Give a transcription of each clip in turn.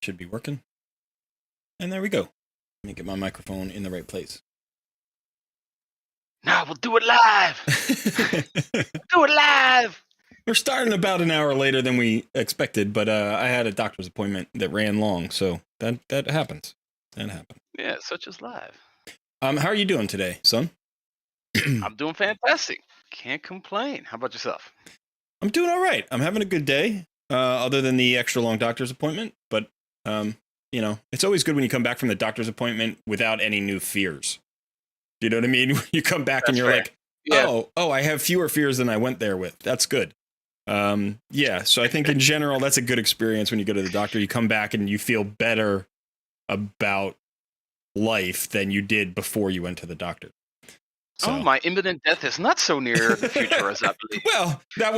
Should be working. And there we go. Let me get my microphone in the right place. No, we'll do it live. Do it live. We're starting about an hour later than we expected, but I had a doctor's appointment that ran long, so that happens. That happened. Yeah, such as live. How are you doing today, son? I'm doing fantastic. Can't complain. How about yourself? I'm doing all right. I'm having a good day, other than the extra long doctor's appointment. But, you know, it's always good when you come back from the doctor's appointment without any new fears. Do you know what I mean? You come back and you're like, oh, I have fewer fears than I went there with. That's good. Yeah, so I think in general, that's a good experience when you go to the doctor. You come back and you feel better about life than you did before you went to the doctor. So. Oh, my imminent death is not so near the future as I believe. Well, that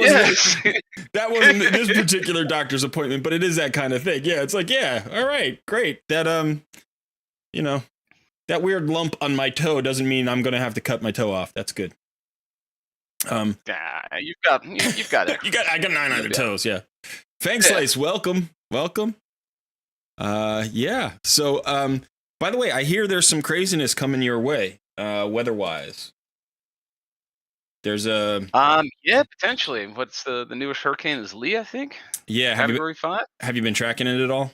wasn't this particular doctor's appointment, but it is that kind of thing. Yeah, it's like, yeah, all right, great. That you know, that weird lump on my toe doesn't mean I'm going to have to cut my toe off. That's good. You've got it. I got 900 toes. Yeah. Fang Slice, welcome. Yeah. So, by the way, I hear there's some craziness coming your way, weather-wise. There's a yeah, potentially. What's the newest hurricane is Lee, I think. Yeah, Category 5. Have you been tracking it at all?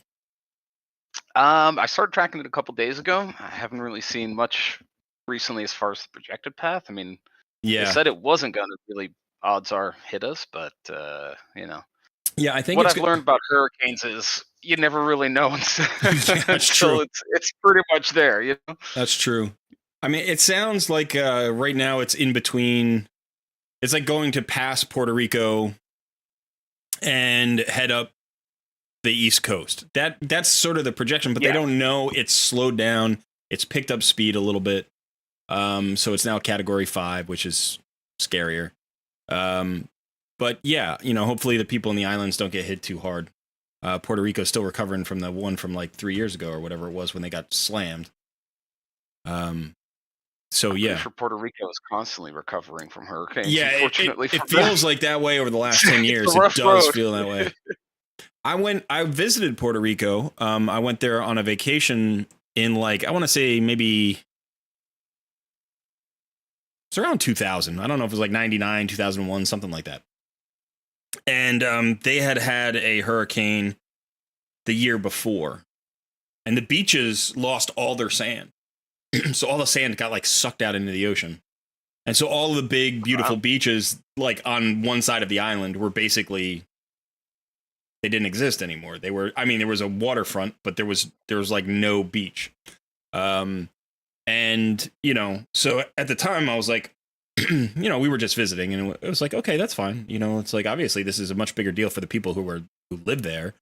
I started tracking it a couple days ago. I haven't really seen much recently as far as the projected path. I mean, yeah, they said it wasn't going to really, odds are, hit us, but you know. Yeah, I think what I've learned about hurricanes is you never really know until it's pretty much there. You know. That's true. I mean, it sounds like right now it's in between. It's like going to pass Puerto Rico and head up the East Coast. That's sort of the projection, but they don't know it's slowed down. It's picked up speed a little bit. So it's now Category 5, which is scarier. But yeah, you know, hopefully the people in the islands don't get hit too hard. Puerto Rico's still recovering from the one from like 3 years ago or whatever it was when they got slammed. So I'm yeah, sure Puerto Rico is constantly recovering from hurricanes. Yeah, unfortunately, it feels like that way over the last 10 years. It does feel that way. I visited Puerto Rico. I went there on a vacation in like, I want to say maybe it's around 2000. I don't know if it was like 99, 2001, something like that. And they had a hurricane the year before, and the beaches lost all their sand. So all the sand got like sucked out into the ocean. And so all of the big, beautiful beaches, like on one side of the island, were basically, they didn't exist anymore. They were, I mean, there was a waterfront, but there was like no beach. And, you know, so at the time I was like, you know, we were just visiting and it was like, okay, that's fine. You know, it's like, obviously this is a much bigger deal for the people who live there.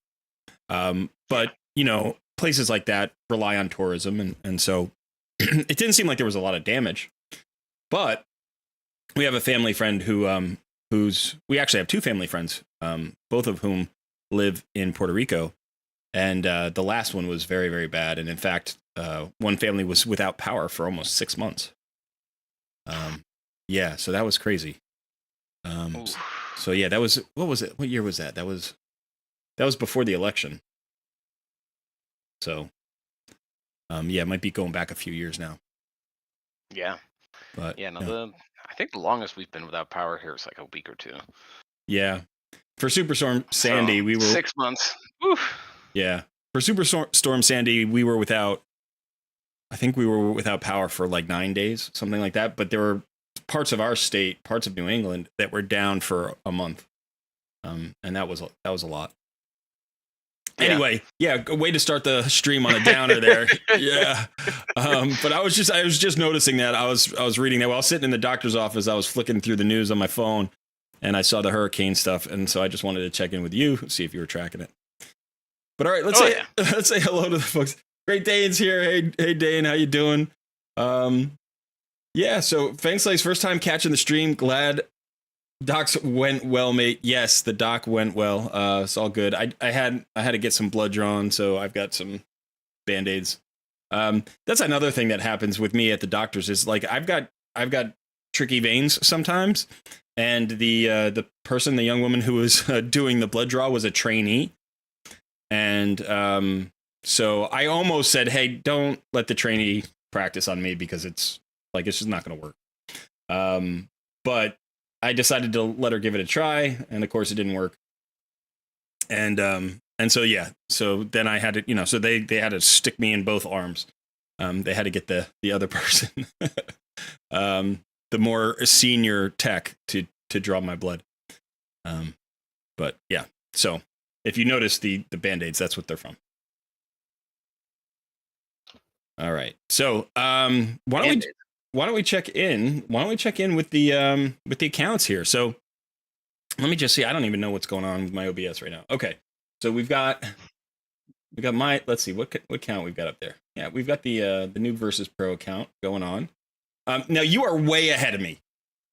But, you know, places like that rely on tourism. And so it didn't seem like there was a lot of damage, but we have a family friend we actually have two family friends, both of whom live in Puerto Rico. And the last one was very, very bad. And in fact, one family was without power for almost 6 months. Yeah, so that was crazy. So yeah, that was, what was it? What year was that? That was before the election. So, yeah, it might be going back a few years now. Yeah. But yeah, no, I think the longest we've been without power here is like a week or two. Yeah. For Superstorm Sandy, we were 6 months. Oof. Yeah. For Superstorm Sandy, we were without power for like 9 days, something like that. But there were parts of our state, parts of New England, that were down for a month. And that was a lot. Anyway, yeah, a way to start the stream on a downer there. Yeah. But I was just noticing that. I was reading that while I was sitting in the doctor's office. I was flicking through the news on my phone and I saw the hurricane stuff, and so I just wanted to check in with you, see if you were tracking it. But all right, let's say hello to the folks. Great Dane's here. Hey Dane, how you doing? Yeah, so Fang Slice, first time catching the stream. Glad docs went well, mate. Yes, the doc went well. It's all good. I had to get some blood drawn, so I've got some Band-Aids. That's another thing that happens with me at the doctor's is like I've got tricky veins sometimes, and the young woman who was doing the blood draw was a trainee, And so I almost said, hey, don't let the trainee practice on me because it's just not going to work. But I decided to let her give it a try, and of course it didn't work. And so yeah, so then I had to, so they had to stick me in both arms. They had to get the other person, the more senior tech to draw my blood. But yeah, so if you notice the Band-Aids, that's what they're from. All right. So why don't we check in? Why don't we check in with the accounts here? So let me just see. I don't even know what's going on with my OBS right now. Okay. So we've got my, let's see what account we've got up there. Yeah, we've got the NOOB versus Pro account going on. Now you are way ahead of me.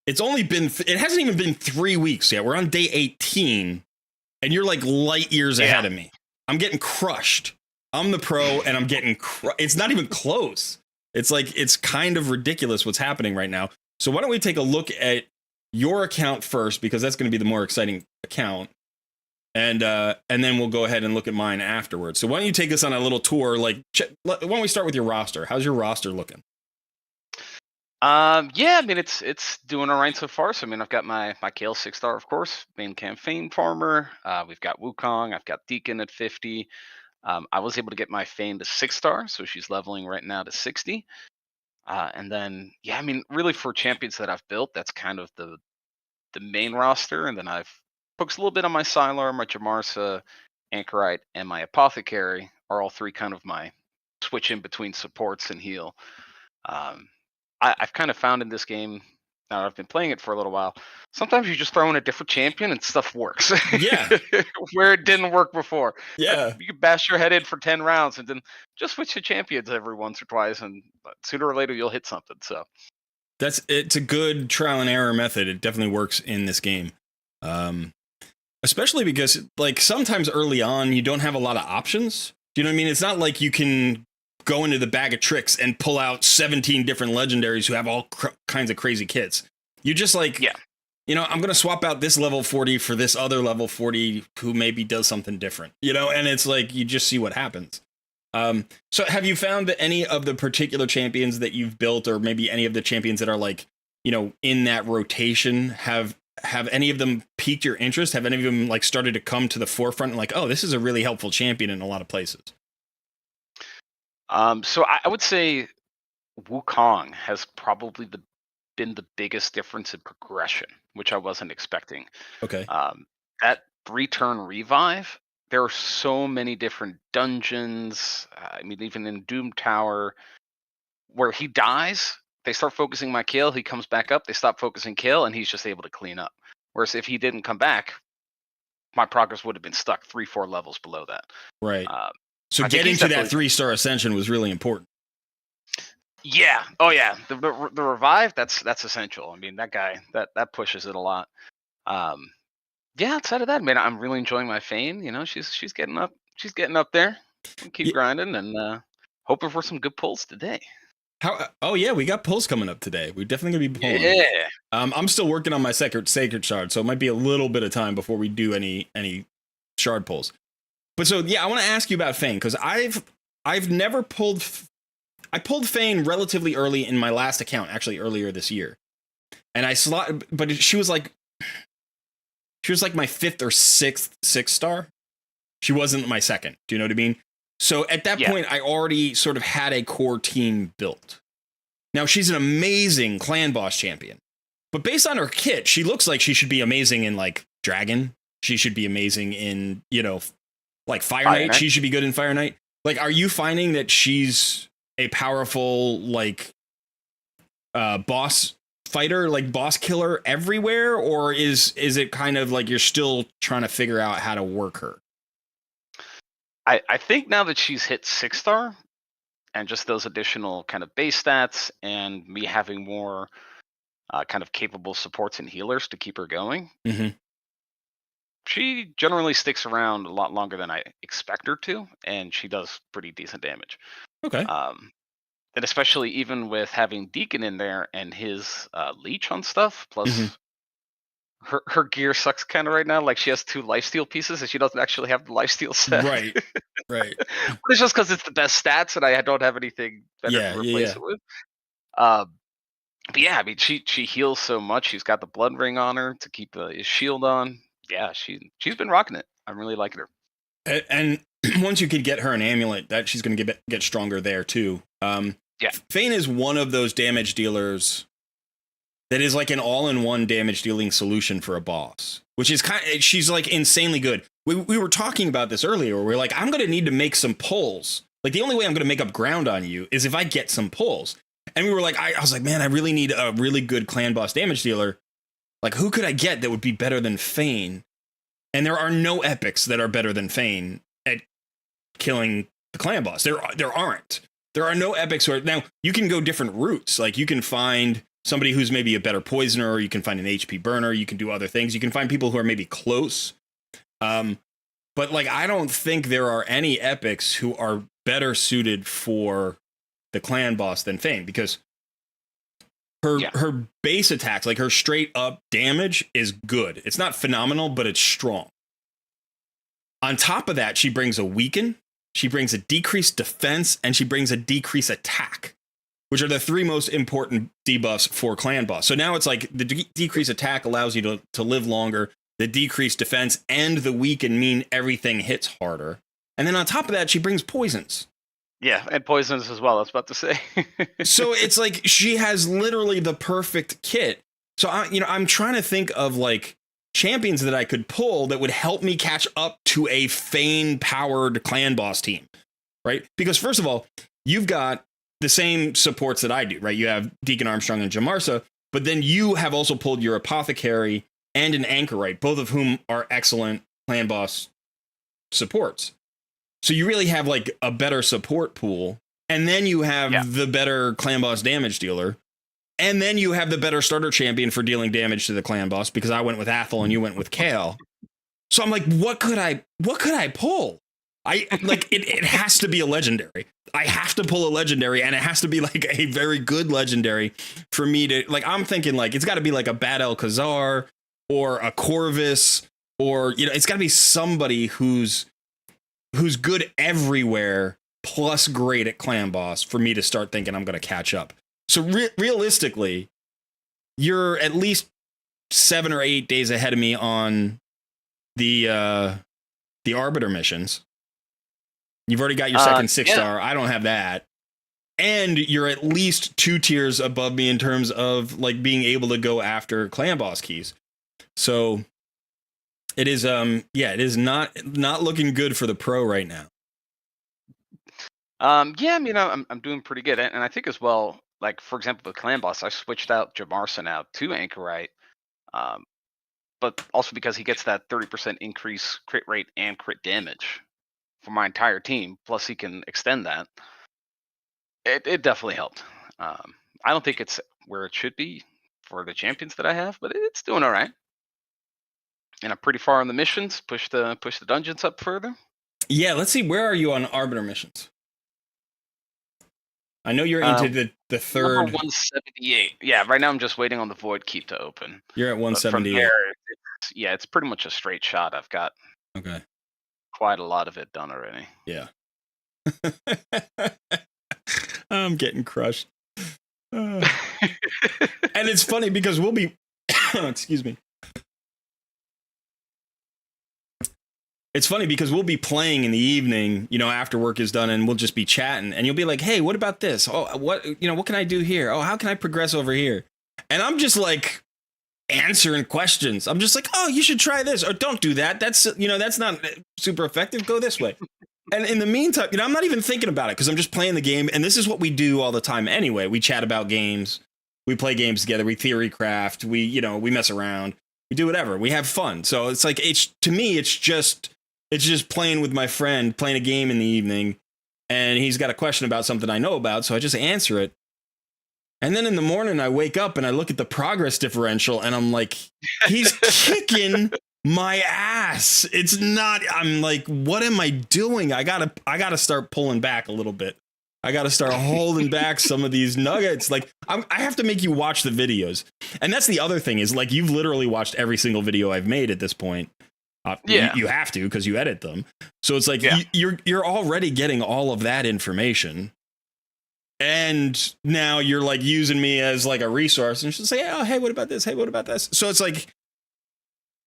It hasn't even been 3 weeks yet. We're on day 18 and you're like light years ahead of me. I'm getting crushed. I'm the pro and I'm getting it's not even close. It's kind of ridiculous what's happening right now. So why don't we take a look at your account first, because that's going to be the more exciting account. And then we'll go ahead and look at mine afterwards. So why don't you take us on a little tour? Why don't we start with your roster? How's your roster looking? Yeah, I mean it's doing all right so far. So I mean I've got my Kale 6-star, of course, main campaign farmer. We've got Wukong. I've got Deacon at 50. I was able to get my Fane to 6-star, so she's leveling right now to 60. And then yeah, I mean really for champions that I've built, that's kind of the main roster, and then I've focused a little bit on my Sylar, my Jamarsa, Anchorite, and my Apothecary are all three kind of my switch in between supports and heal. I've kind of found in this game, now that I've been playing it for a little while, sometimes you just throw in a different champion and stuff works. Yeah. Where it didn't work before. Yeah. You can bash your head in for 10 rounds and then just switch to champions every once or twice, and sooner or later you'll hit something. So it's a good trial and error method. It definitely works in this game. Especially because like sometimes early on you don't have a lot of options. Do you know what I mean? It's not like you can go into the bag of tricks and pull out 17 different legendaries who have all kinds of crazy kits. You just I'm going to swap out this level 40 for this other level 40 who maybe does something different, and it's like you just see what happens. So have you found that any of the particular champions that you've built, or maybe any of the champions that are like, in that rotation, have any of them piqued your interest? Have any of them like started to come to the forefront and like, oh, this is a really helpful champion in a lot of places? So I would say Wukong has probably been the biggest difference in progression, which I wasn't expecting. Okay. That 3-turn revive, there are so many different dungeons. I mean, even in Doom Tower, where he dies, they start focusing my kill. He comes back up, they stop focusing kill, and he's just able to clean up. Whereas if he didn't come back, my progress would have been stuck 3-4 levels below that. Right. So getting to that 3-star ascension was really important. Yeah. Oh yeah. The revive, that's essential. I mean, that guy that pushes it a lot. Yeah. Outside of that, man, I'm really enjoying my Fane. She's getting up. She's getting up there. We'll keep grinding and hoping for some good pulls today. Oh yeah, we got pulls coming up today. We're definitely gonna be pulling. Yeah. I'm still working on my sacred shard, so it might be a little bit of time before we do any shard pulls. But so yeah, I want to ask you about Fane, because I've never pulled. I pulled Fane relatively early in my last account, actually earlier this year, and but she was like my 5th or 6th 6-star. She wasn't my 2nd. Do you know what I mean? So at that point, I already sort of had a core team built. Now she's an amazing clan boss champion, but based on her kit, she looks like she should be amazing in like Dragon. She should be amazing in like Fire Knight. She should be good in Fire Knight. Like, are you finding that she's a powerful like boss fighter, like boss killer everywhere, or is it kind of like you're still trying to figure out how to work her? I think now that she's hit 6-star and just those additional kind of base stats and me having more kind of capable supports and healers to keep her going, she generally sticks around a lot longer than I expect her to, and she does pretty decent damage. Okay. And especially even with having Deacon in there and his leech on stuff, plus her gear sucks kind of right now. Like she has 2 lifesteal pieces and she doesn't actually have the lifesteal set. Right. Right. But it's just because it's the best stats, and I don't have anything better Yeah, to yeah, replace yeah. it with. Um, but yeah, I mean, she heals so much. She's got the blood ring on her to keep his shield on. Yeah, she's been rocking it. I'm really liking her. And once you could get her an amulet, that she's going to get stronger there too. Yeah, Fane is one of those damage dealers that is like an all-in-one damage dealing solution for a boss, which is she's like insanely good. We were talking about this earlier. Where we're like, I'm going to need to make some pulls. Like the only way I'm going to make up ground on you is if I get some pulls. And we were like, I was like, man, I really need a really good clan boss damage dealer. Like, who could I get that would be better than Fane? And there are no epics that are better than Fane at killing the clan boss. There aren't. There are no epics where now you can go different routes. Like you can find somebody who's maybe a better poisoner, or you can find an HP burner. You can do other things. You can find people who are maybe close. But like, I don't think there are any epics who are better suited for the clan boss than Fane, because her base attacks, like her straight up damage, is good. It's not phenomenal, but it's strong. On top of that, she brings a weaken, she brings a decreased defense, and she brings a decreased attack, which are the three most important debuffs for clan boss. So now it's like the decreased attack allows you to live longer. The decreased defense and the weaken mean everything hits harder. And then on top of that, she brings poisons. yeah, and poisons as well. I was about to say. So it's like she has literally the perfect kit. So I'm trying to think of like champions that I could pull that would help me catch up to a Fane powered clan boss team, right? Because first of all, you've got the same supports that I do, right? You have Deacon Armstrong and Jamarsa, but then you have also pulled your apothecary and an anchorite, both of whom are excellent clan boss supports. So you really have like a better support pool. And then you have the better clan boss damage dealer. And then you have the better starter champion for dealing damage to the clan boss, because I went with Athel and you went with Kale. So I'm like, what could I pull? It has to be a legendary. I have to pull a legendary, and it has to be like a very good legendary for me to like. I'm thinking like it's got to be like a Bad El Khazar or a Corvus, or it's got to be somebody who's good everywhere plus great at clan boss for me to start thinking I'm going to catch up. So realistically, you're at least 7 or 8 days ahead of me on the Arbiter missions. You've already got your second 6-star. I don't have that. And you're at least 2 tiers above me in terms of like being able to go after clan boss keys. So it is it is not looking good for the pro right now. Yeah, I mean, I'm doing pretty good, and I think as well. Like for example, the clan boss, I switched out Jamarson out to Anchorite, but also because he gets that 30% increase crit rate and crit damage for my entire team. Plus, he can extend that. It definitely helped. I don't think it's where it should be for the champions that I have, but it's doing all right. And I'm pretty far on the missions. Push the dungeons up further. Yeah, let's see. Where are you on Arbiter missions? I know you're into the third. Number 178. Yeah, right now I'm just waiting on the Void Keep to open. You're at 178. From there, it's pretty much a straight shot. I've got quite a lot of it done already. Yeah. I'm getting crushed. And it's funny because we'll be excuse me. It's funny because we'll be playing in the evening, after work is done, and we'll just be chatting, and you'll be like, "Hey, what about this? Oh, what can I do here? Oh, how can I progress over here?" And I'm just like answering questions. I'm just like, "Oh, you should try this, or don't do that. That's that's not super effective. Go this way." And in the meantime, I'm not even thinking about it because I'm just playing the game, and this is what we do all the time anyway. We chat about games, we play games together, we theory craft, we mess around, we do whatever, we have fun. So it's like to me, it's just playing with my friend, playing a game in the evening, and he's got a question about something I know about, so I just answer it. And then in the morning, I wake up and I look at the progress differential, and I'm like, he's kicking my ass. It's not. I'm like, what am I doing? I gotta start pulling back a little bit. I gotta start holding back some of these nuggets. Like I have to make you watch the videos, and that's the other thing is like you've literally watched every single video I've made at this point. Yeah. You have to because you edit them. So it's like Yeah. you're already getting all of that information, and now you're like using me as like a resource and should say, oh, hey, what about this? Hey, what about this? So it's like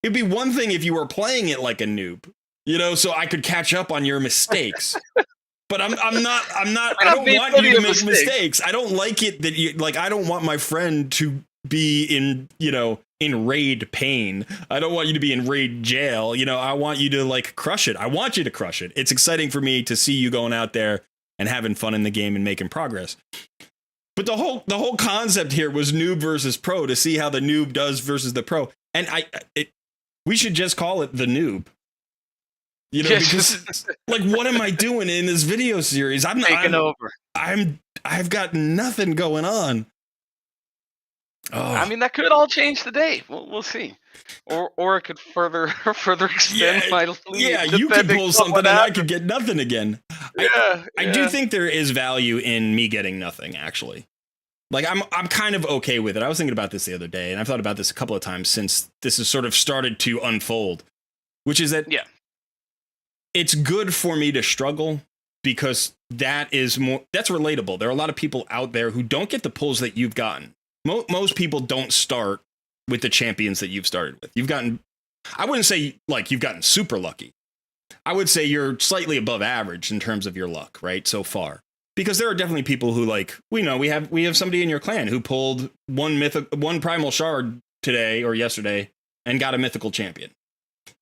it'd be one thing if you were playing it like a noob, so I could catch up on your mistakes. But I'm not I don't want you to make mistakes. I don't like it that you like. I don't want my friend to be in raid pain. I don't want you to be in raid jail. I want you to like crush it. I want you to crush it. It's exciting for me to see you going out there and having fun in the game and making progress. But the whole concept here was noob versus pro, to see how the noob does versus the pro. And we should just call it the noob. Because like, what am I doing in this video series? I'm over. I've got nothing going on. Oh. I mean, that could all change today. We'll see. Or it could further extend my lead. Yeah, you could pull something and I could get nothing again. I do think there is value in me getting nothing, actually. Like, I'm kind of okay with it. I was thinking about this the other day, and I've thought about this a couple of times since this has sort of started to unfold, which is that it's good for me to struggle, because that's relatable. There are a lot of people out there who don't get the pulls that you've gotten. Most people don't start with the champions that you've started with. I wouldn't say like you've gotten super lucky. I would say you're slightly above average in terms of your luck, right? So far. Because there are definitely people who, like, we have somebody in your clan who pulled one primal shard today or yesterday and got a mythical champion.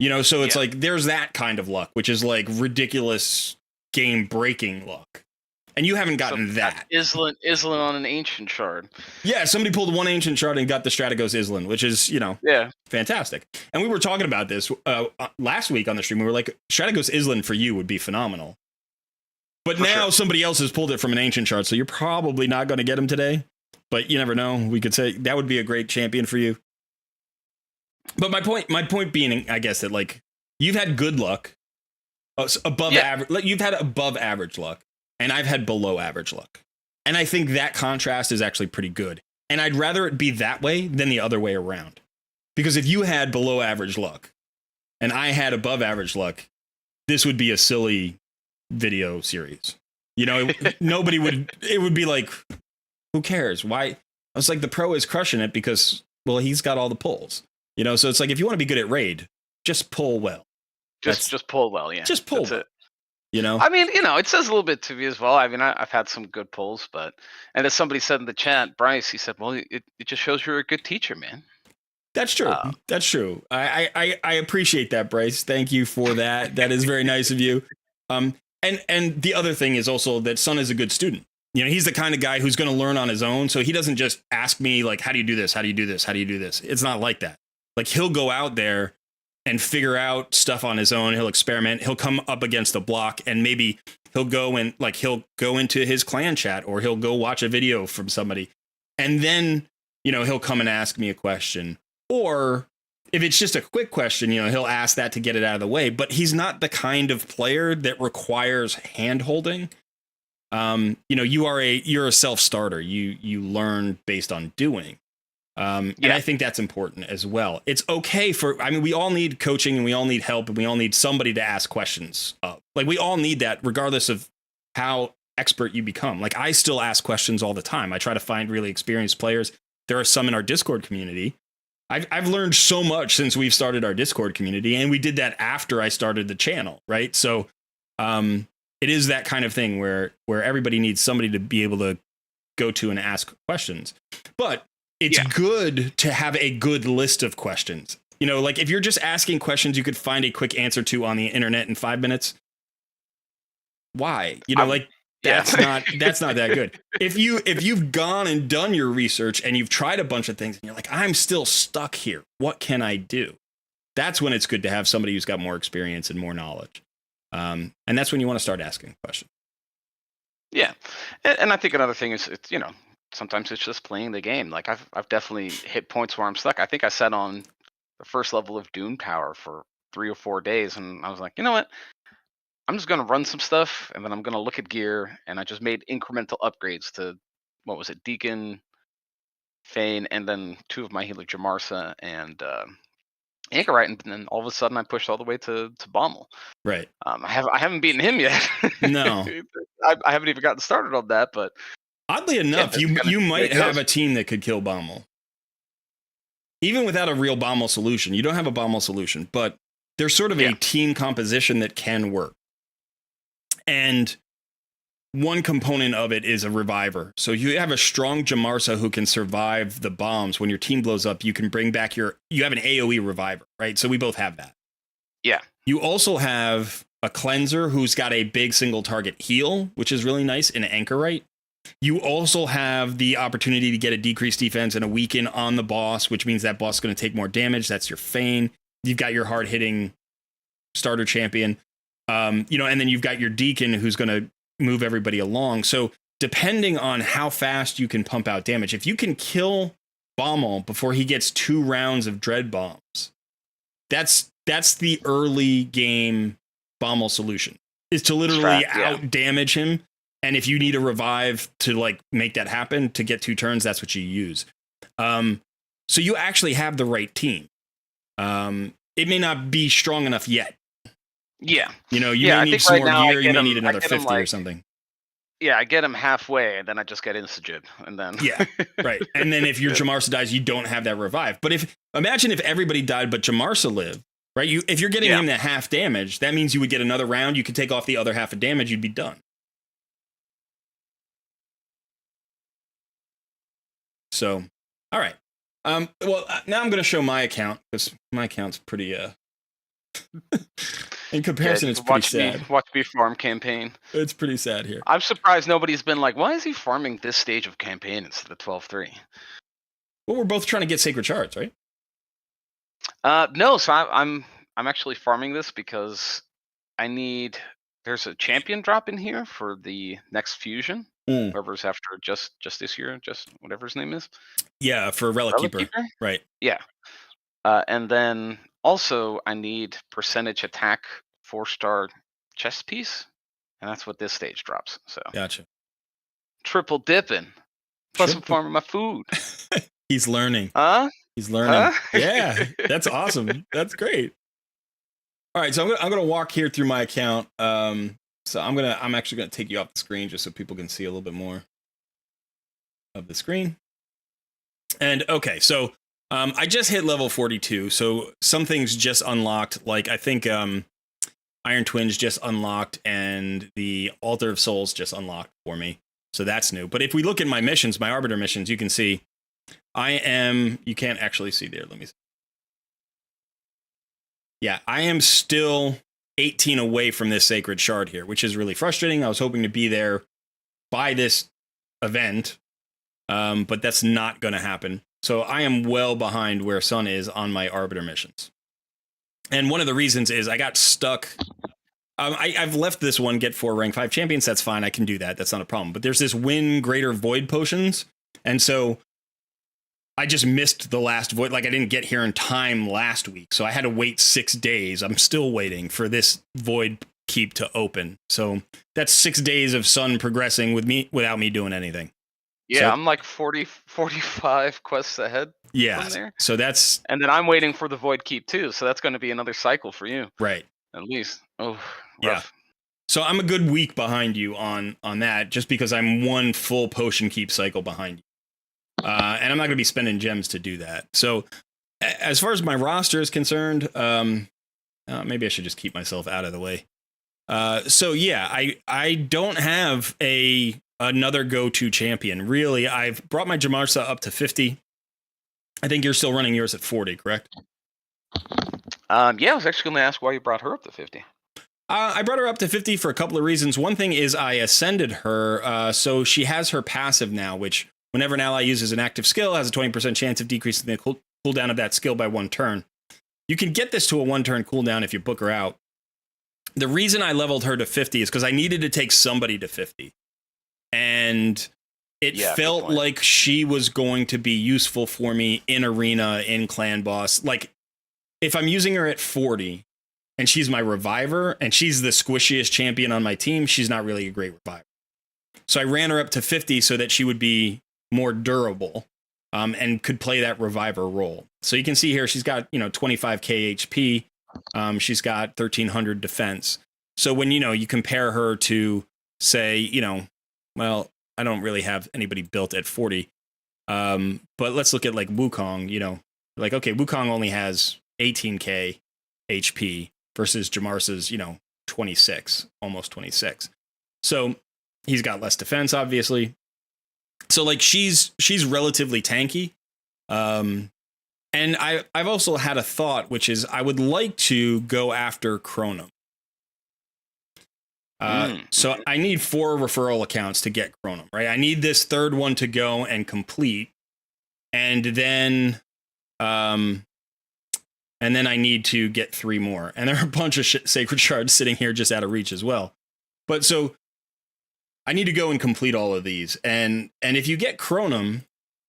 So it's like there's that kind of luck, which is like ridiculous game breaking luck. And you haven't gotten that. Islan on an ancient shard. Yeah, somebody pulled one ancient shard and got the Strategos Islan, which is, fantastic. And we were talking about this last week on the stream. We were like, Strategos Islan for you would be phenomenal. But now somebody else has pulled it from an ancient shard, so you're probably not going to get him today. But you never know. We could say that would be a great champion for you. But my point being, I guess, that like you've had good luck, above average. Like, you've had above average luck, and I've had below average luck. And I think that contrast is actually pretty good. And I'd rather it be that way than the other way around. Because if you had below average luck and I had above average luck, this would be a silly video series. Nobody would, it would be like, who cares? Why? I was like, the pro is crushing it because, well, he's got all the pulls. So it's like, if you want to be good at raid, just pull well. Just pull well, yeah. Just pull well. I mean, it says a little bit to me as well. I mean, I've had some good pulls, and as somebody said in the chat, Bryce, he said, well, it just shows you're a good teacher, man. That's true. That's true. I appreciate that, Bryce. Thank you for that. That is very nice of you. And the other thing is also that Sun is a good student. He's the kind of guy who's going to learn on his own. So he doesn't just ask me like, how do you do this? How do you do this? How do you do this? It's not like that. Like, he'll go out there and figure out stuff on his own. He'll experiment. He'll come up against a block, and maybe he'll go into his clan chat, or he'll go watch a video from somebody. And then, he'll come and ask me a question. Or if it's just a quick question, he'll ask that to get it out of the way. But he's not the kind of player that requires hand holding. You're a self-starter. You learn based on doing. And I think that's important as well. It's okay we all need coaching, and we all need help, and we all need somebody to ask questions of. Like, we all need that regardless of how expert you become. Like, I still ask questions all the time. I try to find really experienced players. There are some in our Discord community. I've learned so much since we've started our Discord community, and we did that after I started the channel, right? So it is that kind of thing where everybody needs somebody to be able to go to and ask questions. But it's good to have a good list of questions. Like, if you're just asking questions you could find a quick answer to on the internet in 5 minutes, why? That's not that good. If you've gone and done your research and you've tried a bunch of things and you're like, I'm still stuck here, what can I do? That's when it's good to have somebody who's got more experience and more knowledge. And that's when you want to start asking questions. Yeah. And I think another thing is, sometimes it's just playing the game. Like, I've definitely hit points where I'm stuck. I think I sat on the first level of Doom Tower for 3 or 4 days, and I was like, you know what? I'm just gonna run some stuff, and then I'm gonna look at gear, and I just made incremental upgrades to, what was it, Deacon, Fane, and then 2 of my healer, Jamarsa and Anchorite, and then all of a sudden I pushed all the way to Bommel. Right. I haven't beaten him yet. No. I haven't even gotten started on that, but Oddly enough, you might have a team that could kill Bommel. Even without a real Bommel solution. You don't have a Bommel solution, but there's sort of a team composition that can work. And one component of it is a reviver. So you have a strong Jamarsa who can survive the bombs. When your team blows up, you can bring back you have an AoE reviver, right? So we both have that. Yeah. You also have a cleanser who's got a big single target heal, which is really nice, in Anchorite. You also have the opportunity to get a decreased defense and a weaken on the boss, which means that boss is going to take more damage. That's your Fane. You've got your hard hitting starter champion. And then you've got your Deacon who's going to move everybody along. So depending on how fast you can pump out damage, if you can kill Bommel before he gets 2 rounds of dread bombs, that's the early game Bommel solution, is to literally out damage him. And if you need a revive to like make that happen to get 2 turns, that's what you use. So you actually have the right team. It may not be strong enough yet. Yeah. You may need some more gear. You may need another 50 or something. Yeah, I get him halfway, and then I just get Instigid, and then right. And then if your Jamarsa dies, you don't have that revive. But imagine if everybody died, but Jamarsa lived, right? If you're getting him that half damage, that means you would get another round. You could take off the other half of damage. You'd be done. So, all right. Well, now I'm going to show my account because my account's pretty. In comparison, it's pretty sad. Watch me farm campaign. It's pretty sad here. I'm surprised nobody's been like, why is he farming this stage of campaign instead of 12-3? Well, we're both trying to get sacred shards, right? No, so I'm actually farming this because there's a champion drop in here for the next fusion. Whoever's after just this year, just whatever his name is. Yeah, for Relic Keeper. Right. Yeah. And then also I need percentage attack 4-star chest piece, and that's what this stage drops. So gotcha. Triple dipping. Plus I'm farming my food. He's learning. He's learning. Yeah, that's awesome. That's great. All right, so I'm gonna walk here through my account. So I'm actually gonna take you off the screen just so people can see a little bit more of the screen. And okay, so I just hit level 42, so some things just unlocked. Like I think Iron Twins just unlocked, and the Altar of Souls just unlocked for me. So that's new. But if we look at my missions, my Arbiter missions, you can see you can't actually see there. Let me see. Yeah, I am still 18 away from this Sacred Shard here, which is really frustrating. I was hoping to be there by this event, but that's not going to happen. So I am well behind where Sun is on my Arbiter missions. And one of the reasons is I got stuck. I've left this one, get 4 rank 5 champions. That's fine. I can do that. That's not a problem. But there's this win greater void potions. And so I just missed the last void. Like I didn't get here in time last week. So I had to wait 6 days. I'm still waiting for this void keep to open. So that's 6 days of Sun progressing without me doing anything. Yeah, so, I'm like 45 quests ahead. Yeah, from there. So that's... And then I'm waiting for the void keep too. So that's going to be another cycle for you. Right. At least. Oh, rough. Yeah. So I'm a good week behind you on that, just because I'm 1 full potion keep cycle behind you. And I'm not going to be spending gems to do that. So as far as my roster is concerned, maybe I should just keep myself out of the way. So yeah, I don't have another go-to champion. Really, I've brought my Jamarsa up to 50. I think you're still running yours at 40, correct? Yeah, I was actually going to ask why you brought her up to 50. I brought her up to 50 for a couple of reasons. One thing is I ascended her, so she has her passive now, which whenever an ally uses an active skill, has a 20% chance of decreasing the cooldown of that skill by 1 turn. You can get this to a 1-turn cooldown if you book her out. The reason I leveled her to 50 is because I needed to take somebody to 50. And it felt like she was going to be useful for me in arena, in clan boss. Like, if I'm using her at 40 and she's my reviver and she's the squishiest champion on my team, she's not really a great reviver. So I ran her up to 50 so that she would be more durable and could play that reviver role. So you can see here she's got 25k HP. She's got 1300 defense. So when you compare her to say well, I don't really have anybody built at 40. But let's look at like Wukong. Like okay, Wukong only has 18k HP versus Jamarsa's 26, almost 26. So he's got less defense, obviously. So like she's relatively tanky. And I've also had a thought, which is I would like to go after Chronum. So I need 4 referral accounts to get Chronum, right? I need this third one to go and complete. And then I need to get 3 more. And there are a bunch of sacred shards sitting here just out of reach as well. But so I need to go and complete all of these. And if you get Chronum,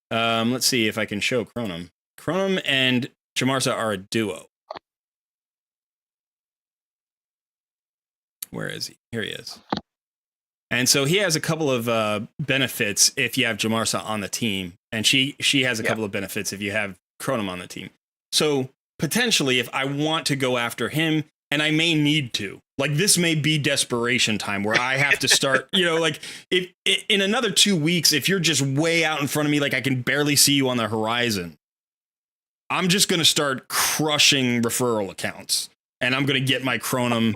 let's see if I can show Chronum. Chronum and Jamarsa are a duo. Where is he? Here he is. And so he has a couple of benefits if you have Jamarsa on the team. And she has a couple of benefits if you have Chronum on the team. So potentially, if I want to go after him, and I may need to, like this may be desperation time where I have to start, like if in another 2 weeks, if you're just way out in front of me, like I can barely see you on the horizon, I'm just going to start crushing referral accounts and I'm going to get my Chronum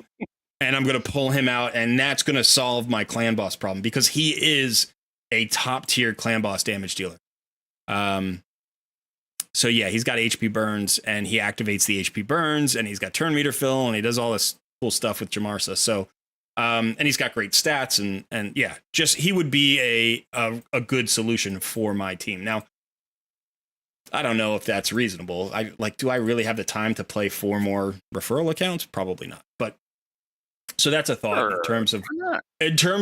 and I'm going to pull him out. And that's going to solve my clan boss problem because he is a top tier clan boss damage dealer. So yeah, he's got HP burns and he activates the HP burns and he's got turn meter fill and he does all this cool stuff with Jamarsa. So, and he's got great stats and yeah, just he would be a good solution for my team. Now, I don't know if that's reasonable. Do I really have the time to play 4 more referral accounts? Probably not. But so that's a thought in terms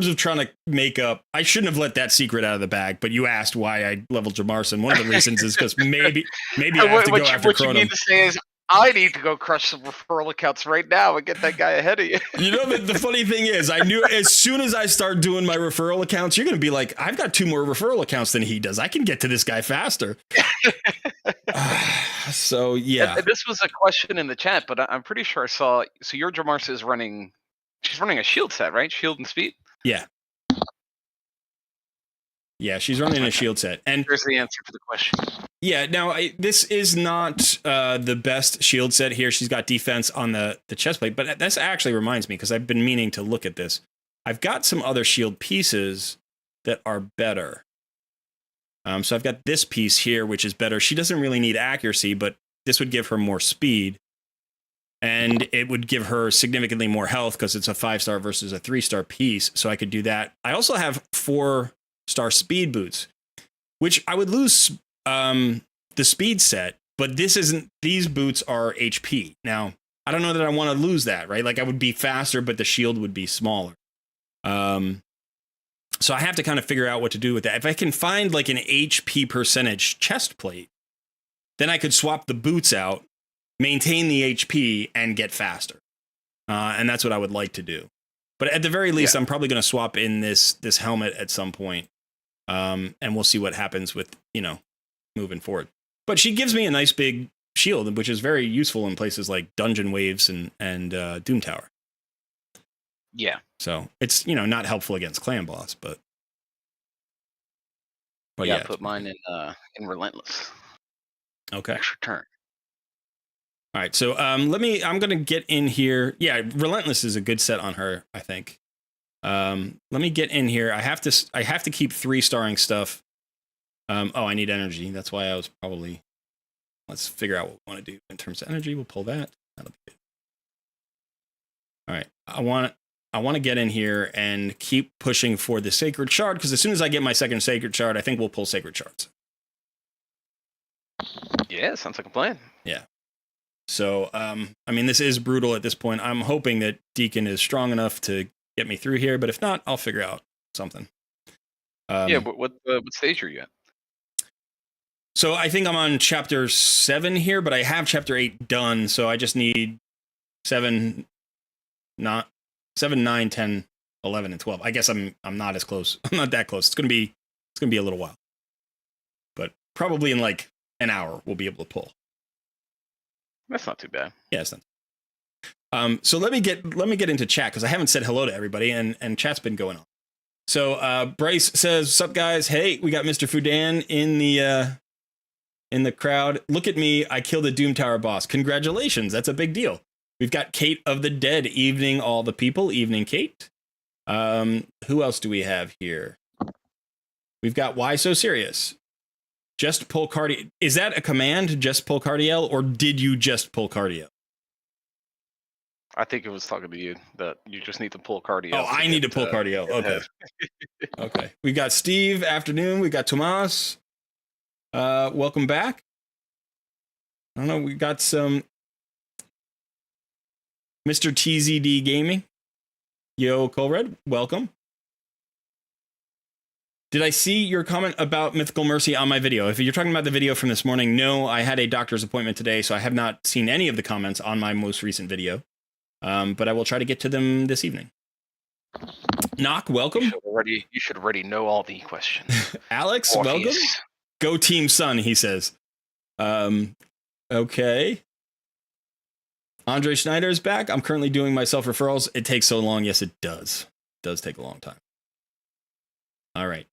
of trying to make up. I shouldn't have let that secret out of the bag, but you asked why I leveled Jamarsa, and one of the reasons is because maybe I have to go after Chronum. What you mean to say is I need to go crush some referral accounts right now and get that guy ahead of you. The funny thing is, I knew as soon as I start doing my referral accounts, you're going to be like, I've got 2 more referral accounts than he does. I can get to this guy faster. So yeah, and this was a question in the chat, but I'm pretty sure I saw. So your Jamarsa is running. She's running a shield set, right? Shield and speed. Yeah. Yeah, she's running a shield set. And there's the answer to the question. Yeah, now this is not the best shield set here. She's got defense on the chest plate, but this actually reminds me because I've been meaning to look at this. I've got some other shield pieces that are better. So I've got this piece here, which is better. She doesn't really need accuracy, but this would give her more speed. And it would give her significantly more health because it's a 5-star versus a 3-star piece. So I could do that. I also have 4-star speed boots, which I would lose the speed set, but these boots are HP. Now, I don't know that I want to lose that, right? Like I would be faster, but the shield would be smaller. So I have to kind of figure out what to do with that. If I can find like an HP percentage chest plate, then I could swap the boots out, maintain the HP, and get faster. And that's what I would like to do. But at the very least, I'm probably going to swap in this helmet at some point. And we'll see what happens with, moving forward. But she gives me a nice big shield, which is very useful in places like Dungeon Waves and Doom Tower. Yeah. So it's, not helpful against Clan Boss, but yeah, I put mine in Relentless. Okay. Extra turn. All right, so I'm going to get in here. Yeah, Relentless is a good set on her, I think. Let me get in here. I have to keep 3-starring stuff. I need energy. That's why I was probably. Let's figure out what we want to do in terms of energy. We'll pull that. That'll be good. All right, I want to get in here and keep pushing for the Sacred Shard because as soon as I get my second Sacred Shard, I think we'll pull Sacred Shards. Yeah, sounds like a plan. Yeah. So, this is brutal at this point. I'm hoping that Deacon is strong enough to get me through here, but if not, I'll figure out something. But what stage are you at? So I think I'm on chapter 7 here, but I have chapter 8 done, so I just need 7, 9, 10, 11, and 12. I guess I'm not as close. I'm not that close. It's gonna be a little while, but probably in like an hour we'll be able to pull. That's not too bad. Yeah, it's not. So let me get into chat because I haven't said hello to everybody, and chat's been going on. So Bryce says, "Sup guys? Hey, we got Mr. Fudan in the crowd. Look at me, I killed a Doom Tower boss. Congratulations, that's a big deal." We've got Kate of the Dead. Evening, all the people. Evening, Kate. Who else do we have here? We've got Why So Serious. Just pull cardio. Is that a command? Just pull cardio, or did you just pull cardio? I think it was talking to you that you just need to pull cardio. Oh, I need to pull cardio. Okay. Okay. We got Steve. Afternoon. We got Tomas. Welcome back. I don't know. We got some Mr. TZD Gaming. Yo, Colred. Welcome. Did I see your comment about Mythical Mercy on my video? If you're talking about the video from this morning, no, I had a doctor's appointment today, so I have not seen any of the comments on my most recent video. But I will try to get to them this evening. Knock, welcome. You should already know all the questions. Alex, welcome. Go Team Sun, he says. Okay. Andre Schneider is back. I'm currently doing my self-referrals. It takes so long. Yes, it does. It does take a long time. All right.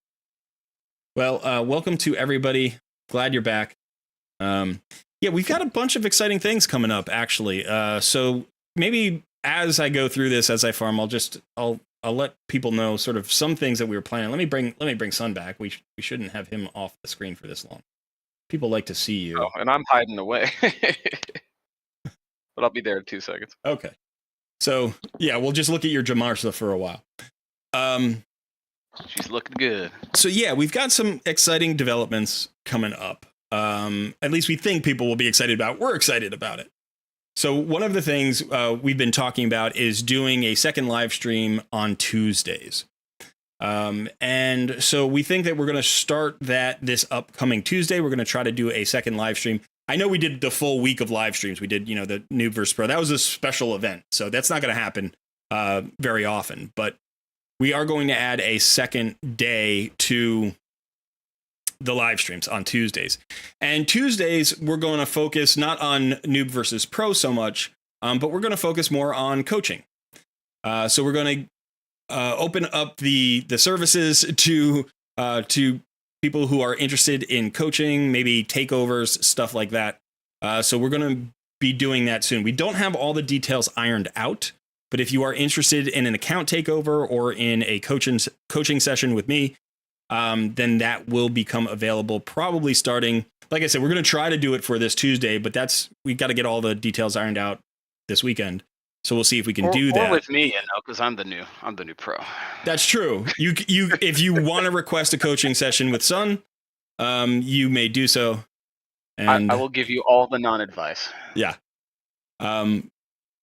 Well, welcome to everybody. Glad you're back. Yeah, we've got a bunch of exciting things coming up, actually. So maybe as I go through this, as I farm, I'll let people know sort of some things that we were planning. Let me bring Sun back. We shouldn't have him off the screen for this long. People like to see you. Oh, and I'm hiding away. But I'll be there in 2 seconds. Okay. So yeah, we'll just look at your Jamarsa for a while. She's looking good. So yeah, we've got some exciting developments coming up. At least we think people will be excited about. We're excited about it. So one of the things we've been talking about is doing a second live stream on Tuesdays. And so we think that we're going to start that this upcoming Tuesday. We're going to try to do a second live stream. I know we did the full week of live streams. We did, the NOOB vs PRO. That was a special event. So that's not going to happen very often. But we are going to add a second day to the live streams on Tuesdays. And Tuesdays, we're going to focus not on NOOB vs PRO so much, but we're going to focus more on coaching. So we're going to open up the services to people who are interested in coaching, maybe takeovers, stuff like that. So we're going to be doing that soon. We don't have all the details ironed out, but if you are interested in an account takeover or in a coaching session with me, then that will become available probably starting, like I said, we're going to try to do it for this Tuesday, but we got to get all the details ironed out this weekend. So we'll see if we can do that. Or with me, because I'm the new pro. That's true. You if you want to request a coaching session with Sun, you may do so. And I will give you all the non-advice. Yeah.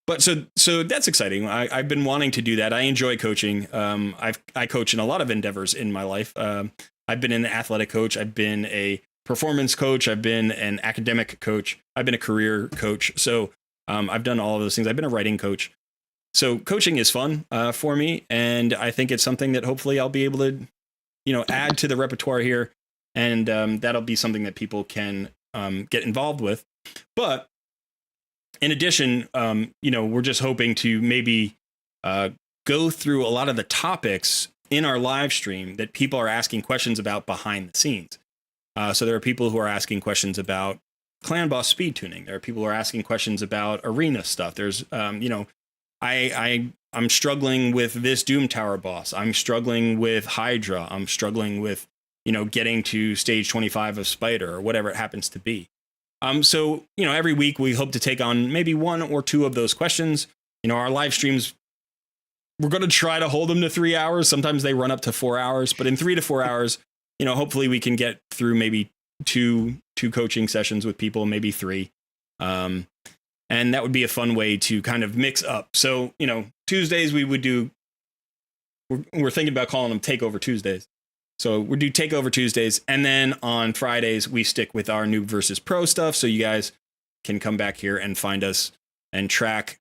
But so that's exciting. I've been wanting to do that. I enjoy coaching. I coach in a lot of endeavors in my life. I've been an athletic coach. I've been a performance coach. I've been an academic coach. I've been a career coach. So I've done all of those things. I've been a writing coach. So coaching is fun for me. And I think it's something that hopefully I'll be able to, add to the repertoire here. And that'll be something that people can get involved with. But in addition, we're just hoping to maybe go through a lot of the topics in our live stream that people are asking questions about behind the scenes. So there are people who are asking questions about clan boss speed tuning. There are people who are asking questions about arena stuff. There's, I'm struggling with this Doom Tower boss. I'm struggling with Hydra. I'm struggling with, getting to stage 25 of Spider or whatever it happens to be. So, every week we hope to take on maybe one or two of those questions. Our live streams, we're going to try to hold them to 3 hours. Sometimes they run up to 4 hours, but in 3 to 4 hours, hopefully we can get through maybe two coaching sessions with people, maybe 3. And that would be a fun way to kind of mix up. So, Tuesdays we would do, we're thinking about calling them Takeover Tuesdays. So we do Takeover Tuesdays. And then on Fridays, we stick with our NOOB vs PRO stuff. So you guys can come back here and find us and track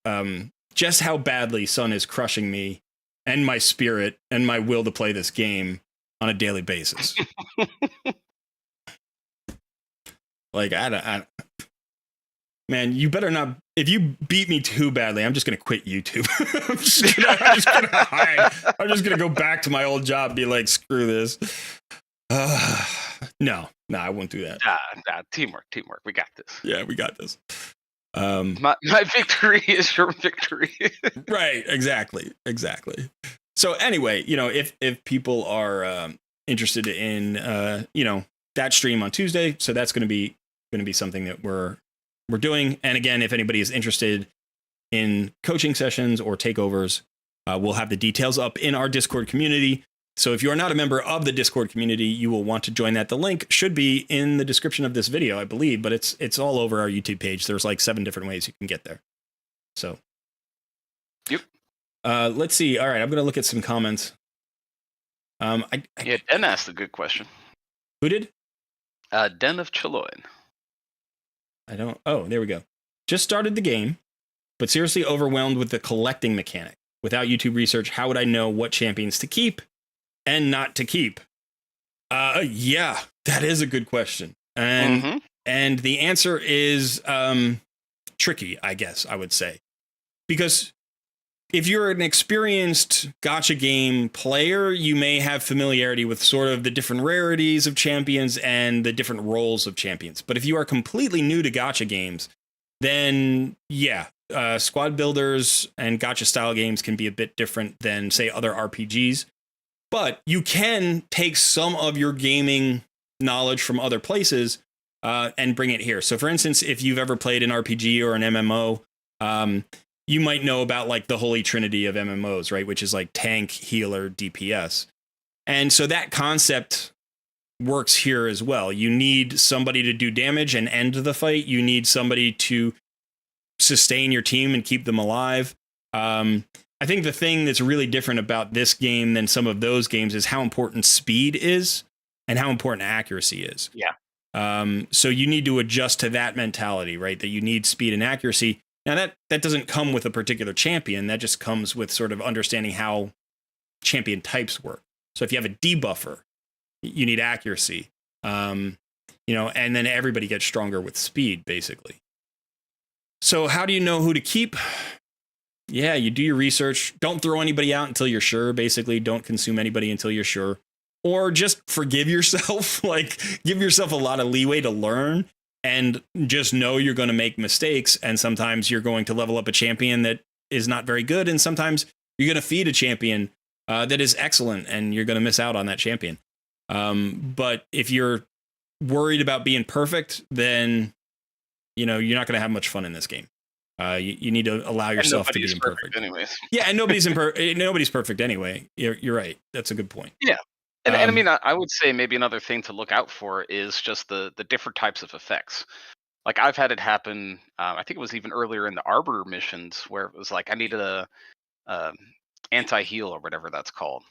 just how badly Sun is crushing me and my spirit and my will to play this game on a daily basis. Like, Man, you better not. If you beat me too badly, I'm just gonna quit YouTube. I'm just gonna hide. I'm just gonna go back to my old job, and be like, screw this. No, I won't do that. Nah, teamwork. We got this. Yeah, we got this. My victory is your victory. Right, exactly. So anyway, if people are interested in that stream on Tuesday, so that's going to be something that we're doing. And again, if anybody is interested in coaching sessions or takeovers, we'll have the details up in our Discord community. So if you are not a member of the Discord community, you will want to join that. The link should be in the description of this video, I believe, but it's all over our YouTube page. There's like 7 different ways you can get there. So, yep. Let's see. All right, I'm going to look at some comments. Den asked a good question. Who did? Den of Chiloan. Oh, there we go. Just started the game, but seriously overwhelmed with the collecting mechanic. Without YouTube research, how would I know what champions to keep and not to keep? Yeah, that is a good question. And the answer is tricky, I guess I would say. Because if you're an experienced gacha game player, you may have familiarity with sort of the different rarities of champions and the different roles of champions. But if you are completely new to gacha games, then yeah, squad builders and gacha style games can be a bit different than, say, other RPGs. But you can take some of your gaming knowledge from other places and bring it here. So for instance, if you've ever played an RPG or an MMO, you might know about like the holy trinity of MMOs, right? Which is like tank, healer, DPS. And so that concept works here as well. You need somebody to do damage and end the fight. You need somebody to sustain your team and keep them alive. I think the thing that's really different about this game than some of those games is how important speed is and how important accuracy is. Yeah. So you need to adjust to that mentality, right? That you need speed and accuracy. Now that doesn't come with a particular champion. That just comes with sort of understanding how champion types work. So if you have a debuffer, you need accuracy, and then everybody gets stronger with speed, basically. So how do you know who to keep? Yeah, you do your research. Don't throw anybody out until you're sure. Basically, don't consume anybody until you're sure. Or just forgive yourself. Like, give yourself a lot of leeway to learn. And just know you're going to make mistakes. And sometimes you're going to level up a champion that is not very good. And sometimes you're going to feed a champion that is excellent. And you're going to miss out on that champion. But if you're worried about being perfect, then, you're not going to have much fun in this game. You need to allow yourself to be imperfect. Anyways. Yeah, and nobody's perfect anyway. You're right. That's a good point. Yeah. And I mean, I would say maybe another thing to look out for is just the different types of effects. Like I've had it happen. I think it was even earlier in the Arbiter missions where it was like I needed a anti-heal or whatever that's called.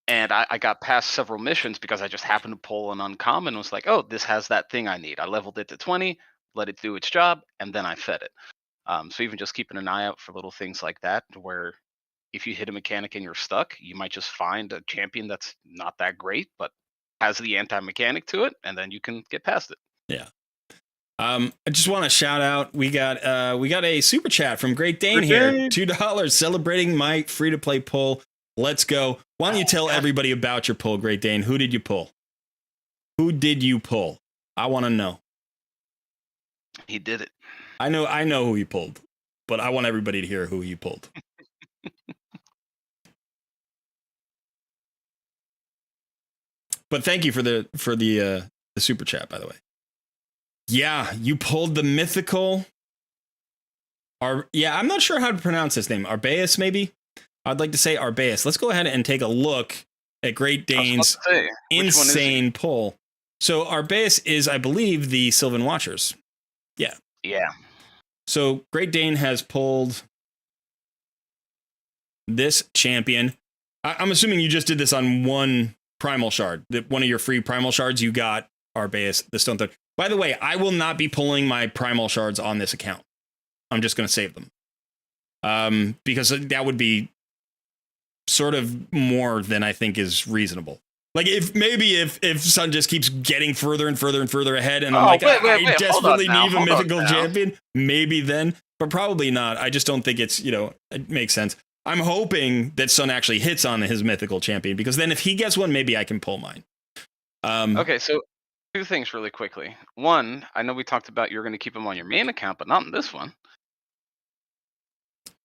And I got past several missions because I just happened to pull an uncommon and was like, oh, this has that thing I need. I leveled it to 20, let it do its job, and then I fed it. So even just keeping an eye out for little things like that where if you hit a mechanic and you're stuck, you might just find a champion that's not that great, but has the anti-mechanic to it, and then you can get past it. Yeah. I just want to shout out. We got a super chat from Great Dane here. $2 celebrating my free-to-play pull. Let's go. Why don't you tell everybody about your pull, Great Dane? Who did you pull? Who did you pull? I want to know. He did it. I know who he pulled, but I want everybody to hear who he pulled. But thank you for the super chat, by the way. Yeah, you pulled the mythical. I'm not sure how to pronounce his name. Arbaeus, maybe? I'd like to say Arbaeus. Let's go ahead and take a look at Great Dane's insane pull. So Arbaeus is, I believe, the Sylvan Watchers. Yeah. Yeah. So Great Dane has pulled this champion. I'm assuming you just did this on one primal shard. One of your free primal shards, you got Arbaeus, the Stone Throat. By the way, I will not be pulling my primal shards on this account. I'm just going to save them. Because that would be sort of more than I think is reasonable. Like if Sun just keeps getting further and further and further ahead, and I'm Oh, like, wait, I desperately need a hold on mythical now. champion, maybe then, but probably not. I just don't think it's, it makes sense. I'm hoping that Sun actually hits on his mythical champion, because then if he gets one, maybe I can pull mine. Okay, so 2 things really quickly. One, I know we talked about you're going to keep him on your main account, but not in this one.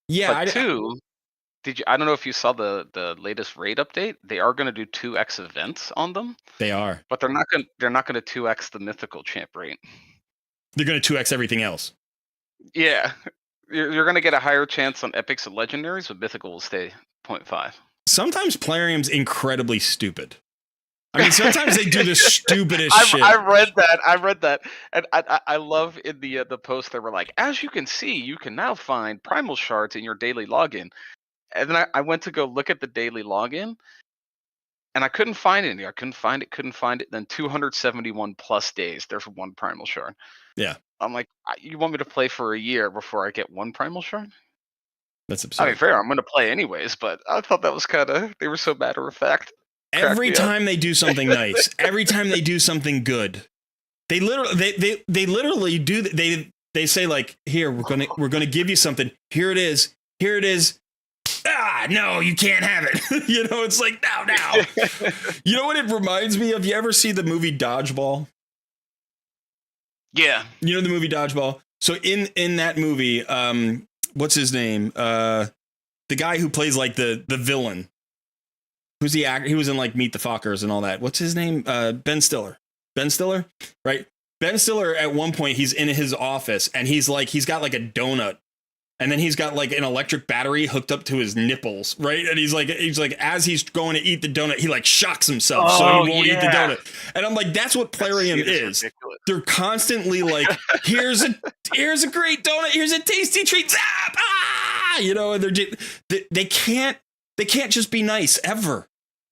Yeah. But 2, I don't know if you saw the latest raid update. They are going to do 2x events on them, They are. but they're not going to 2x the mythical champ rate. They're going to 2x everything else. Yeah. You're going to get a higher chance on epics and legendaries, but mythical will stay 0.5. Sometimes Plarium's incredibly stupid. I mean, sometimes they do the stupidest shit. I read that, and I love in the post they were like, as you can see, you can now find primal shards in your daily login. And then I went to go look at the daily login, and I couldn't find any. I couldn't find it. Then 271 plus days, there's one primal shard. Yeah. I'm like, you want me to play for a year before I get one primal shard? That's absurd. I mean, fair. I'm going to play anyways, but I thought that was they were so matter of fact. Every time they do something nice, every time they do something good, they literally do. They say like, here, we're gonna give you something. Here it is. Ah, no, you can't have it. It's like, now. You know what it reminds me of? You ever see the movie Dodgeball? Yeah. You know the movie Dodgeball? So in that movie, what's his name? The guy who plays like the villain. Who's the actor? He was in like Meet the Fockers and all that. What's his name? Ben Stiller. Ben Stiller, right? Ben Stiller, at one point, he's in his office and he's got like a donut, and then he's got like an electric battery hooked up to his nipples, right? And he's like, as he's going to eat the donut, he like shocks himself so he won't eat the donut. And I'm like, that's what Plarium is. Ridiculous. They're constantly like, here's a great donut, here's a tasty treat, zap, and they can't just be nice ever.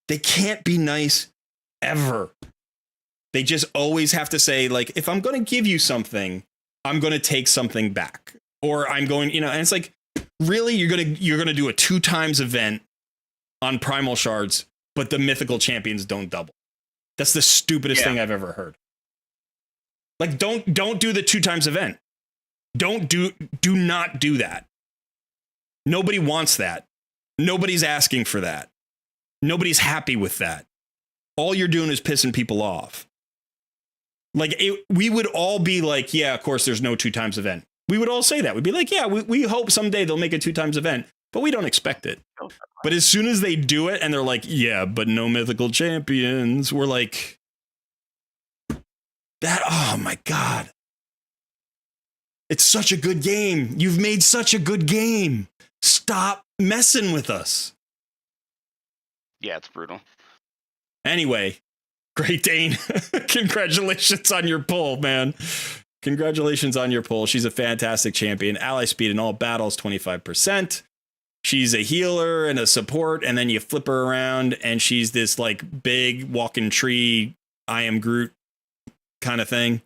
They can't be nice ever. They just always have to say, like, if I'm going to give you something, I'm going to take something back. Or I'm going, and it's like, really, you're going to do a 2 times event on primal shards, but the mythical champions don't double. That's the stupidest thing I've ever heard. Like, don't do the 2 times event. Do not do that. Nobody wants that. Nobody's asking for that. Nobody's happy with that. All you're doing is pissing people off. Like, we would all be like, yeah, of course, there's no 2 times event. We would all say that. We'd be like, yeah, we hope someday they'll make a 2 times event, but we don't expect it. But as soon as they do it and they're like, yeah, but no mythical champions, we're like, oh my God. It's such a good game. You've made such a good game. Stop messing with us. Yeah, it's brutal. Anyway, Great Dane, congratulations on your pull, man. Congratulations on your pull. She's a fantastic champion. Ally speed in all battles, 25%. She's a healer and a support, and then you flip her around, and she's this like big walking tree, I am Groot kind of thing.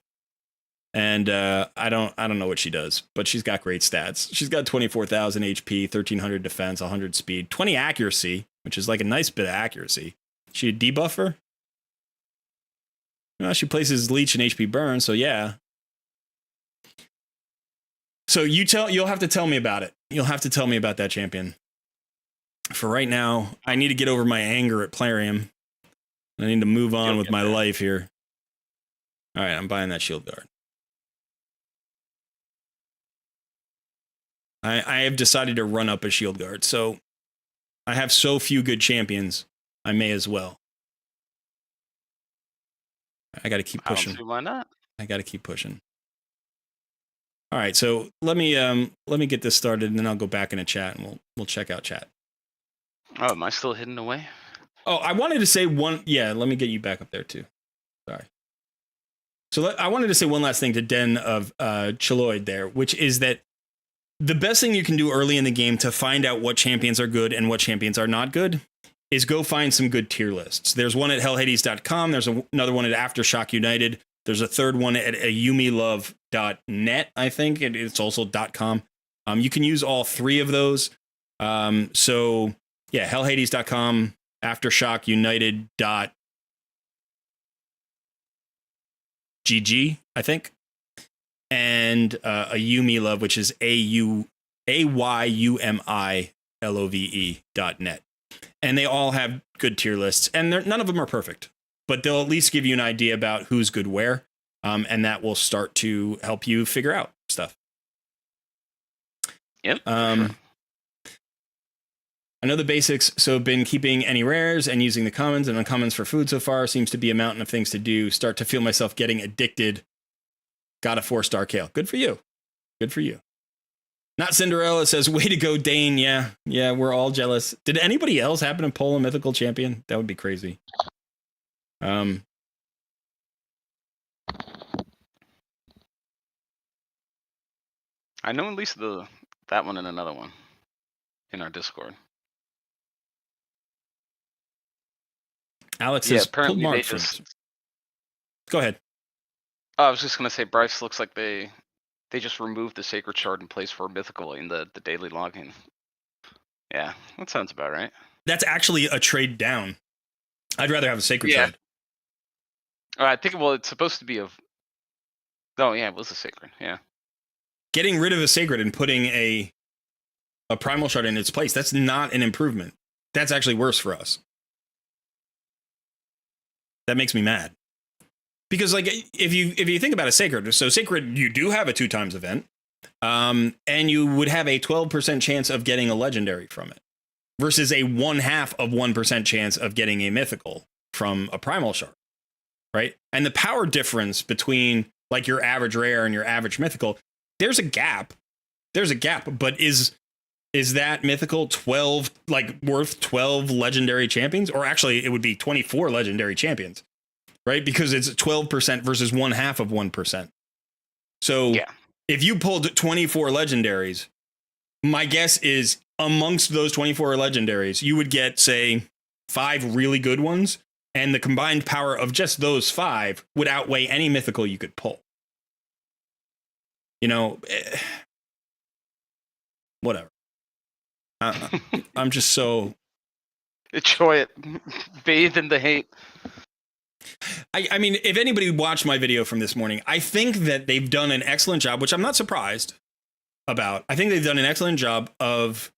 And I don't know what she does, but she's got great stats. She's got 24,000 HP, 1,300 defense, 100 speed, 20 accuracy, which is like a nice bit of accuracy. She a debuffer? Well, she places leech and HP burn, so yeah. So you'll have to tell me about it. You'll have to tell me about that champion. For right now, I need to get over my anger at Plarium. I need to move on with my life here. All right, I'm buying that shield guard. I have decided to run up a shield guard, so I have so few good champions, I may as well. I got to keep pushing. I don't see why not. I got to keep pushing. All right, so let me get this started, and then I'll go back in a chat, and we'll check out chat. Oh, am I still hidden away? Oh, I wanted to say one. Yeah, let me get you back up there too. Sorry. So I wanted to say one last thing to Den of Chiloid there, which is that the best thing you can do early in the game to find out what champions are good and what champions are not good is go find some good tier lists. There's one at hellhades.com. There's another one at Aftershock United. There's a third one at ayumilove.net, I think. It's also .com. You can use all 3 of those. So yeah, hellhades.com, Aftershock United GG, I think, and a Yumi Love, which is AYUMILOVE.net. And they all have good tier lists, and none of them are perfect, but they'll at least give you an idea about who's good where, and that will start to help you figure out stuff. Yep. Sure. I know the basics, so been keeping any rares and using the commons and uncommons for food so far. Seems to be a mountain of things to do. Start to feel myself getting addicted. Got a 4-star Kale. Good for you. Good for you. Not Cinderella says, way to go, Dane. Yeah, we're all jealous. Did anybody else happen to pull a mythical champion? That would be crazy. I know at least that one and another one in our Discord. Alex says, apparently pull they Mark just. Go ahead. I was just gonna say, Bryce looks like they just removed the sacred shard in place for mythical in the daily login. Yeah, that sounds about right. That's actually a trade down. I'd rather have a sacred shard. I think it's supposed to be a. Oh yeah, it was a sacred. Yeah. Getting rid of a sacred and putting a primal shard in its place, that's not an improvement. That's actually worse for us. That makes me mad. Because like if you think about a sacred, so sacred, you do have a 2x event, and you would have a 12% chance of getting a legendary from it, versus a 0.5% chance of getting a mythical from a primal shard, right? And the power difference between like your average rare and your average mythical, there's a gap. But is that mythical 12 worth 12 legendary champions? Or actually it would be 24 legendary champions, right? Because it's 12% versus 0.5%. So if you pulled 24 legendaries, my guess is amongst those 24 legendaries, you would get, say, 5 really good ones, and the combined power of just those 5 would outweigh any mythical you could pull. You know, whatever. I'm just so... Enjoy it. Bathe in the hate. I mean, if anybody watched my video from this morning, I think that they've done an excellent job, which I'm not surprised about. I think they've done an excellent job of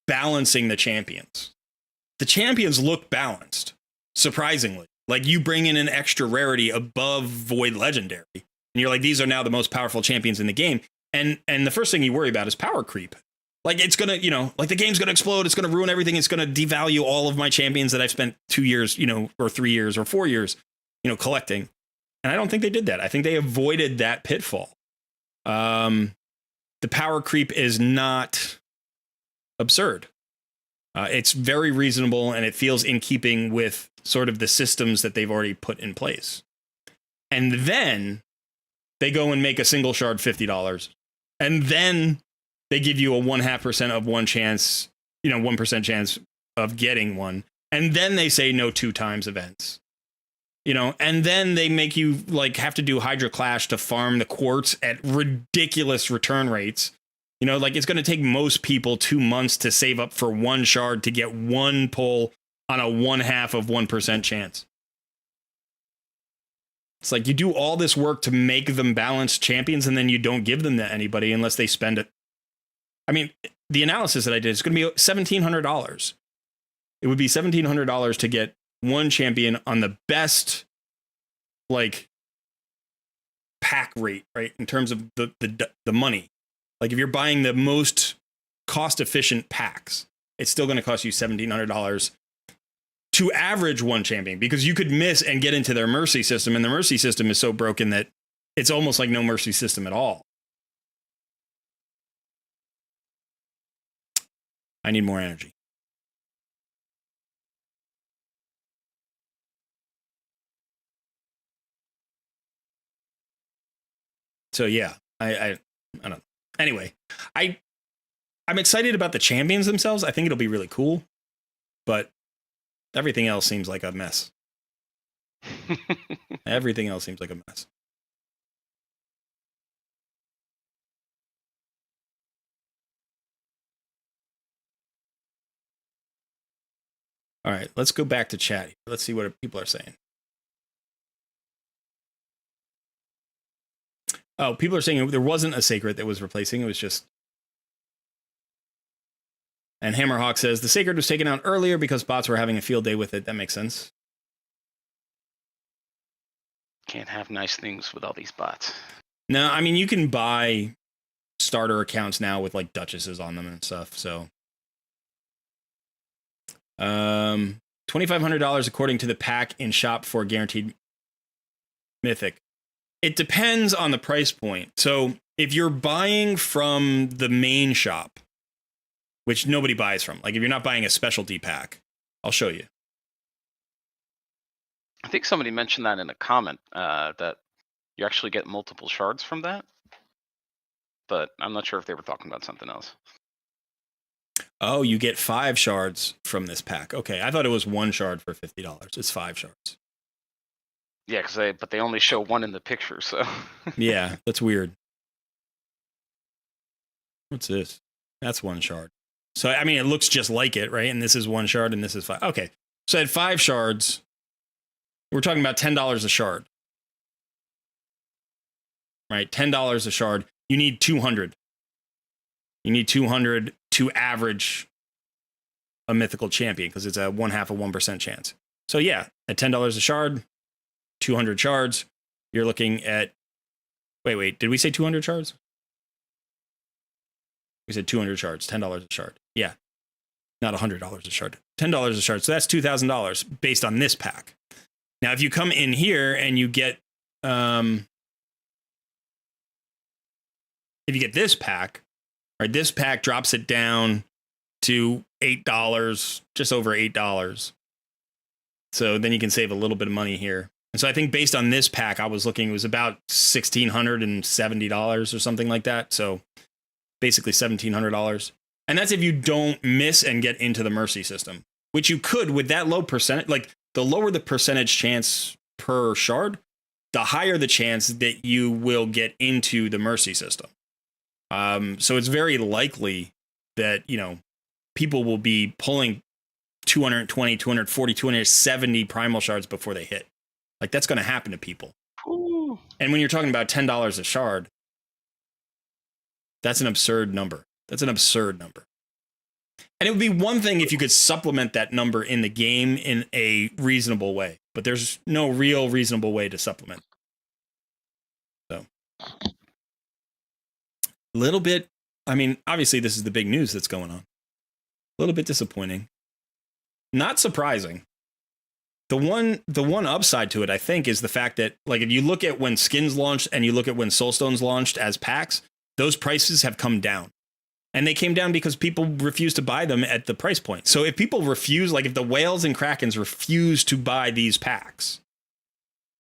balancing the champions. The champions look balanced, surprisingly. Like, you bring in an extra rarity above Void Legendary, and you're like, these are now the most powerful champions in the game. And the first thing you worry about is power creep. Like, it's going to, like, the game's going to explode. It's going to ruin everything. It's going to devalue all of my champions that I've spent 2 years, or 3 years or 4 years, collecting. And I don't think they did that. I think they avoided that pitfall. The power creep is not absurd. It's very reasonable, and it feels in keeping with sort of the systems that they've already put in place. And then they go and make a single shard $50. And then they give you a 0.5% of 1% chance of getting one. And then they say no 2x events. And then they make you like have to do Hydra Clash to farm the quartz at ridiculous return rates. Like it's going to take most people 2 months to save up for 1 shard to get 1 pull on a 0.5% chance. It's like you do all this work to make them balanced champions, and then you don't give them to anybody unless they spend it. I mean, the analysis that I did is going to be $1,700. It would be $1,700 to get 1 champion on the best, like, pack rate, right? In terms of the money. Like, if you're buying the most cost efficient packs, it's still going to cost you $1,700 to average 1 champion, because you could miss and get into their mercy system, and the mercy system is so broken that it's almost like no mercy system at all. I need more energy. So yeah, I don't know. Anyway, I'm excited about the champions themselves. I think it'll be really cool, but everything else seems like a mess. Everything else seems like a mess. All right, let's go back to chat. Let's see what people are saying. Oh, people are saying there wasn't a sacred that was replacing. It was just. And Hammerhawk says the sacred was taken out earlier because bots were having a field day with it. That makes sense. Can't have nice things with all these bots. No, I mean, you can buy starter accounts now with like duchesses on them and stuff. So, $2,500 according to the pack in shop for guaranteed mythic. It depends on the price point. So if you're buying from the main shop, which nobody buys from, like if you're not buying a specialty pack, I'll show you. I think somebody mentioned that in a comment, that you actually get multiple shards from that. But I'm not sure if they were talking about something else. Oh, you get 5 shards from this pack. Okay, I thought it was 1 shard for $50. It's 5 shards. Yeah, but they only show 1 in the picture, so. Yeah, that's weird. What's this? That's 1 shard. So, I mean, it looks just like it, right? And this is 1 shard and this is 5. Okay, so at 5 shards, we're talking about $10 a shard. Right, $10 a shard. You need 200. You need 200 to average a mythical champion because it's a 1/2 of 1% chance. So yeah, at $10 a shard, 200 shards, you're looking at. Wait, did we say 200 shards? We said 200 shards, $10 a shard. Yeah, not $100 a shard, $10 a shard. So that's $2,000 based on this pack. Now, if you come in here and you get, if you get this pack, right, this pack drops it down to $8, just over $8. So then you can save a little bit of money here. And so I think based on this pack, I was looking, it was about $1,670 or something like that. So basically $1,700. And that's if you don't miss and get into the mercy system, which you could with that low percentage. Like the lower the percentage chance per shard, the higher the chance that you will get into the mercy system. So it's very likely that, you know, people will be pulling 220, 240, 270 primal shards before they hit. Like that's going to happen to people. Ooh. And when you're talking about $10 a shard, that's an absurd number. That's an absurd number. And it would be one thing if you could supplement that number in the game in a reasonable way, but there's no real reasonable way to supplement. So a little bit, I mean, obviously this is the big news that's going on. A little bit disappointing. Not surprising. The one upside to it, I think, is the fact that, like, if you look at when skins launched and you look at when Soulstones launched as packs, those prices have come down. And they came down because people refused to buy them at the price point. So if people refuse, like if the whales and krakens refuse to buy these packs,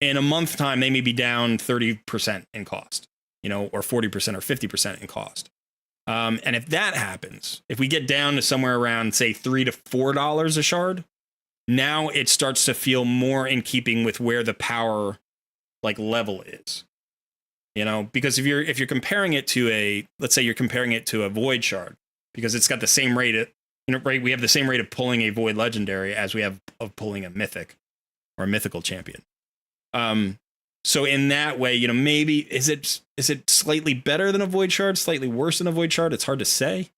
in a month's time, they may be down 30% in cost, you know, or 40% or 50% in cost. And if that happens, if we get down to somewhere around, say, $3 to $4 a shard, now it starts to feel more in keeping with where the power like level is. You know, because if you're comparing it to let's say you're comparing it to a void shard, because it's got the same rate of, you know, right, we have the same rate of pulling a void legendary as we have of pulling a mythic or a mythical champion. So in that way, you know, maybe is it slightly better than a void shard, slightly worse than a void shard? It's hard to say.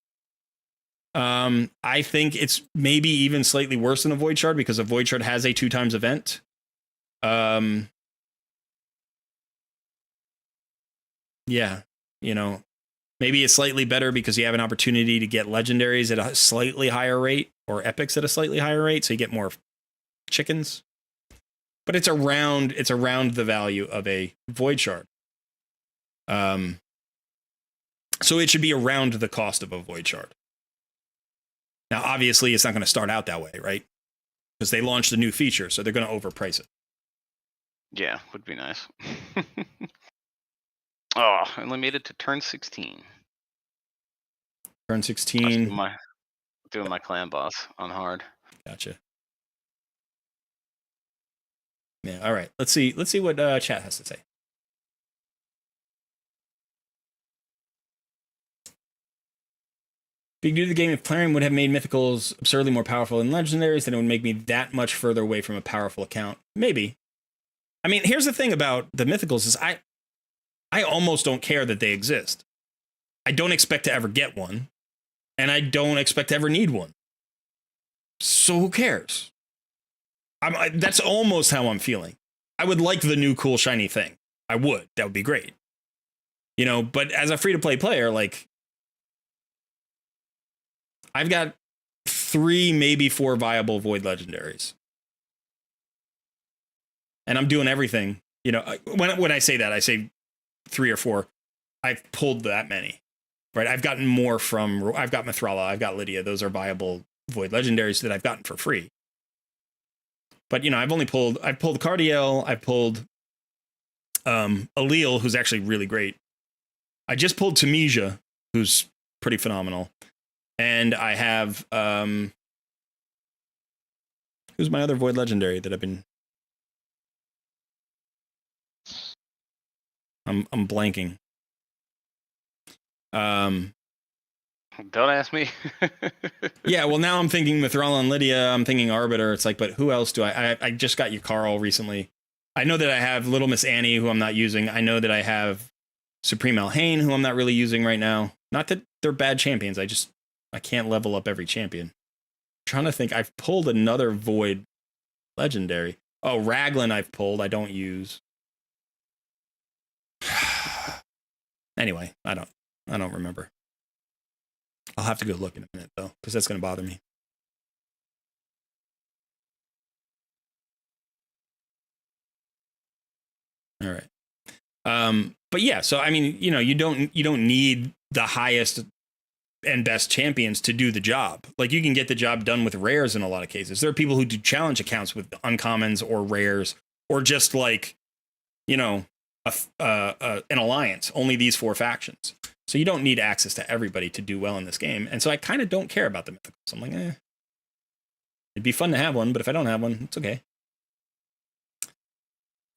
I think it's maybe even slightly worse than a void shard because a void shard has a 2x event. Yeah, you know, maybe it's slightly better because you have an opportunity to get legendaries at a slightly higher rate or epics at a slightly higher rate, so you get more chickens. But it's around the value of a void shard. So it should be around the cost of a void shard. Now, obviously, it's not going to start out that way, right? Because they launched a new feature, so they're going to overprice it. Yeah, would be nice. Oh, I only made it to turn 16. Turn 16. Doing my clan boss on hard. Gotcha. Yeah. All right. Let's see what chat has to say. Being new to the game, if Plarium would have made mythicals absurdly more powerful than legendaries, then it would make me that much further away from a powerful account. Maybe. I mean, here's the thing about the mythicals is I I almost don't care that they exist. I don't expect to ever get one, and I don't expect to ever need one. So who cares? That's almost how I'm feeling. I would like the new cool shiny thing. I would. That would be great. You know, but as a free-to-play player, like, I've got 3, maybe 4 viable void legendaries. And I'm doing everything. You know, when I say that, I say 3 or 4. I've pulled that many, right? I've gotten more from, I've got Mithrala, I've got Lydia. Those are viable void legendaries that I've gotten for free. But, you know, I've pulled Cardiel, I've pulled Allele, who's actually really great. I just pulled Tamesia, who's pretty phenomenal. And I have, who's my other void legendary that I've been, I'm blanking. Don't ask me. Yeah, well, now I'm thinking Mithrala and Lydia. I'm thinking Arbiter. It's like, but who else do I just got Yukaro recently. I know that I have Little Miss Annie, who I'm not using. I know that I have Supreme Alhaine, who I'm not really using right now. Not that they're bad champions. I can't level up every champion. I'm trying to think. I've pulled another void legendary. Oh, Raglan I've pulled. I don't use. Anyway, I don't remember. I'll have to go look in a minute, though, because that's going to bother me. All right. But yeah, so I mean, you know, you don't need the highest and best champions to do the job. Like, you can get the job done with rares in a lot of cases. There are people who do challenge accounts with uncommons or rares, or just like, you know, an alliance, only these 4 factions. So you don't need access to everybody to do well in this game. And so I kind of don't care about the mythicals. I'm like, it'd be fun to have one, but if I don't have one, it's okay.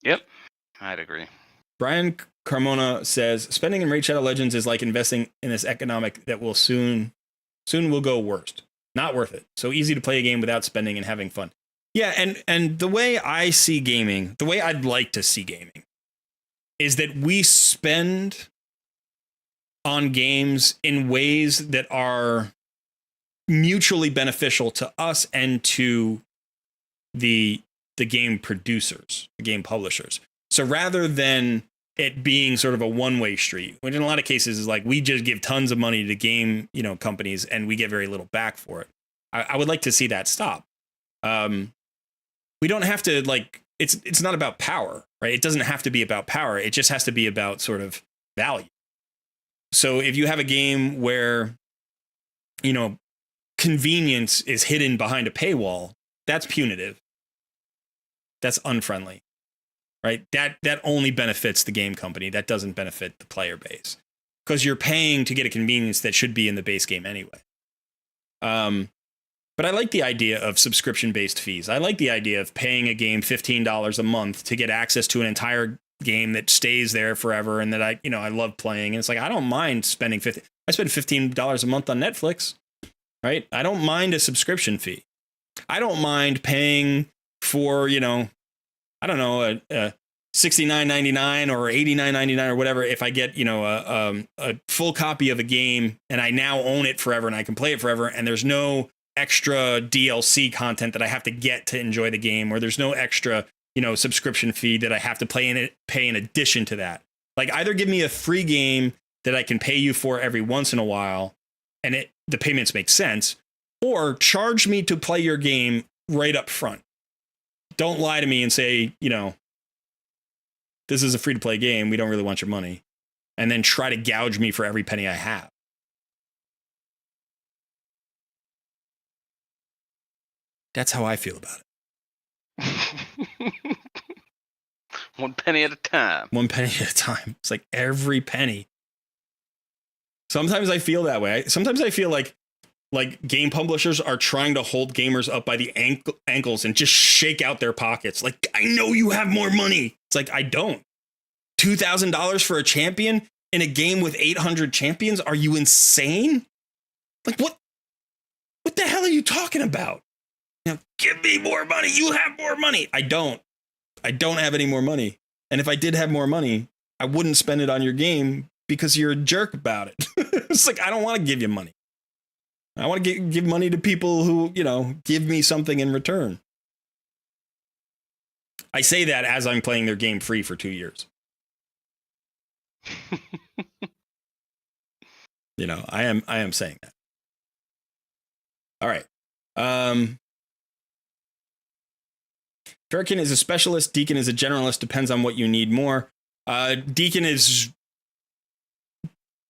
Yep, I'd agree. Brian Carmona says, spending in Raid Shadow Legends is like investing in this economic that will soon will go worst. Not worth it. So easy to play a game without spending and having fun. Yeah, and the way I see gaming, the way I'd like to see gaming, is that we spend on games in ways that are mutually beneficial to us and to the game producers, the game publishers. So rather than it being sort of a one-way street, which in a lot of cases is like, we just give tons of money to game, you know, companies and we get very little back for it. I would like to see that stop. We don't have to, like, it's not about power, right? It doesn't have to be about power. It just has to be about sort of value. So if you have a game where, you know, convenience is hidden behind a paywall, that's punitive. That's unfriendly, right? That only benefits the game company. That doesn't benefit the player base, because you're paying to get a convenience that should be in the base game anyway. But I like the idea of subscription-based fees. I like the idea of paying a game $15 a month to get access to an entire game that stays there forever and that I love playing. And it's like, I don't mind spending I spend $15 a month on Netflix, right? I don't mind a subscription fee. I don't mind paying for, you know, I don't know, a $69.99 or $89.99 or whatever if I get, you know, a full copy of a game and I now own it forever and I can play it forever, and there's no extra DLC content that I have to get to enjoy the game, or there's no extra, you know, subscription fee that I have to pay in addition to that. Like, either give me a free game that I can pay you for every once in a while and the payments make sense, or charge me to play your game right up front. Don't lie to me and say, you know, this is a free to play game, we don't really want your money, and then try to gouge me for every penny I have. That's how I feel about it. 1 penny at a time. 1 penny at a time. It's like every penny. Sometimes I feel that way. Sometimes I feel like game publishers are trying to hold gamers up by the ankles and just shake out their pockets. Like, I know you have more money. It's like, I don't. $2,000 for a champion in a game with 800 champions? Are you insane? Like, what the hell are you talking about? Now, give me more money. You have more money. I don't have any more money. And if I did have more money, I wouldn't spend it on your game because you're a jerk about it. It's like, I don't want to give you money. I want to give money to people who, you know, give me something in return. I say that as I'm playing their game free for 2 years. You know, I am saying that. All right. Farrakhan is a specialist. Deacon is a generalist. Depends on what you need more. Deacon is,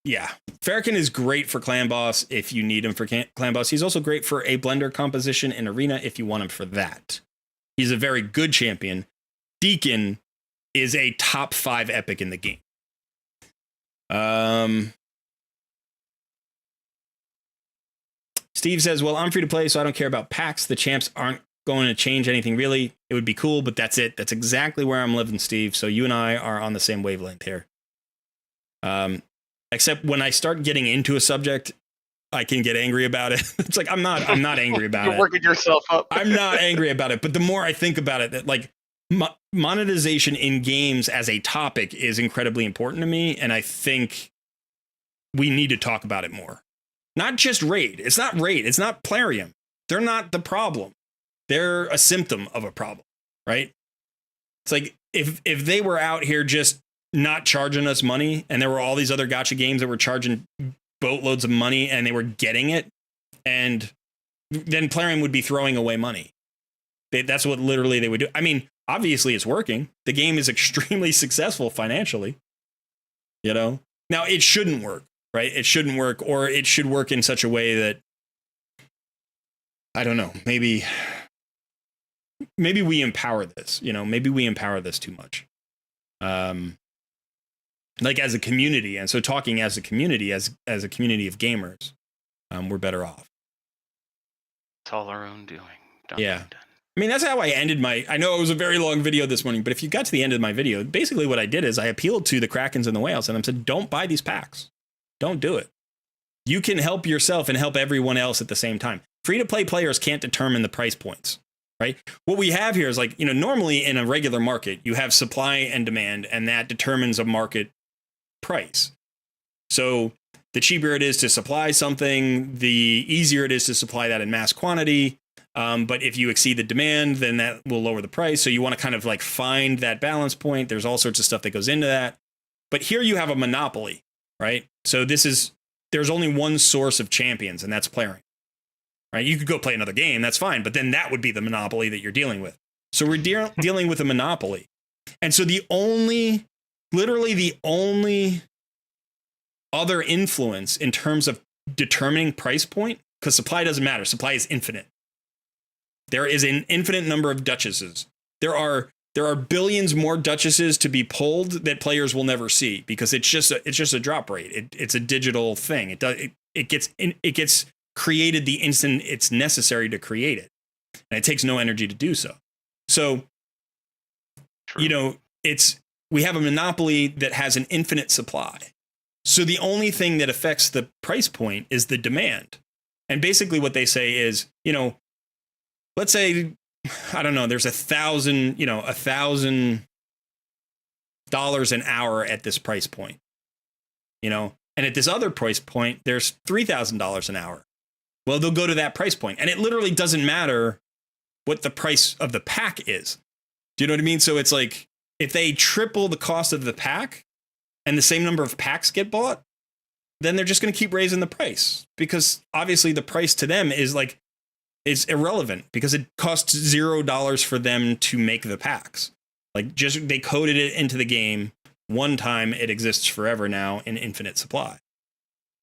yeah. Farrakhan is great for clan boss if you need him for clan boss. He's also great for a blender composition in arena if you want him for that. He's a very good champion. Deacon is a top 5 epic in the game. Steve says, well, I'm free to play, so I don't care about packs. The champs aren't going to change anything, really. It would be cool, but that's it. That's exactly where I'm living, Steve. So you and I are on the same wavelength here. Except when I start getting into a subject, I can get angry about it. It's like, I'm not angry about it. You're working yourself up. I'm not angry about it. But the more I think about it, that like monetization in games as a topic is incredibly important to me. And I think we need to talk about it more. Not just raid. It's not raid. It's not Plarium. They're not the problem. They're a symptom of a problem, right? It's like if they were out here just not charging us money and there were all these other gacha games that were charging boatloads of money and they were getting it, and then Plarium would be throwing away money. That's what literally they would do. I mean, obviously it's working. The game is extremely successful financially, you know? Now, it shouldn't work. Right? It shouldn't work, or it should work in such a way that, I don't know, maybe we empower this, you know, maybe we empower this too much. Like as a community. And so talking as a community, as a community of gamers, we're better off. It's all our own doing. Yeah. I mean, that's how I ended I know it was a very long video this morning, but if you got to the end of my video, basically what I did is I appealed to the Krakens and the whales and I said, don't buy these packs. Don't do it. You can help yourself and help everyone else at the same time. Free-to-play players can't determine the price points, right? What we have here is like, you know, normally in a regular market, you have supply and demand, and that determines a market price. So the cheaper it is to supply something, the easier it is to supply that in mass quantity. But if you exceed the demand, then that will lower the price. So you want to kind of like find that balance point. There's all sorts of stuff that goes into that. But here you have a monopoly. Right. So there's only one source of champions, and that's Plarium. Right. You could go play another game. That's fine. But then that would be the monopoly that you're dealing with. So we're dealing with a monopoly. And so literally the only other influence in terms of determining price point, because supply doesn't matter. Supply is infinite. There is an infinite number of duchesses. There are billions more duchesses to be pulled that players will never see because it's just a drop rate. It's a digital thing. It gets created the instant it's necessary to create it, and it takes no energy to do so. So, True. You know, we have a monopoly that has an infinite supply. So the only thing that affects the price point is the demand. And basically what they say is, you know, let's say, I don't know, there's $1,000 an hour at this price point, you know, and at this other price point, there's $3,000 an hour. Well, they'll go to that price point, and it literally doesn't matter what the price of the pack is. Do you know what I mean? So it's like, if they triple the cost of the pack and the same number of packs get bought, then they're just going to keep raising the price, because obviously the price to them is like, it's irrelevant because it costs $0 for them to make the packs. Like, just they coded it into the game one time, it exists forever now in infinite supply.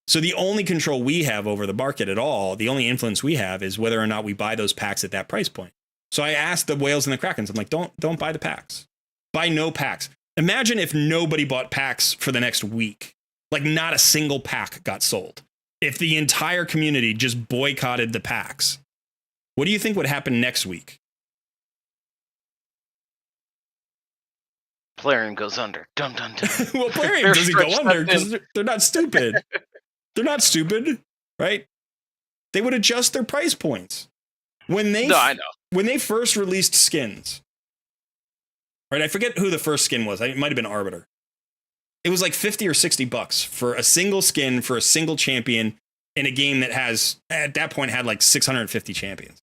So the only control we have over the market at all, the only influence we have, is whether or not we buy those packs at that price point. So I asked the whales and the krakens, I'm like, don't buy the packs. Buy no packs. Imagine if nobody bought packs for the next week. Like, not a single pack got sold. If the entire community just boycotted the packs, what do you think would happen next week? Plarium goes under. Dun, dun, dun. Well, Plarium doesn't go under because they're not stupid. They're not stupid, right? They would adjust their price points. I know. When they first released skins, right? I forget who the first skin was. It might have been Arbiter. It was like 50 or 60 bucks for a single skin for a single champion in a game that has, at that point, had like 650 champions.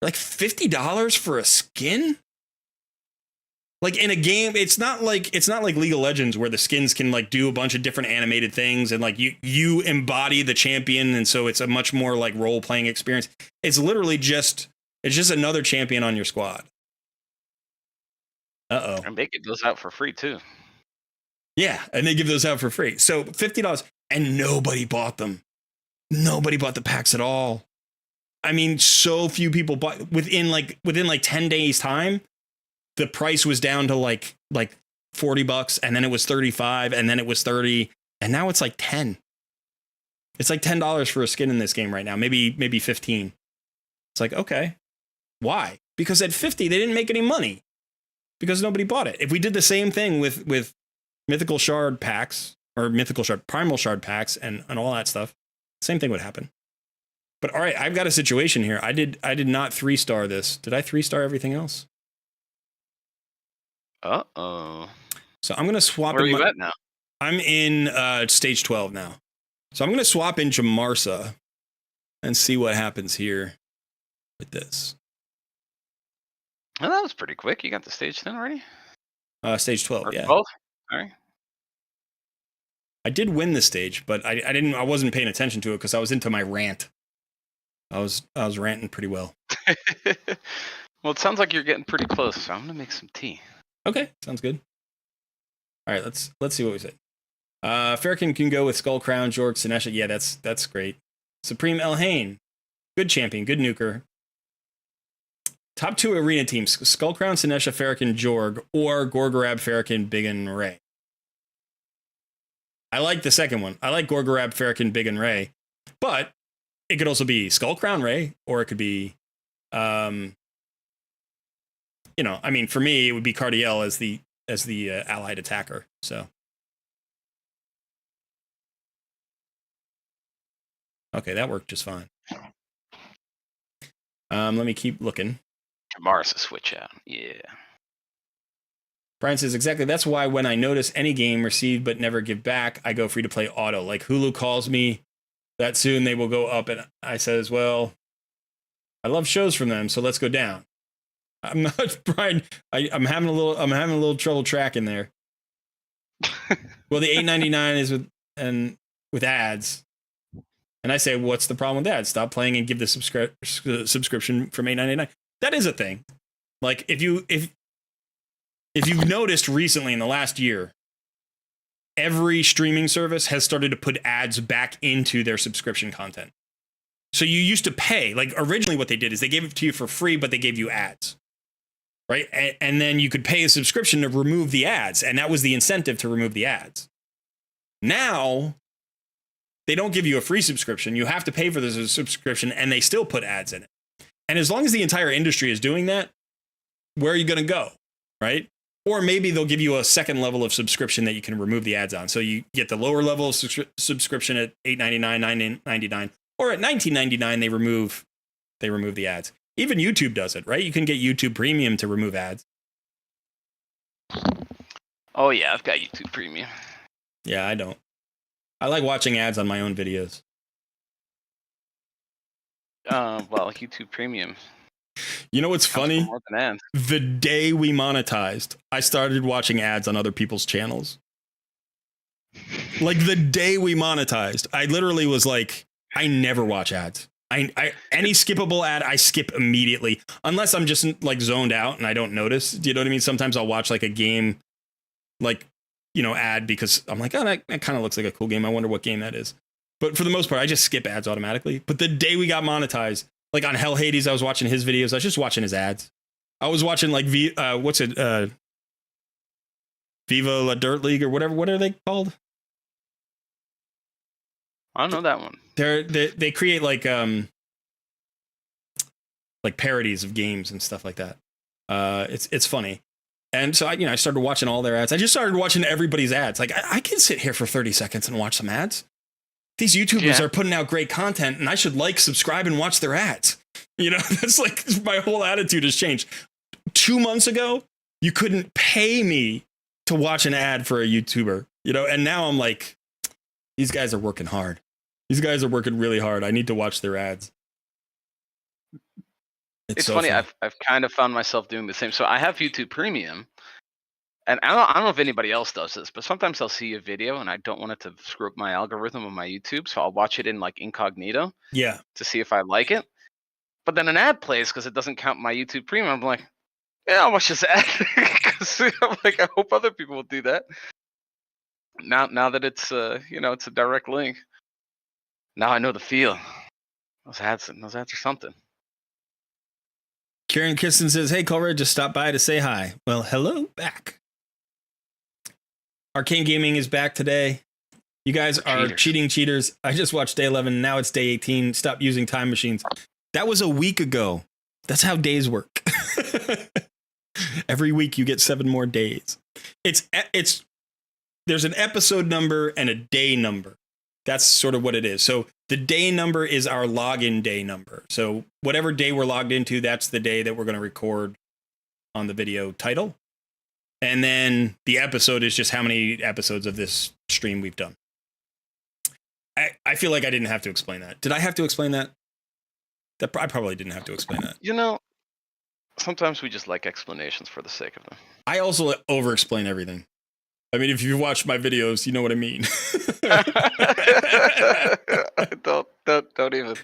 Like $50 for a skin? Like in a game, it's not like League of Legends where the skins can like do a bunch of different animated things and like you embody the champion, and so it's a much more like role playing experience. It's literally just another champion on your squad. Uh-oh. And they give those out for free too. Yeah, and they give those out for free. So $50, and nobody bought them. Nobody bought the packs at all. I mean, so few people bought. Within like 10 days time, the price was down to like $40, and then it was 35, and then it was 30, and now it's like 10. It's like $10 for a skin in this game right now, maybe 15. It's like, okay, why? Because at 50 they didn't make any money because nobody bought it. If we did the same thing with mythical shard packs or primal shard packs and all that stuff, same thing would happen. But all right, I've got a situation here. I did not 3-star this. Did I 3-star everything else? Uh-oh. So I'm going to swap. Where are you at now? I'm in stage 12 now. So I'm going to swap in Jamarsa and see what happens here with this. Well, that was pretty quick. You got the stage 10 already? Stage 12, Or yeah. 12? All right. I did win the stage, but I wasn't paying attention to it because I was into my rant. I was ranting pretty well. Well, it sounds like you're getting pretty close, so I'm gonna make some tea. Okay, sounds good. All right, let's see what we say. Farrakhan can go with Skull Crown, Jorg, Sinesha. Yeah, that's great. Supreme Elhain, good champion, good nuker. Top 2 arena teams: Skull Crown, Sinesha, Farrakhan, Jorg, or Gorgorab, Farrakhan, Big and Ray. I like the second one. I like Gorgorab, Farrakhan, Big and Ray, but it could also be Skull Crown Ray, or it could be, I mean, for me, it would be Cardiel as the allied attacker. So, okay, that worked just fine. Let me keep looking. Mars a switch out. Yeah. Brian says, exactly. That's why when I notice any game received but never give back, I go free to play auto. Like Hulu calls me that soon they will go up, and I says, well, I love shows from them, so let's go down. I'm not, Brian. I'm having a little trouble tracking there. Well, the $8.99 is with ads, and I say, what's the problem with ads? Stop playing and give the subscription from $8.99. That is a thing. Like if you've noticed recently in the last year, every streaming service has started to put ads back into their subscription content. So you used to pay, like originally what they did is they gave it to you for free, but they gave you ads, right? And then you could pay a subscription to remove the ads. And that was the incentive to remove the ads. Now they don't give you a free subscription. You have to pay for the subscription, and they still put ads in it. And as long as the entire industry is doing that, where are you going to go, right? Or maybe they'll give you a second level of subscription that you can remove the ads on. So you get the lower level of subscription at $8.99, $9.99, or at $19.99 they remove the ads. Even YouTube does it, right? You can get YouTube Premium to remove ads. Oh yeah, I've got YouTube Premium. Yeah, I don't. I like watching ads on my own videos. Well, YouTube Premium. You know what's funny? More than ads. The day we monetized, I started watching ads on other people's channels. Like the day we monetized, I literally was like, I never watch ads. Any skippable ad, I skip immediately, unless I'm just like zoned out and I don't notice. Do you know what I mean? Sometimes I'll watch like a game, like, ad because I'm like, oh, that kind of looks like a cool game. I wonder what game that is. But for the most part, I just skip ads automatically. But the day we got monetized, like on Hell Hades, I was watching his videos. I was just watching his ads. I was watching like Viva La Dirt League or whatever. What are they called? I don't know that one. They create like parodies of games and stuff like that. It's funny. And so I started watching all their ads. I just started watching everybody's ads. Like I can sit here for 30 seconds and watch some ads. These YouTubers are putting out great content, and I should subscribe, and watch their ads. That's like my whole attitude has changed. 2 months ago, you couldn't pay me to watch an ad for a YouTuber. You know, and now I'm like, these guys are working hard. These guys are working really hard. I need to watch their ads. It's so funny. I've kind of found myself doing the same. So I have YouTube Premium, and I don't know if anybody else does this, but sometimes I'll see a video and I don't want it to screw up my algorithm on my YouTube, so I'll watch it in like incognito. Yeah. To see if I like it. But then an ad plays because it doesn't count my YouTube Premium. I'm like, yeah, I'll watch this ad. Because I'm like, I hope other people will do that. Now that it's it's a direct link. Now I know the feel. Those ads are something. Kieran Kiston says, hey, Culver, just stopped by to say hi. Well, hello back. Arcane Gaming is back today. You guys are cheating cheaters. I just watched day 11. Now it's day 18. Stop using time machines. That was a week ago. That's how days work. Every week you get 7 more days. There's an episode number and a day number. That's sort of what it is. So the day number is our login day number. So whatever day we're logged into, that's the day that we're going to record on the video title. And then the episode is just how many episodes of this stream we've done. I feel like I didn't have to explain that. Did I have to explain that? I probably didn't have to explain that. You know, sometimes we just like explanations for the sake of them. I also over-explain everything. I mean, if you've watched my videos, you know what I mean. Don't even.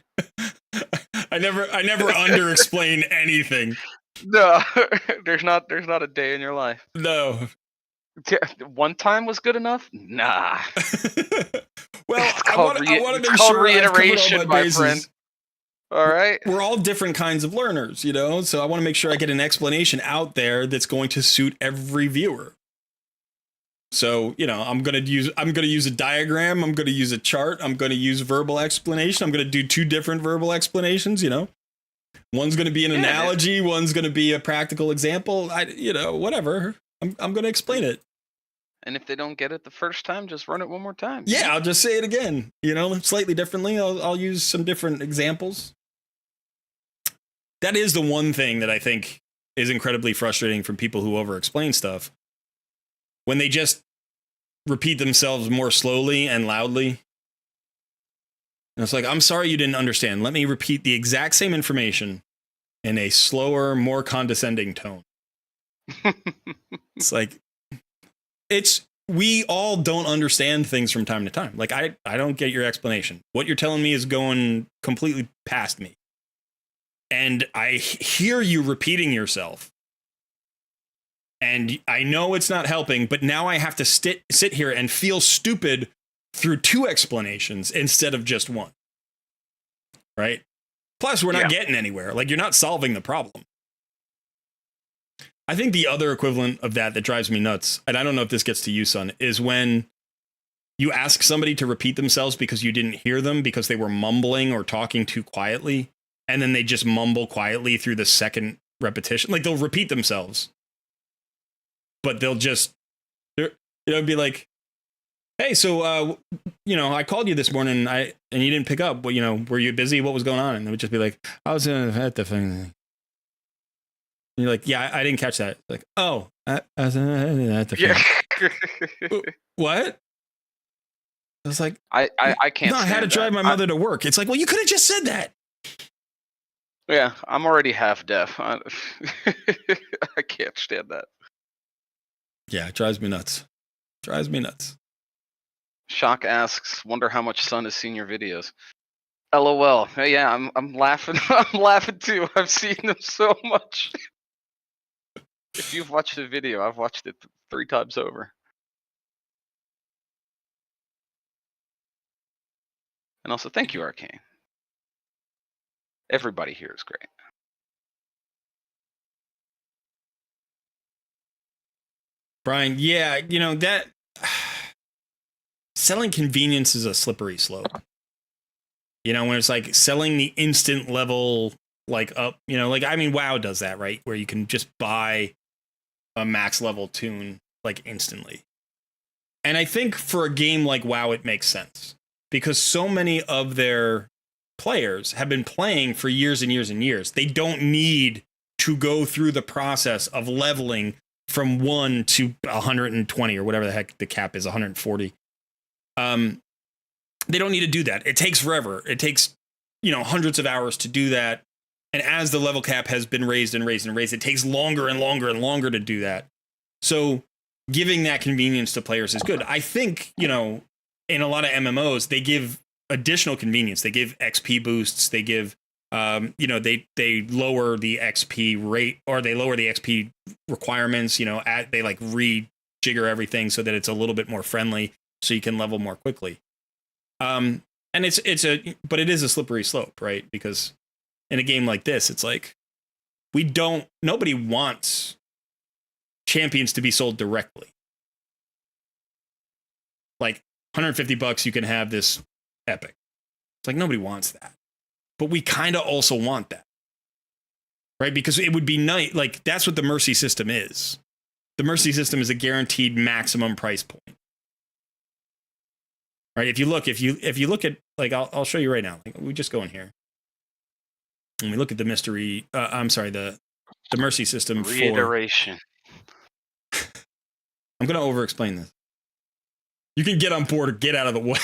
I never under-explain anything. No, there's not a day in your life. No. One time was good enough? Nah. Well, I want to make sure reiteration, my friend. All right. We're all different kinds of learners, you know? So I want to make sure I get an explanation out there that's going to suit every viewer. So, you know, I'm going to use a diagram. I'm going to use a chart. I'm going to use verbal explanation. I'm going to do 2 different verbal explanations, you know? One's going to be an analogy. One's going to be a practical example. Whatever. I'm going to explain it. And if they don't get it the first time, just run it one more time. Yeah, I'll just say it again, you know, slightly differently. I'll use some different examples. That is the one thing that I think is incredibly frustrating from people who over-explain stuff. When they just repeat themselves more slowly and loudly. And it's like, I'm sorry you didn't understand. Let me repeat the exact same information in a slower, more condescending tone. It's like, we all don't understand things from time to time. Like, I don't get your explanation. What you're telling me is going completely past me. And I hear you repeating yourself. And I know it's not helping, but now I have to sit here and feel stupid through 2 explanations instead of just 1. Right? Plus, we're not getting anywhere. Like, you're not solving the problem. I think the other equivalent of that drives me nuts, and I don't know if this gets to you, Sun, is when you ask somebody to repeat themselves because you didn't hear them because they were mumbling or talking too quietly, and then they just mumble quietly through the second repetition. Like, they'll repeat themselves, but they'll just, be like, hey, so, I called you this morning and you didn't pick up. Well, were you busy? What was going on? And they would just be like, I was at the thing. And you're like, yeah, I didn't catch that. Like, oh, I was at the thing. What? I was like, I can't. No, I had to drive my mother to work. It's like, well, you could have just said that. Yeah, I'm already half deaf. I can't stand that. Yeah, it drives me nuts. Shock asks, wonder how much Sun has seen your videos. LOL. Yeah, I'm laughing. I'm laughing too. I've seen them so much. If you've watched the video, I've watched it 3 times over. And also, thank you, Arcane. Everybody here is great. Brian, yeah, that selling convenience is a slippery slope. When it's like selling the instant level, like up, WoW does that, right? Where you can just buy a max level tune like instantly. And I think for a game like WoW, it makes sense because so many of their players have been playing for years and years and years. They don't need to go through the process of leveling from 1 to 120 or whatever the heck the cap is, 140. They don't need to do that. It takes forever. It takes, hundreds of hours to do that. And as the level cap has been raised and raised and raised, it takes longer and longer and longer to do that. So giving that convenience to players is good. I think, in a lot of MMOs, they give additional convenience. They give XP boosts. They give, they lower the XP rate, or they lower the XP requirements, they like rejigger everything so that it's a little bit more friendly so you can level more quickly. And but it is a slippery slope, right? Because in a game like this, it's like, nobody wants champions to be sold directly. Like $150, you can have this epic. It's like, nobody wants that. But we kind of also want that, right? Because it would be nice. Like, that's what the mercy system is. The mercy system is a guaranteed maximum price point. Right? If you look at, like, I'll show you right now. Like, we just go in here and we look at the the mercy system. Reiteration. I'm going to over-explain this. You can get on board or get out of the way.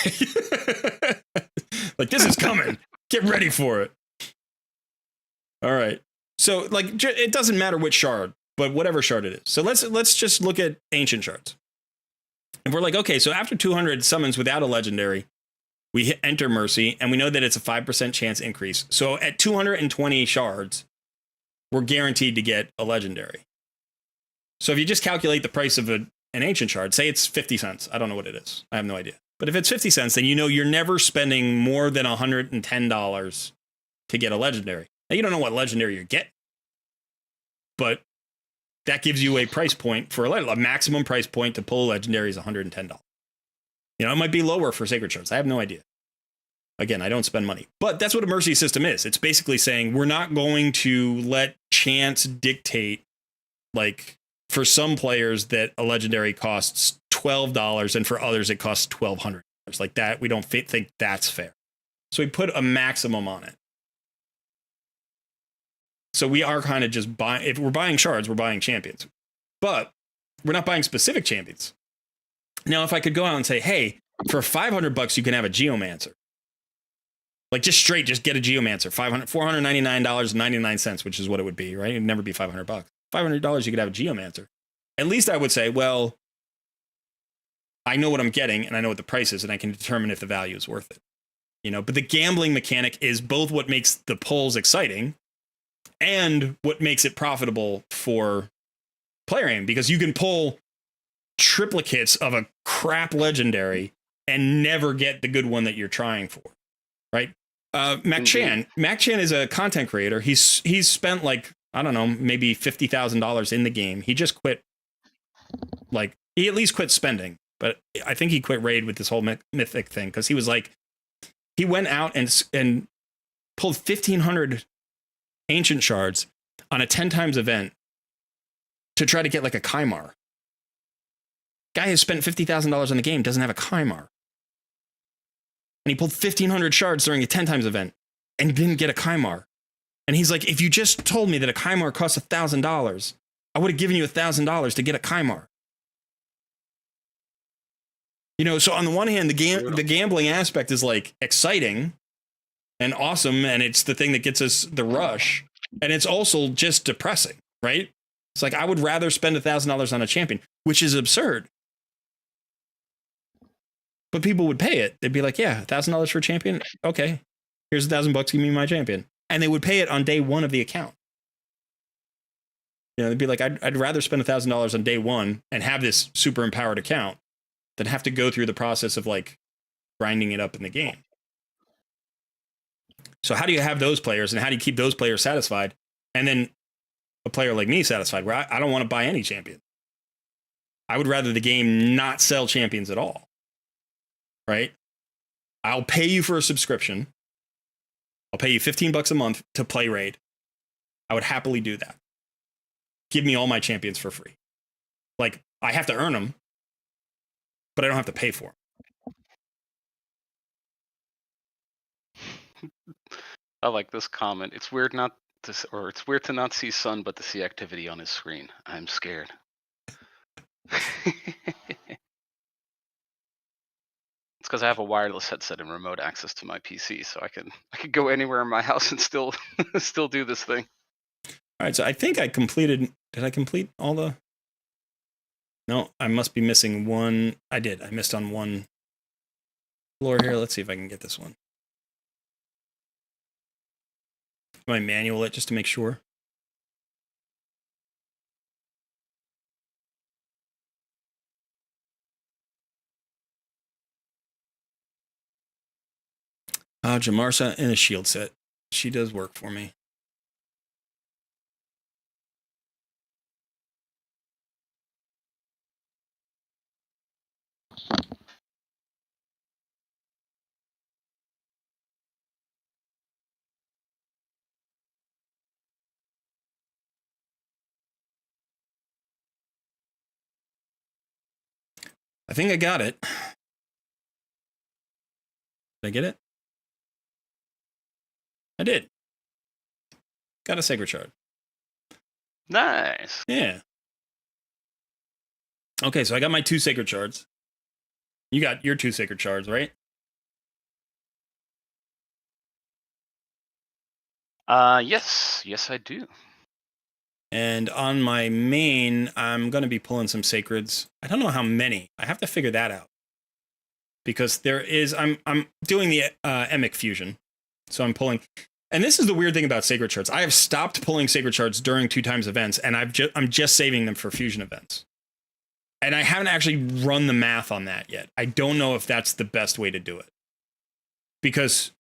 Like, this is coming. Get ready for it. All right. So, like, it doesn't matter which shard, but whatever shard it is. So let's just look at ancient shards. And we're like, okay, so after 200 summons without a legendary, we enter mercy, and we know that it's a 5% chance increase. So at 220 shards, we're guaranteed to get a legendary. So if you just calculate the price of an ancient shard, say it's 50 cents. I don't know what it is. I have no idea. But if it's 50 cents, then you're never spending more than $110 to get a legendary. Now, you don't know what legendary you're getting, but that gives you a price point for a maximum price point to pull a legendary is $110. It might be lower for sacred shards. I have no idea. Again, I don't spend money. But that's what a mercy system is. It's basically saying we're not going to let chance dictate, like, for some players that a legendary costs $12 and for others it costs $1,200. Like that, we don't think that's fair. So we put a maximum on it. So we are kind of just buying, if we're buying shards, we're buying champions. But we're not buying specific champions. Now, if I could go out and say, hey, for $500 you can have a geomancer. Like, just get a geomancer. $499.99, which is what it would be, right? It'd never be $500. $500 you could have a geomancer. At least I would say, well, I know what I'm getting and I know what the price is and I can determine if the value is worth it. But the gambling mechanic is both what makes the pulls exciting and what makes it profitable for player aim, because you can pull triplicates of a crap legendary and never get the good one that you're trying for, right? Mac Chan is a content creator. He's spent, like, I don't know, maybe $50,000 in the game. He just quit. Like, he at least quit spending, but I think he quit raid with this whole mythic thing, because he was like, he went out and pulled 1,500 ancient shards on a 10 times event to try to get, like, a Kymar. Guy has spent $50,000 on the game, doesn't have a Kymar. And he pulled 1,500 shards during a 10 times event and didn't get a Kymar. And he's like, if you just told me that a Kymar costs $1,000, I would have given you $1,000 to get a Kymar. So on the one hand, the gambling aspect is, like, exciting and awesome, and it's the thing that gets us the rush. And it's also just depressing, right? It's like, I would rather spend $1,000 on a champion, which is absurd. But people would pay it. They'd be like, yeah, $1,000 for a champion. Okay, here's $1,000. Give me my champion. And they would pay it on day one of the account. They'd be like, I'd rather spend $1,000 on day one and have this super empowered account than have to go through the process of, like, grinding it up in the game. So how do you have those players, and how do you keep those players satisfied? And then a player like me satisfied, where I don't want to buy any champion. I would rather the game not sell champions at all. Right? I'll pay you for a subscription. I'll pay you $15 a month to play raid. I would happily do that. Give me all my champions for free. Like, I have to earn them, but I don't have to pay for them. I like this comment. It's weird to not see Sun, but to see activity on his screen. I'm scared. It's because I have a wireless headset and remote access to my PC, so I could go anywhere in my house and still still do this thing. All right, so I think I completed. Did I complete all the? No, I must be missing one. I did. I missed on one floor here. Let's see if I can get this one. Can I manual it just to make sure? Jamarsa in a shield set. She does work for me. I think I got it. Did I get it? I did. Got a sacred shard. Nice. Yeah. Okay, so I got my 2 sacred shards. You got your 2 sacred shards, right? Yes, I do. And on my main, I'm going to be pulling some sacreds. I don't know how many. I have to figure that out. Because there is, I'm doing the emic fusion. So I'm pulling, and this is the weird thing about sacred shards. I have stopped pulling sacred shards during 2 times events, and I'm just saving them for fusion events. And I haven't actually run the math on that yet. I don't know if that's the best way to do it. Because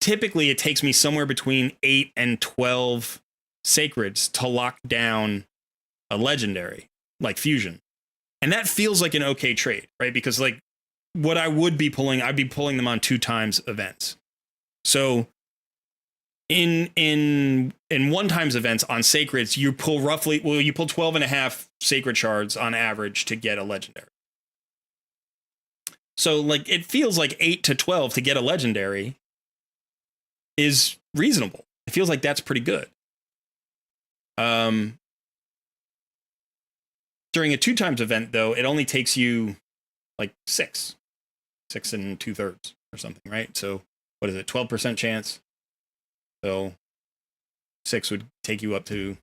typically it takes me somewhere between 8 and 12 sacreds to lock down a legendary, like fusion. And that feels like an okay trade, right? Because like what I would be pulling, I'd be pulling them on 2 times events. So in 1 times events on sacreds, you pull roughly, well, you pull 12 and a half sacred shards on average to get a legendary. So like it feels like 8 to 12 to get a legendary is reasonable. It feels like that's pretty good. During a 2 times event, though, it only takes you like 6 and 2/3 or something, right? So what is it? 12% chance. So 6 would take you up to,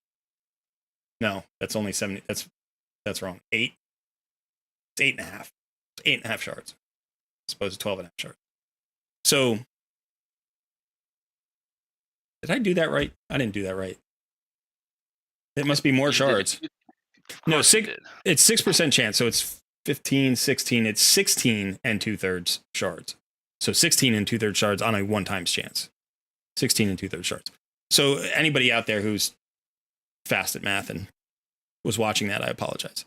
no, that's only 70. That's wrong. 8. It's 8.5. It's 8.5 shards. As opposed to 12.5 shards. So did I do that right? I didn't do that right. It must be more shards. No, it's 6% chance. So it's 15, 16. It's 16 and 2/3 shards. So 16 and 2/3 shards on a 1 times chance. 16 and 2/3 shards. So anybody out there who's fast at math and was watching that, I apologize.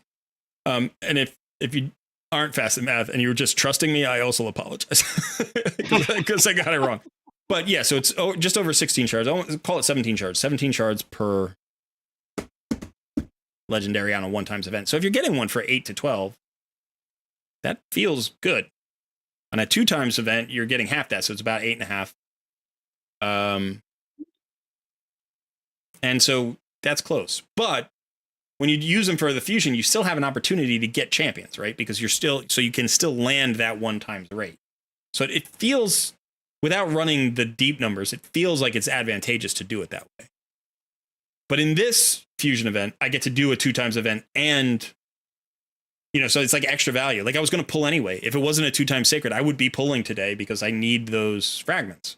And if you aren't fast at math and you were just trusting me, I also apologize because I got it wrong. But yeah, so it's just over 16 shards. I won't call it 17 shards. 17 shards per legendary on a 1 times event. So if you're getting one for 8 to 12, that feels good. On a 2 times event, you're getting half that, so it's about 8.5. And so that's close. But when you use them for the fusion, you still have an opportunity to get champions, right? Because you can still land that 1 times rate. So it feels, without running the deep numbers, it feels like it's advantageous to do it that way. But in this fusion event, I get to do a 2 times event and, so it's like extra value. Like I was going to pull anyway. If it wasn't a 2 times sacred, I would be pulling today because I need those fragments.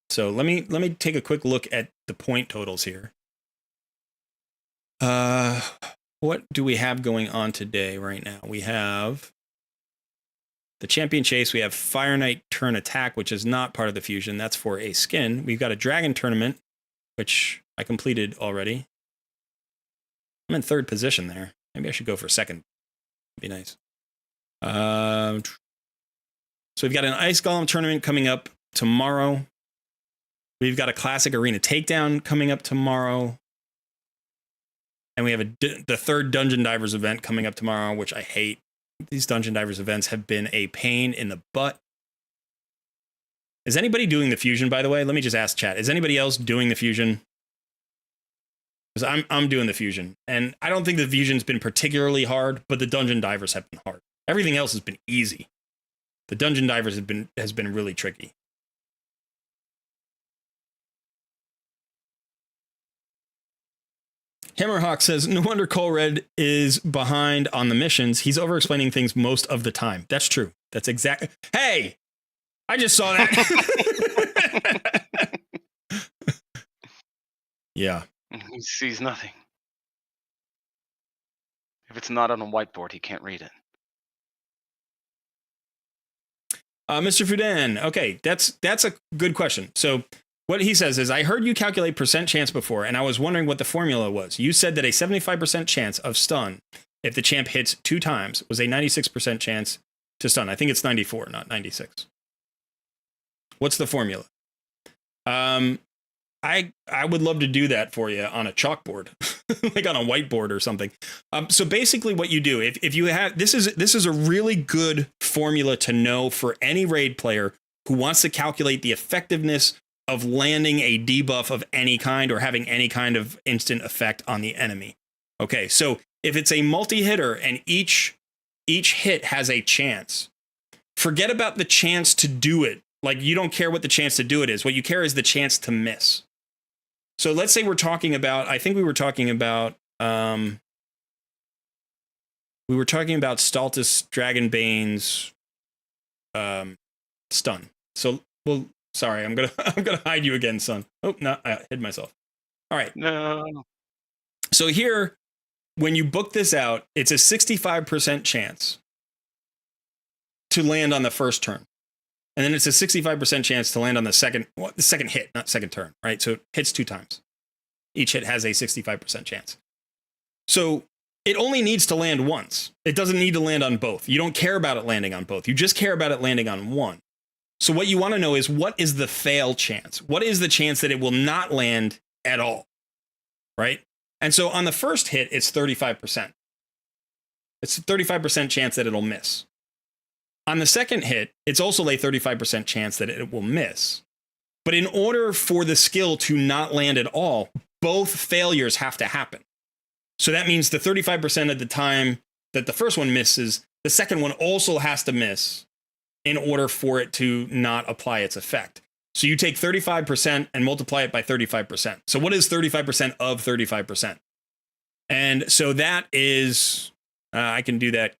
So let me take a quick look at the point totals here. What do we have going on today right now? We have the Champion Chase. We have Fire Knight Turn Attack, which is not part of the fusion. That's for a skin. We've got a Dragon Tournament, which I completed already. I'm in 3rd position there. Maybe I should go for 2nd. That'd be nice. So we've got an Ice Golem Tournament coming up tomorrow. We've got a Classic Arena Takedown coming up tomorrow. And we have the 3rd Dungeon Divers event coming up tomorrow, which I hate. These Dungeon Divers events have been a pain in the butt. Is anybody doing the fusion, by the way? Let me just ask chat. Is anybody else doing the fusion? because I'm doing the fusion, and I don't think the fusion's been particularly hard, but the dungeon divers have been hard. Everything else has been easy. The dungeon divers has been really tricky. Hammerhawk says, no wonder Colred is behind on the missions. He's over-explaining things most of the time. That's true. That's exactly. Hey, I just saw that. Yeah. He sees nothing. If it's not on a whiteboard, he can't read it. Mr. Fudan. Okay, that's a good question. So what he says is, I heard you calculate percent chance before, and I was wondering what the formula was. You said that a 75% chance of stun if the champ hits 2 times was a 96% chance to stun. I think it's 94, not 96. What's the formula? I would love to do that for you on a chalkboard, like on a whiteboard or something. So basically what you do, if you have, this is a really good formula to know for any raid player who wants to calculate the effectiveness of landing a debuff of any kind or having any kind of instant effect on the enemy. Okay, so if it's a multi-hitter and each hit has a chance, forget about the chance to do it. Like, you don't care what the chance to do it is. What you care is the chance to miss. So let's say we're talking about, I think we were talking about Staltus Dragonbane's stun. So, well, sorry, I'm gonna hide you again, son. Oh, no, I hid myself. All right. No. So here, when you book this out, it's a 65% chance to land on the first turn. And then it's a 65% chance to land on the second hit, not second turn, right? So it hits 2 times. Each hit has a 65% chance. So it only needs to land once. It doesn't need to land on both. You don't care about it landing on both. You just care about it landing on one. So what you want to know is, what is the fail chance? What is the chance that it will not land at all, right? And so on the first hit, it's 35%. It's a 35% chance that it'll miss. On the second hit, it's also a 35% chance that it will miss. But in order for the skill to not land at all, both failures have to happen. So that means the 35% of the time that the first one misses, the second one also has to miss in order for it to not apply its effect. So you take 35% and multiply it by 35%. So what is 35% of 35%? And so that is, I can do that.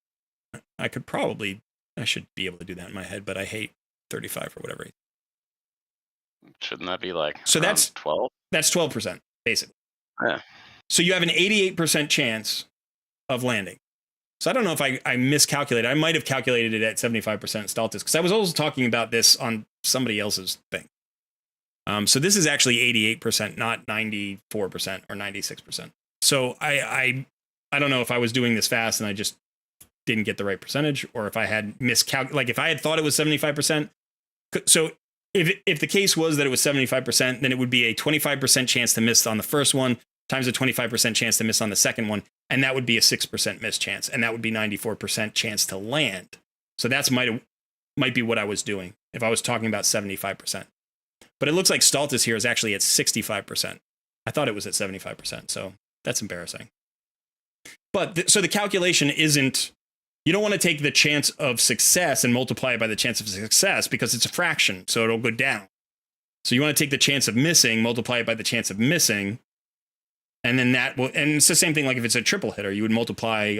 I should be able to do that in my head, but I hate 35 or whatever. Shouldn't that be like, so that's 12? That's 12%, basically. Yeah. So you have an 88% chance of landing. So I don't know if I miscalculated. I might have calculated it at 75% Staltus, because I was also talking about this on somebody else's thing. So this is actually 88%, not 94% or 96%. So I don't know if I was doing this fast and I just didn't get the right percentage, or if I had miscalculated. Like, if I had thought it was 75%. So if the case was that it was 75%, then it would be a 25% chance to miss on the first one times a 25% chance to miss on the second one. And that would be a 6% miss chance. And that would be 94% chance to land. So that's might be what I was doing if I was talking about 75%. But it looks like Staltus here is actually at 65%. I thought it was at 75%. So that's embarrassing. But so the calculation isn't, you don't want to take the chance of success and multiply it by the chance of success, because it's a fraction, so it'll go down. So you want to take the chance of missing, multiply it by the chance of missing, and then that will, and it's the same thing like if it's a triple hitter, you would multiply,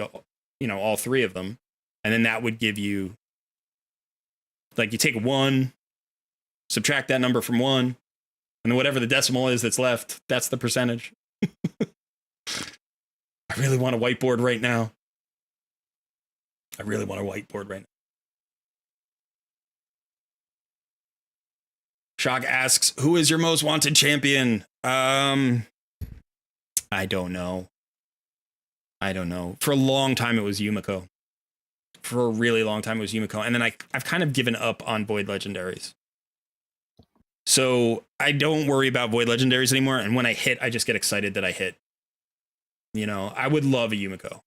all 3 of them, and then that would give you, like, you take 1, subtract that number from 1, and then whatever the decimal is that's left, that's the percentage. I really want a whiteboard right now. Shock asks, who is your most wanted champion? I don't know. For a long time, it was Yumiko. For a really long time, it was Yumiko. And then I've kind of given up on Void Legendaries. So I don't worry about Void Legendaries anymore. And when I hit, I just get excited that I hit. I would love a Yumiko.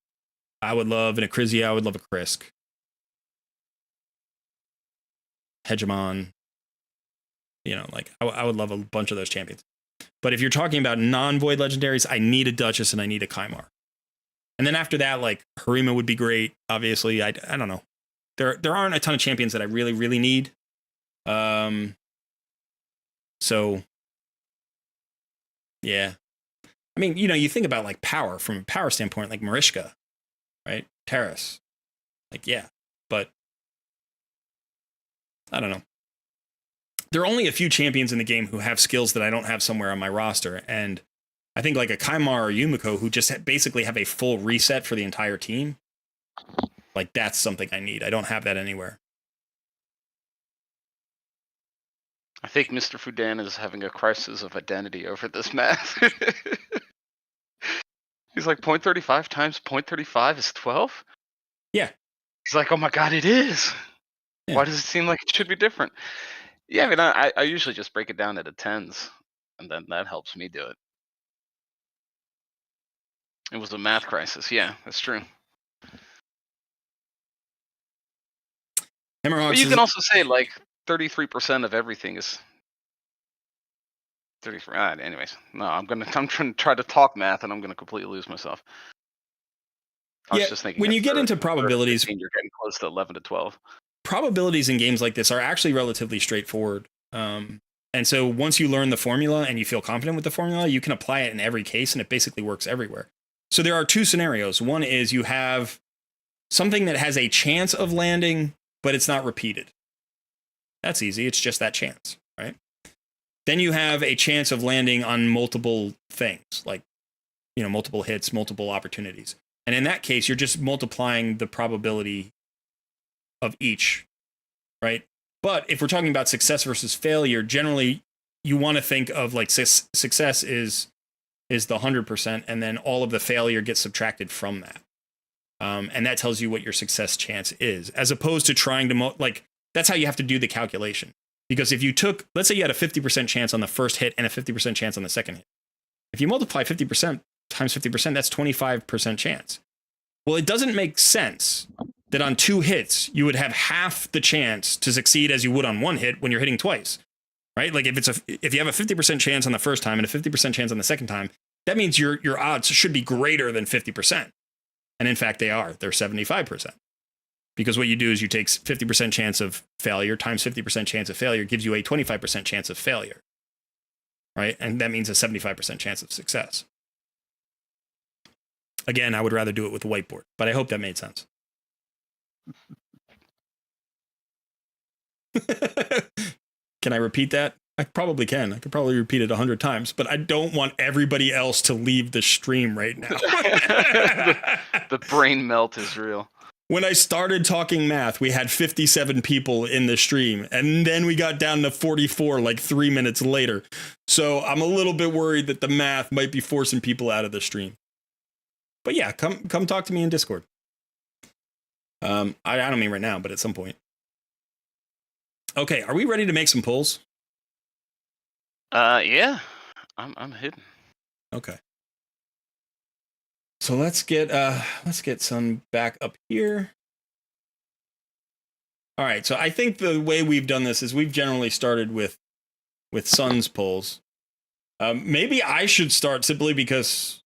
I would love an Acrizia. I would love a Krisk. Hegemon. I would love a bunch of those champions. But if you're talking about non-void legendaries, I need a Duchess and I need a Kymar. And then after that, like Harima would be great. Obviously, I don't know. There aren't a ton of champions that I really, really need. So yeah. I mean, you know, you think about like power from a power standpoint, like Mariska, right? Terrace. Like, yeah. But I don't know. There are only a few champions in the game who have skills that I don't have somewhere on my roster. And I think like a Kymar or Yumiko who just basically have a full reset for the entire team. Like, that's something I need. I don't have that anywhere. I think Mr. Fudan is having a crisis of identity over this math. He's like 0.35 times 0.35 is 12? Yeah. He's like, oh my god, it is. Yeah. Why does it seem like it should be different? Yeah, I mean, I usually just break it down into tens, and then that helps me do it. It was a math crisis. Yeah, that's true. But you can also say like 33% of everything is 33. Anyways, no, I'm trying to try to talk math, and I'm gonna completely lose myself. I was just thinking when you get into probabilities, you're getting close to 11 to 12. Probabilities in games like this are actually relatively straightforward. And so once you learn the formula and you feel confident with the formula, you can apply it in every case, and it basically works everywhere. So there are two scenarios. One is you have something that has a chance of landing, but it's not repeated. That's easy. It's just that chance, right? Then you have a chance of landing on multiple things, like, you know, multiple hits, multiple opportunities. And in that case, you're just multiplying the probability of each, right? But if we're talking about success versus failure, generally you want to think of like success is the 100%, and then all of the failure gets subtracted from that. And that tells you what your success chance is, as opposed to trying to like, that's how you have to do the calculation. Because if you took, let's say you had a 50% chance on the first hit and a 50% chance on the second hit. If you multiply 50% times 50%, that's 25% chance. Well, it doesn't make sense that on 2 hits, you would have half the chance to succeed as you would on 1 hit when you're hitting twice, right? Like if you have a 50% chance on the first time and a 50% chance on the second time, that means your odds should be greater than 50%. And in fact, they are. They're 75%. Because what you do is you take 50% chance of failure times 50% chance of failure gives you a 25% chance of failure, right? And that means a 75% chance of success. Again, I would rather do it with the whiteboard, but I hope that made sense. Can I repeat that? I probably can. I could probably repeat it 100 times, but I don't want everybody else to leave the stream right now. The brain melt is real. When I started talking math, we had 57 people in the stream, and then we got down to 44 like 3 minutes later. So I'm a little bit worried that the math might be forcing people out of the stream. But yeah, come talk to me in Discord. I don't mean right now, but at some point. Okay, are we ready to make some polls? Yeah, I'm hidden. Okay. So let's get Sun back up here. All right. So I think the way we've done this is we've generally started with Sun's polls. Maybe I should start simply because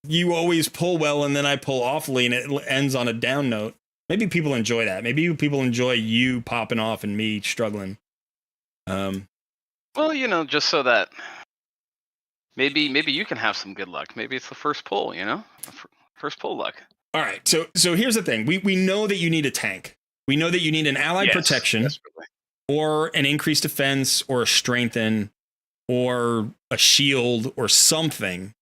you always pull well and then I pull awfully and it ends on a down note. Maybe people enjoy that. Maybe people enjoy you popping off and me struggling. Well, you know, just so that maybe you can have some good luck. Maybe it's the first pull, you know? First pull luck. All right. So here's the thing. We know that you need a tank. We know that you need an allied protection, desperately, or an increased defense, or a strengthen, or a shield, or something.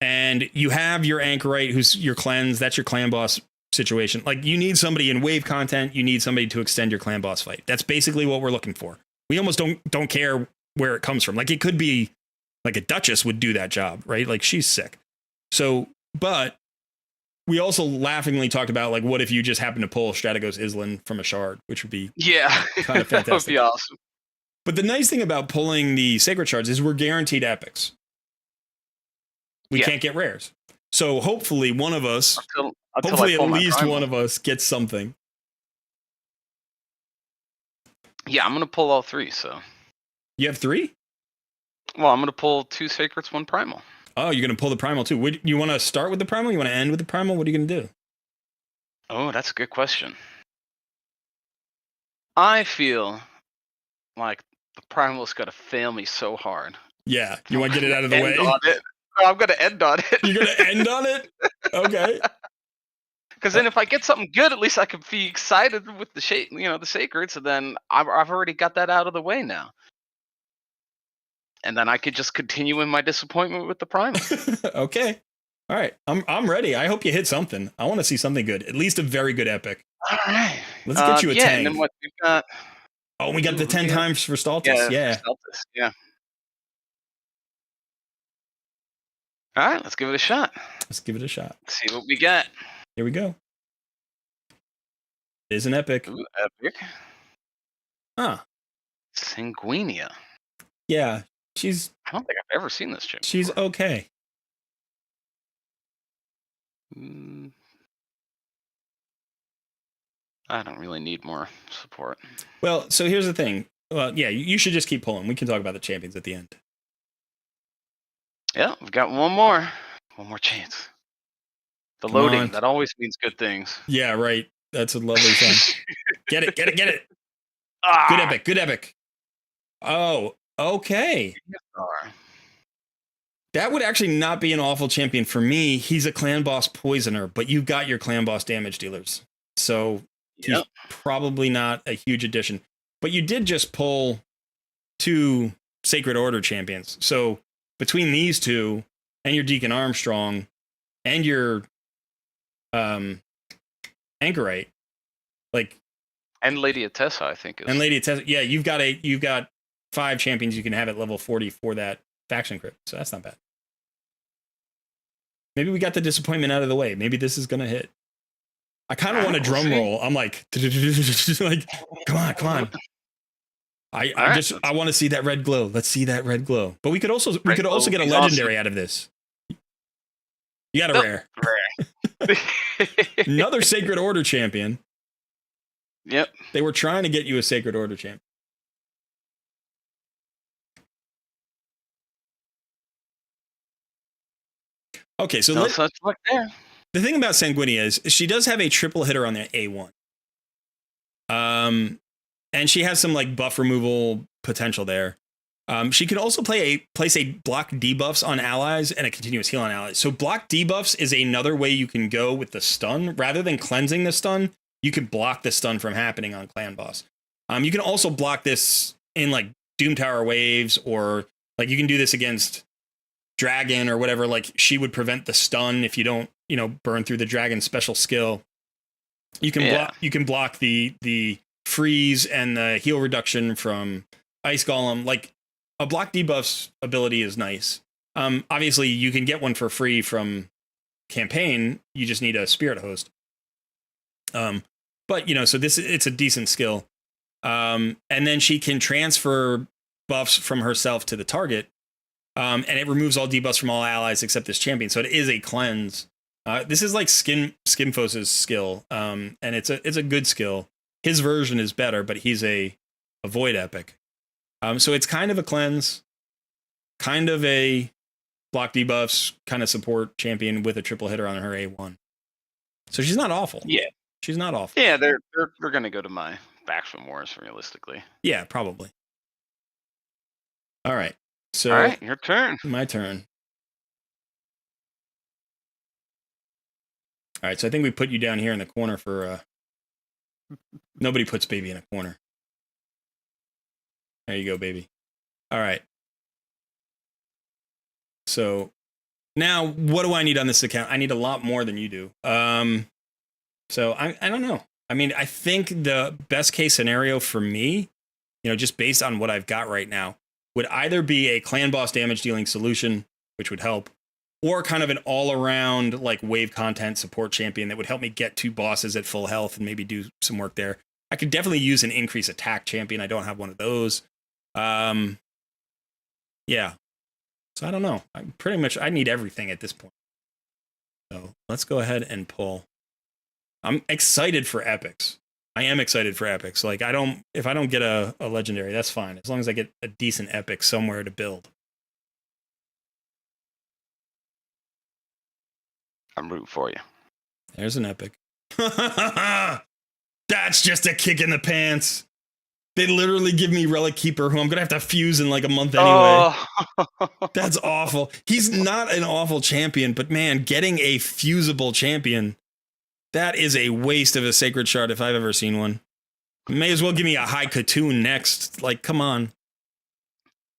And you have your anchorite, who's your cleanse. That's your clan boss situation. Like, you need somebody in wave content. You need somebody to extend your clan boss fight. That's basically what we're looking for. We almost don't care where it comes from. Like, it could be like a Duchess would do that job, right? Like, she's sick. So, but we also laughingly talked about, like, what if you just happen to pull Strategos Island from a shard, which would be kind of fantastic. That would be awesome. But the nice thing about pulling the sacred shards is we're guaranteed epics. We can't get rares. So hopefully one of us, hopefully at least one of us gets something. Yeah, I'm going to pull all 3, so. You have 3? Well, I'm gonna pull 2 Sacreds, 1 Primal. Oh, you're gonna pull the primal too. You want to start with the primal? You want to end with the primal? What are you gonna do? Oh, that's a good question. I feel like the Primal's gonna fail me so hard. Yeah, So you I'm want to get it gonna out of the end way. on it. I'm gonna end on it. You're gonna end on it. Okay. Because then if I get something good, at least I can be excited with the the Sacreds, and then I've already got that out of the way now. And then I could just continue in my disappointment with the Primal. Okay. All right. I'm ready. I hope you hit something. I want to see something good. At least a very good epic. All right. Let's get you a yeah, tank. and then what we've got? Oh, we got the 10 times for Staltis. Yeah. For Staltis, yeah. All right, let's give it a shot. Let's give it a shot. Let's see what we got. Here we go. It is an epic. Ooh, epic. Huh. Sanguinia. Yeah. I don't think I've ever seen this chick. She's before. okay. I don't really need more support. Well, so here's the thing. Well, yeah, you should just keep pulling. We can talk about the champions at the end. Yeah, we've got one more. One more chance. The Come loading, on. that always means good things. Yeah, right. That's a lovely song. Get it, get it, get it. Ah! Good epic, good epic. Oh, okay. That would actually not be an awful champion for me. He's a clan boss poisoner, but you've got your clan boss damage dealers. So he's probably not a huge addition. But you did just pull 2 Sacred Order champions. So between these 2 and your Deacon Armstrong and your Anchorite, like, and Lady Atessa, I think is. And Lady Atessa, yeah, you've got 5 champions you can have at level 40 for that faction crypt. So that's not bad. Maybe we got the disappointment out of the way. Maybe this is gonna hit. I kind of want a drum roll. I'm like, like, come on. I want to see that red glow. Let's see that red glow. But we could also get a legendary out of this. You got a rare. Another Sacred Order champion. Yep. They were trying to get you a Sacred Order champ. Okay, so such luck there. The thing about Sanguinia is she does have a triple hitter on the A1. And she has some like buff removal potential there. She can also place a block debuffs on allies and a continuous heal on allies. So block debuffs is another way you can go with the stun. Rather than cleansing the stun, you can block the stun from happening on clan boss. You can also block this in like Doom Tower waves, or like you can do this against Dragon or whatever. Like she would prevent the stun if you don't, burn through the Dragon special skill. You can block the freeze and the heal reduction from Ice Golem. Like a block debuffs ability is nice. Obviously you can get one for free from campaign. You just need a spirit host. But so it's a decent skill. And then she can transfer buffs from herself to the target. And it removes all debuffs from all allies except this champion. So it is a cleanse. This is like Skimfos' skill. And it's a good skill. His version is better, but he's a void epic. So it's kind of a cleanse, kind of a block debuffs, kind of support champion with a triple hitter on her A1. So she's not awful. Yeah. She's not awful. Yeah, they're going to go to my faction wars, realistically. Yeah, probably. All right. So, all right, your turn. My turn. All right, so I think we put you down here in the corner for... Nobody puts baby in a corner. There you go, baby. All right. So, now, what do I need on this account? I need a lot more than you do. So, I don't know. I mean, I think the best case scenario for me, just based on what I've got right now, would either be a clan boss damage dealing solution, which would help, or kind of an all-around like wave content support champion that would help me get 2 bosses at full health and maybe do some work there. I could definitely use an increase attack champion. I don't have one of those. Yeah. So I don't know. I need everything at this point. So let's go ahead and pull. I'm excited for epics. I am excited for epics. Like if I don't get a legendary, that's fine. As long as I get a decent epic somewhere to build. I'm rooting for you. There's an epic. That's just a kick in the pants. They literally give me Relic Keeper, who I'm gonna have to fuse in like a month anyway. Oh. That's awful. He's not an awful champion, but man, getting a fusible champion, that is a waste of a Sacred Shard if I've ever seen one. May as well give me a High Katoon next. Like, come on.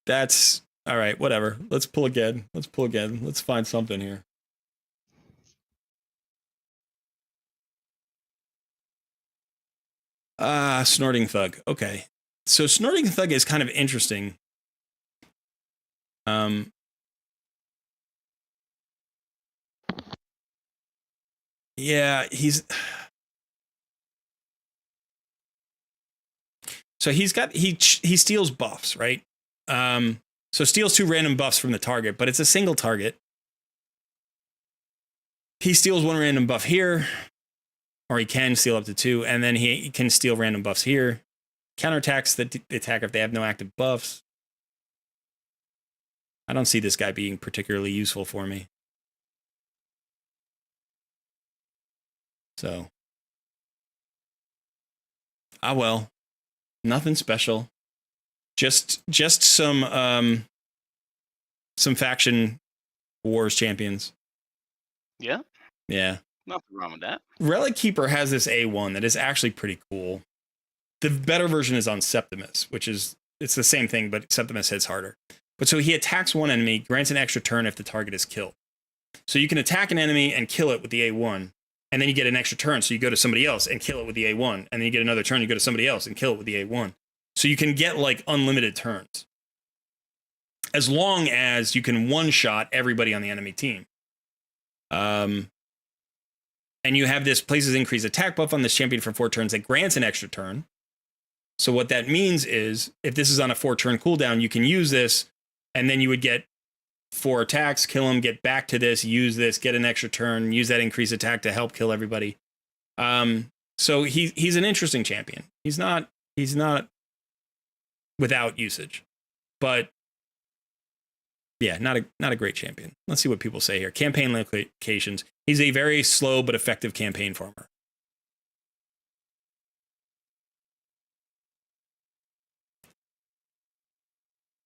That's all right. Whatever. Let's pull again. Let's find something here. Snorting Thug. Okay. So Snorting Thug is kind of interesting. Yeah, he steals buffs, right? So steals 2 random buffs from the target, but it's a single target. He steals 1 random buff here, or he can steal up to 2, and then he can steal random buffs here. Counterattacks the attacker if they have no active buffs. I don't see this guy being particularly useful for me. So, well, nothing special. Just some faction wars champions. Yeah. Yeah. Nothing wrong with that. Relic Keeper has this A1 that is actually pretty cool. The better version is on Septimus, it's the same thing, but Septimus hits harder. But so he attacks one enemy, grants an extra turn if the target is killed. So you can attack an enemy and kill it with the A1, and then you get an extra turn. So you go to somebody else and kill it with the A1, and then you get another turn, you go to somebody else and kill it with the A1. So you can get like unlimited turns, as long as you can one-shot everybody on the enemy team. And you have this places increased attack buff on this champion for 4 turns that grants an extra turn. So what that means is, if this is on a 4-turn cooldown, you can use this, and then you would get 4 attacks, kill him, get back to this, use this, get an extra turn, use that increased attack to help kill everybody. So he's an interesting champion. He's not without usage, but yeah, not a great champion. Let's see what people say here. Campaign locations. He's a very slow but effective campaign farmer.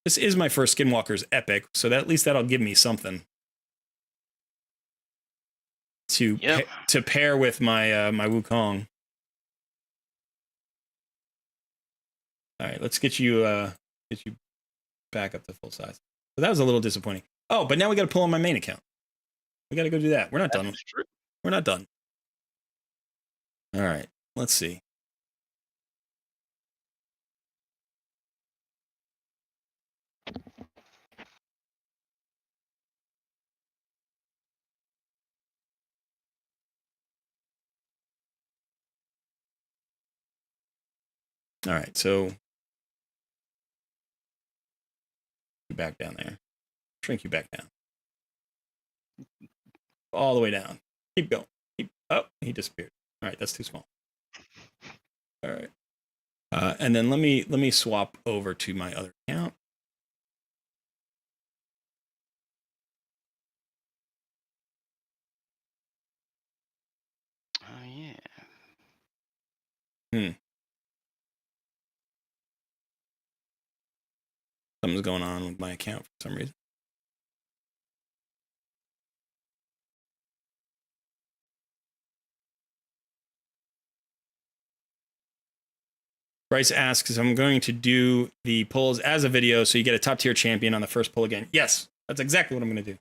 This is my first Skinwalker's epic, so that, at least that'll give me something to pair with my my Wukong. All right, let's get you back up to full size. So that was a little disappointing. Oh, but now we got to pull on my main account. We got to go do that. We're not done. We're not done. All right, let's see. All right, so back down there. Shrink you back down. All the way down. Keep going. Oh, he disappeared. All right, that's too small. All right. And then let me swap over to my other account. Oh yeah. Something's going on with my account for some reason. Bryce asks, I'm going to do the pulls as a video so you get a top tier champion on the first pull again. Yes, that's exactly what I'm going to do.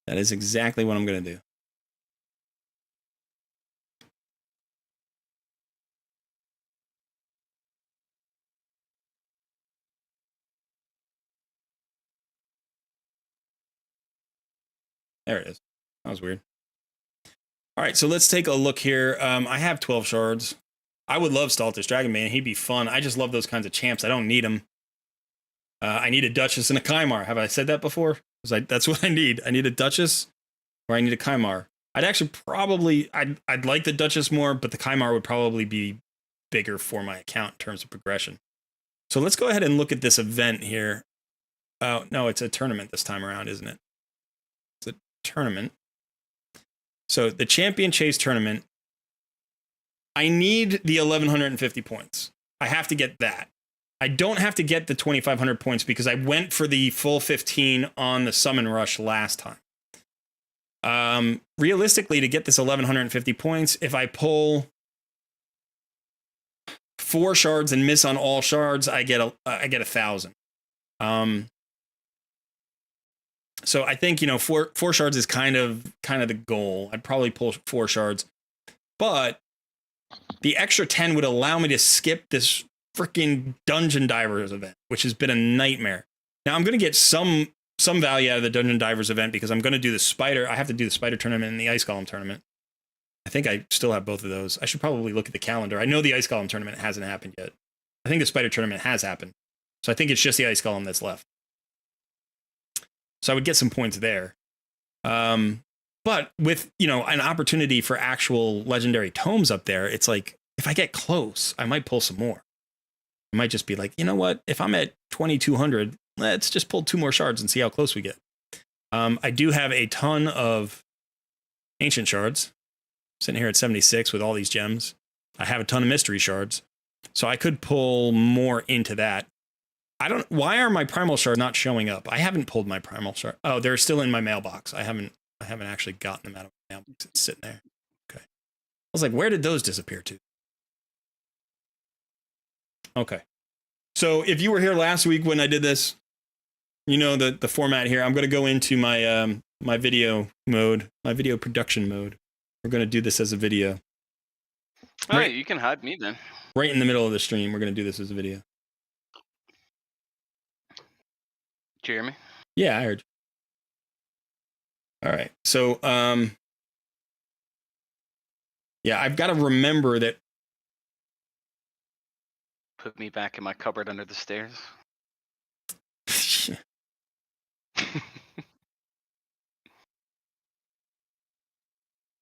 That is exactly what I'm going to do. There it is. That was weird. All right, so let's take a look here. I have 12 shards. I would love Staltis Dragonbane. He'd be fun. I just love those kinds of champs. I don't need them. I need a Duchess and a Kymar. Have I said that before? That's what I need. I need a Duchess or I need a Kymar. I'd actually probably, I'd like the Duchess more, but the Kymar would probably be bigger for my account in terms of progression. So let's go ahead and look at this event here. Oh, no, it's a tournament this time around, isn't it? It's a tournament. So the Champion Chase tournament, I need the 1,150 points. I have to get that. I don't have to get the 2,500 points because I went for the full 15 on the Summon Rush last time. Realistically, to get this 1,150 points, if I pull 4 shards and miss on all shards, I get 1,000. So I think, you know, four shards is kind of the goal. I'd probably pull 4 shards, but the extra 10 would allow me to skip this freaking Dungeon Divers event, which has been a nightmare. Now I'm going to get some value out of the Dungeon Divers event because I'm going to do the Spider. I have to do the Spider tournament and the Ice Golem tournament. I think I still have both of those. I should probably look at the calendar. I know the Ice Golem tournament hasn't happened yet. I think the Spider tournament has happened. So I think it's just the Ice Golem that's left. So I would get some points there. But with, you know, an opportunity for actual legendary tomes up there, it's like, if I get close, I might pull some more. I might just be like, you know what? If I'm at 2,200, let's just pull 2 more shards and see how close we get. I do have a ton of ancient shards. Sitting here at 76 with all these gems. I have a ton of mystery shards. So I could pull more into that. Why are my primal shards not showing up? I haven't pulled my primal shard. Oh, they're still in my mailbox. I haven't actually gotten them out of my mailbox. It's sitting there. Okay. I was like, where did those disappear to? Okay. So if you were here last week when I did this, you know the format here. I'm going to go into my my video mode, my video production mode. We're going to do this as a video. All right, you can hide me then. Right in the middle of the stream, we're going to do this as a video. Did you hear me? Yeah, I heard you. All right. So, yeah, I've got to remember that. Put me back in my cupboard under the stairs.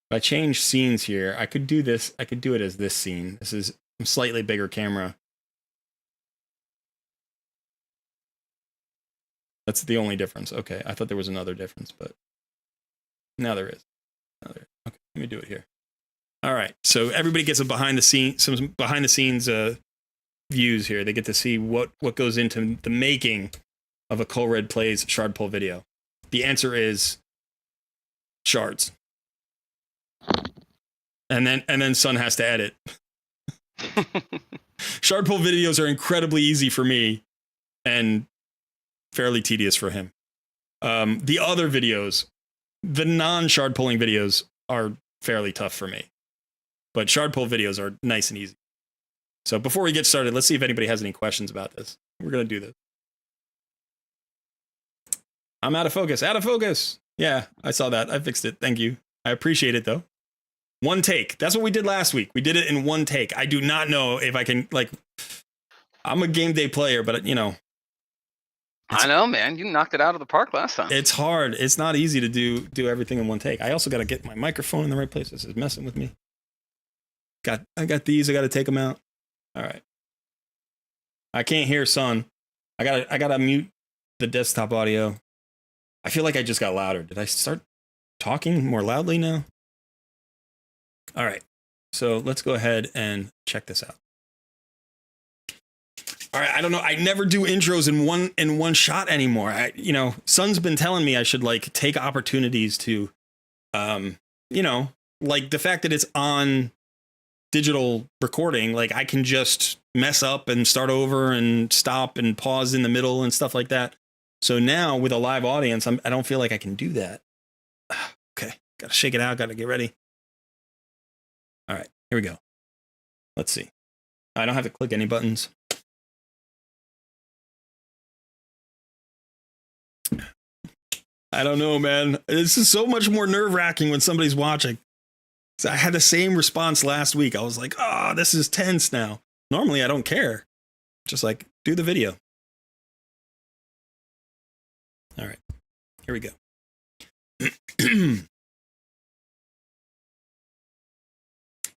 If I change scenes here, I could do this. I could do it as this scene. This is a slightly bigger camera. That's the only difference. Okay, I thought there was another difference, but now there is. Okay, let me do it here. All right, so everybody gets some behind the scenes views here. They get to see what goes into the making of a Colred Plays shard pull video. The answer is shards. And then Sun has to edit. Shard pull videos are incredibly easy for me and fairly tedious for him. The other videos, the non-shard pulling videos, are fairly tough for me. But shard pull videos are nice and easy. So before we get started, let's see if anybody has any questions about this. We're going to do this. I'm out of focus. Out of focus. Yeah, I saw that. I fixed it. Thank you. I appreciate it, though. One take. That's what we did last week. We did it in one take. I do not know if I can, like, I'm a game day player, but, you know. I know, man. You knocked it out of the park last time. It's hard. It's not easy to do everything in one take. I also got to get my microphone in the right place. This is messing with me. I got these. I got to take them out. All right. I can't hear Sun. I gotta mute the desktop audio. I feel like I just got louder. Did I start talking more loudly now? All right. So let's go ahead and check this out. All right. I don't know. I never do intros in one shot anymore. Sun's been telling me I should like take opportunities to, like the fact that it's on digital recording, like I can just mess up and start over and stop and pause in the middle and stuff like that. So now with a live audience, I don't feel like I can do that. Okay. Got to shake it out. Got to get ready. All right, here we go. Let's see. I don't have to click any buttons. I don't know, man. This is so much more nerve-wracking when somebody's watching. So I had the same response last week. I was like, oh, this is tense now. Normally, I don't care. Just like, do the video. All right, here we go.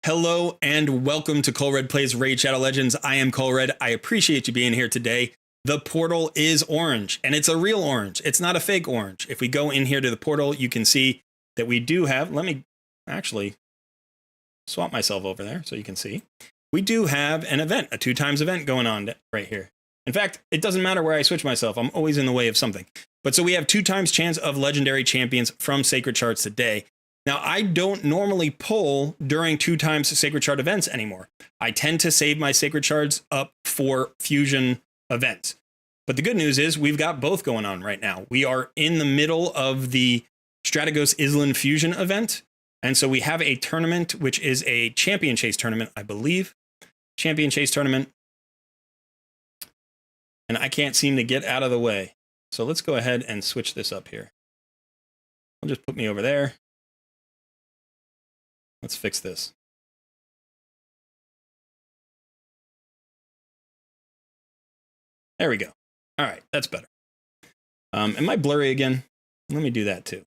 Hello and welcome to Colred Plays Raid Shadow Legends. I am Colred. I appreciate you being here today. the portal is orange, and it's a real orange. It's not a fake orange. If we go in here to the portal, you can see that we do have, let me actually swap myself over there so you can see. We do have an event, a 2x event going on right here. In fact, it doesn't matter where I switch myself. I'm always in the way of something. But so we have 2x chance of legendary champions from Sacred Shards today. Now, I don't normally pull during 2x Sacred Shard events anymore. I tend to save my Sacred Shards up for fusion events. But the good news is we've got both going on right now. We are in the middle of the Strategos Island Fusion event. And so we have a tournament, which is a champion chase tournament, I believe. Champion chase tournament. And I can't seem to get out of the way. So let's go ahead and switch this up here. I'll just put me over there. Let's fix this. There we go. All right, that's better. Am I blurry again? Let me do that too.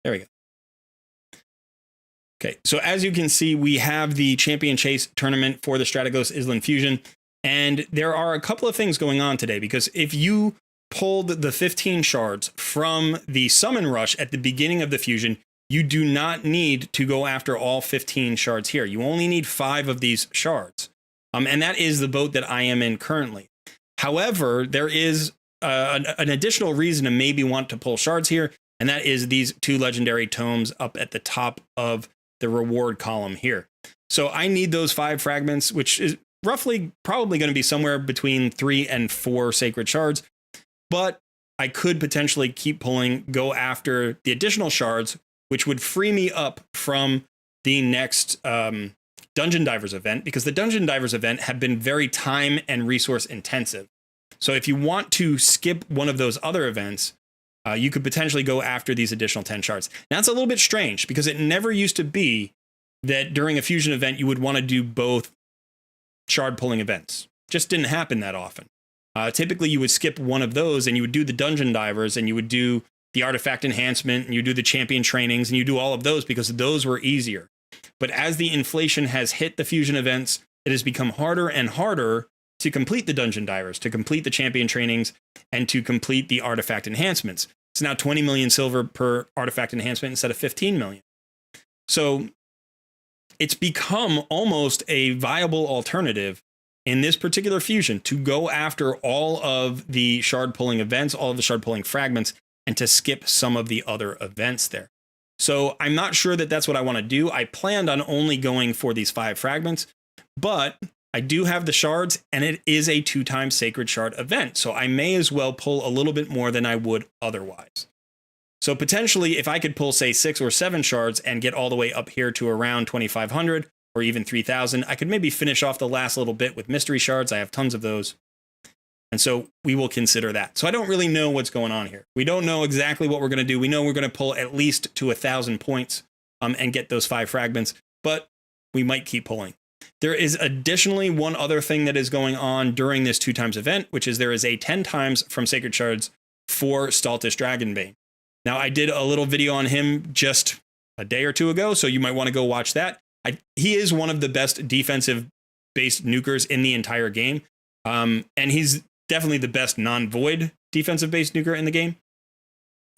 There we go. Okay, so as you can see, we have the Champion Chase tournament for the Strategos Island Fusion. And there are a couple of things going on today, because if you pulled the 15 shards from the Summon Rush at the beginning of the fusion, you do not need to go after all 15 shards here. You only need 5 of these shards. And that is the boat that I am in currently. However, there is an additional reason to maybe want to pull shards here, and that is these 2 legendary tomes up at the top of the reward column here. So I need those 5 fragments, which is roughly probably going to be somewhere between 3 and 4 sacred shards. But I could potentially keep pulling, go after the additional shards, which would free me up from the next Dungeon Divers event, because the Dungeon Divers event have been very time and resource intensive. So if you want to skip one of those other events, you could potentially go after these additional 10 shards. Now, that's a little bit strange, because it never used to be that during a fusion event, you would want to do both shard pulling events. Just didn't happen that often. Typically, you would skip one of those and you would do the Dungeon Divers and you would do the Artifact Enhancement and you do the Champion Trainings and you do all of those because those were easier. But as the inflation has hit the fusion events, it has become harder and harder to complete the Dungeon Divers, to complete the Champion Trainings, and to complete the Artifact Enhancements. It's now 20 million silver per Artifact Enhancement instead of 15 million. So it's become almost a viable alternative in this particular fusion to go after all of the shard pulling events, all of the shard pulling fragments, and to skip some of the other events there. So I'm not sure that that's what I want to do. I planned on only going for these 5 fragments, but I do have the shards, and it is a 2x Sacred Shard event. So I may as well pull a little bit more than I would otherwise. So potentially, if I could pull, say, 6 or 7 shards and get all the way up here to around 2,500 or even 3,000, I could maybe finish off the last little bit with mystery shards. I have tons of those. And so we will consider that. So I don't really know what's going on here. We don't know exactly what we're going to do. We know we're going to pull at least to 1,000 points and get those 5 fragments, but we might keep pulling. There is additionally one other thing that is going on during this 2x event, which is there is a 10x from Sacred Shards for Staltish Dragonbane. Now, I did a little video on him just a day or 2 ago, so you might want to go watch that. He is one of the best defensive-based nukers in the entire game, and he's definitely the best non-void defensive-based nuker in the game.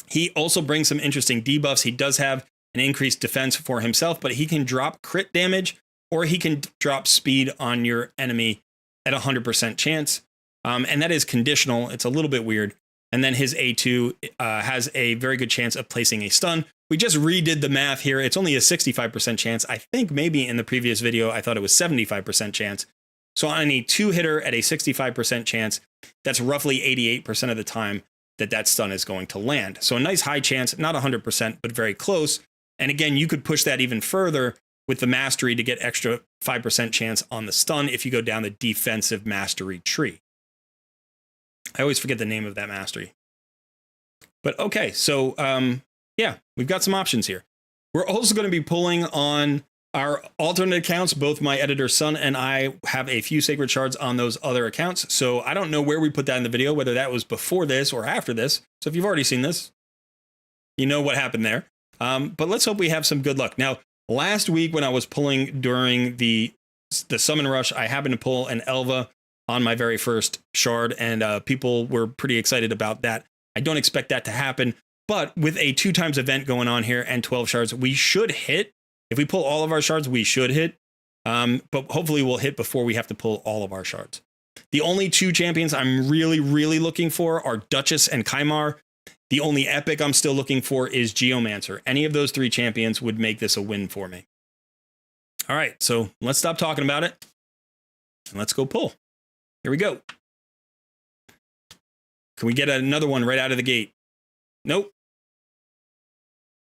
He also brings some interesting debuffs. He does have an increased defense for himself, but he can drop crit damage, or he can drop speed on your enemy at 100% chance, and that is conditional. It's a little bit weird. And then his A2 has a very good chance of placing a stun. We just redid the math here. It's only a 65% chance. I think maybe in the previous video, I thought it was 75% chance. So on a 2-hitter at a 65% chance, that's roughly 88% of the time that that stun is going to land. So a nice high chance, not 100%, but very close. And again, you could push that even further with the mastery to get extra 5% chance on the stun if you go down the defensive mastery tree. I always forget the name of that mastery. But okay, so yeah, we've got some options here. We're also going to be pulling on our alternate accounts. Both my editor Sun and I have a few sacred shards on those other accounts. So I don't know where we put that in the video, whether that was before this or after this. So if you've already seen this, you know what happened there. But let's hope we have some good luck. Now, last week when I was pulling during the the Summon Rush, I happened to pull an Elva on my very first shard, and people were pretty excited about that. I don't expect that to happen, but with a 2x event going on here and 12 shards, we should hit. If we pull all of our shards, we should hit. But hopefully we'll hit before we have to pull all of our shards. The only 2 champions I'm really, really looking for are Duchess and Kymar. The only epic I'm still looking for is Geomancer. Any of those 3 champions would make this a win for me. All right, so let's stop talking about it and let's go pull. Here we go. Can we get another one right out of the gate? Nope.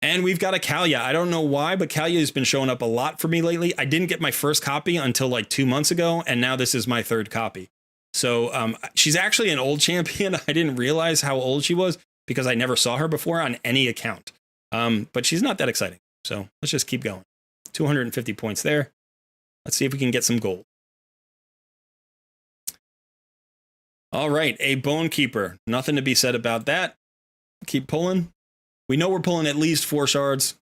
And we've got a Kalia. I don't know why, but Kalia has been showing up a lot for me lately. I didn't get my first copy until like 2 months ago, and now this is my 3rd copy. So she's actually an old champion. I didn't realize how old she was because I never saw her before on any account. But she's not that exciting. So let's just keep going. 250 points there. Let's see if we can get some gold. All right, a Bone Keeper. Nothing to be said about that. Keep pulling. We know we're pulling at least 4 shards.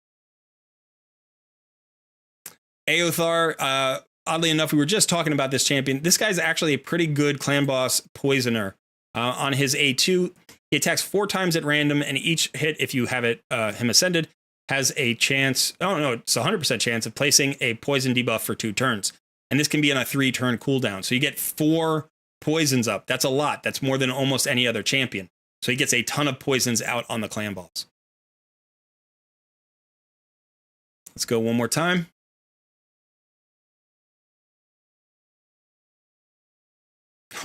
Aothar, oddly enough, we were just talking about this champion. This guy's actually a pretty good clan boss poisoner. On his A2, he attacks 4 times at random, and each hit, if you have it him ascended, has a chance, oh no, it's a 100% chance of placing a poison debuff for 2 turns. And this can be on a 3-turn cooldown. So you get 4 poisons up. That's a lot. That's more than almost any other champion. So he gets a ton of poisons out on the clan boss. Let's go one more time.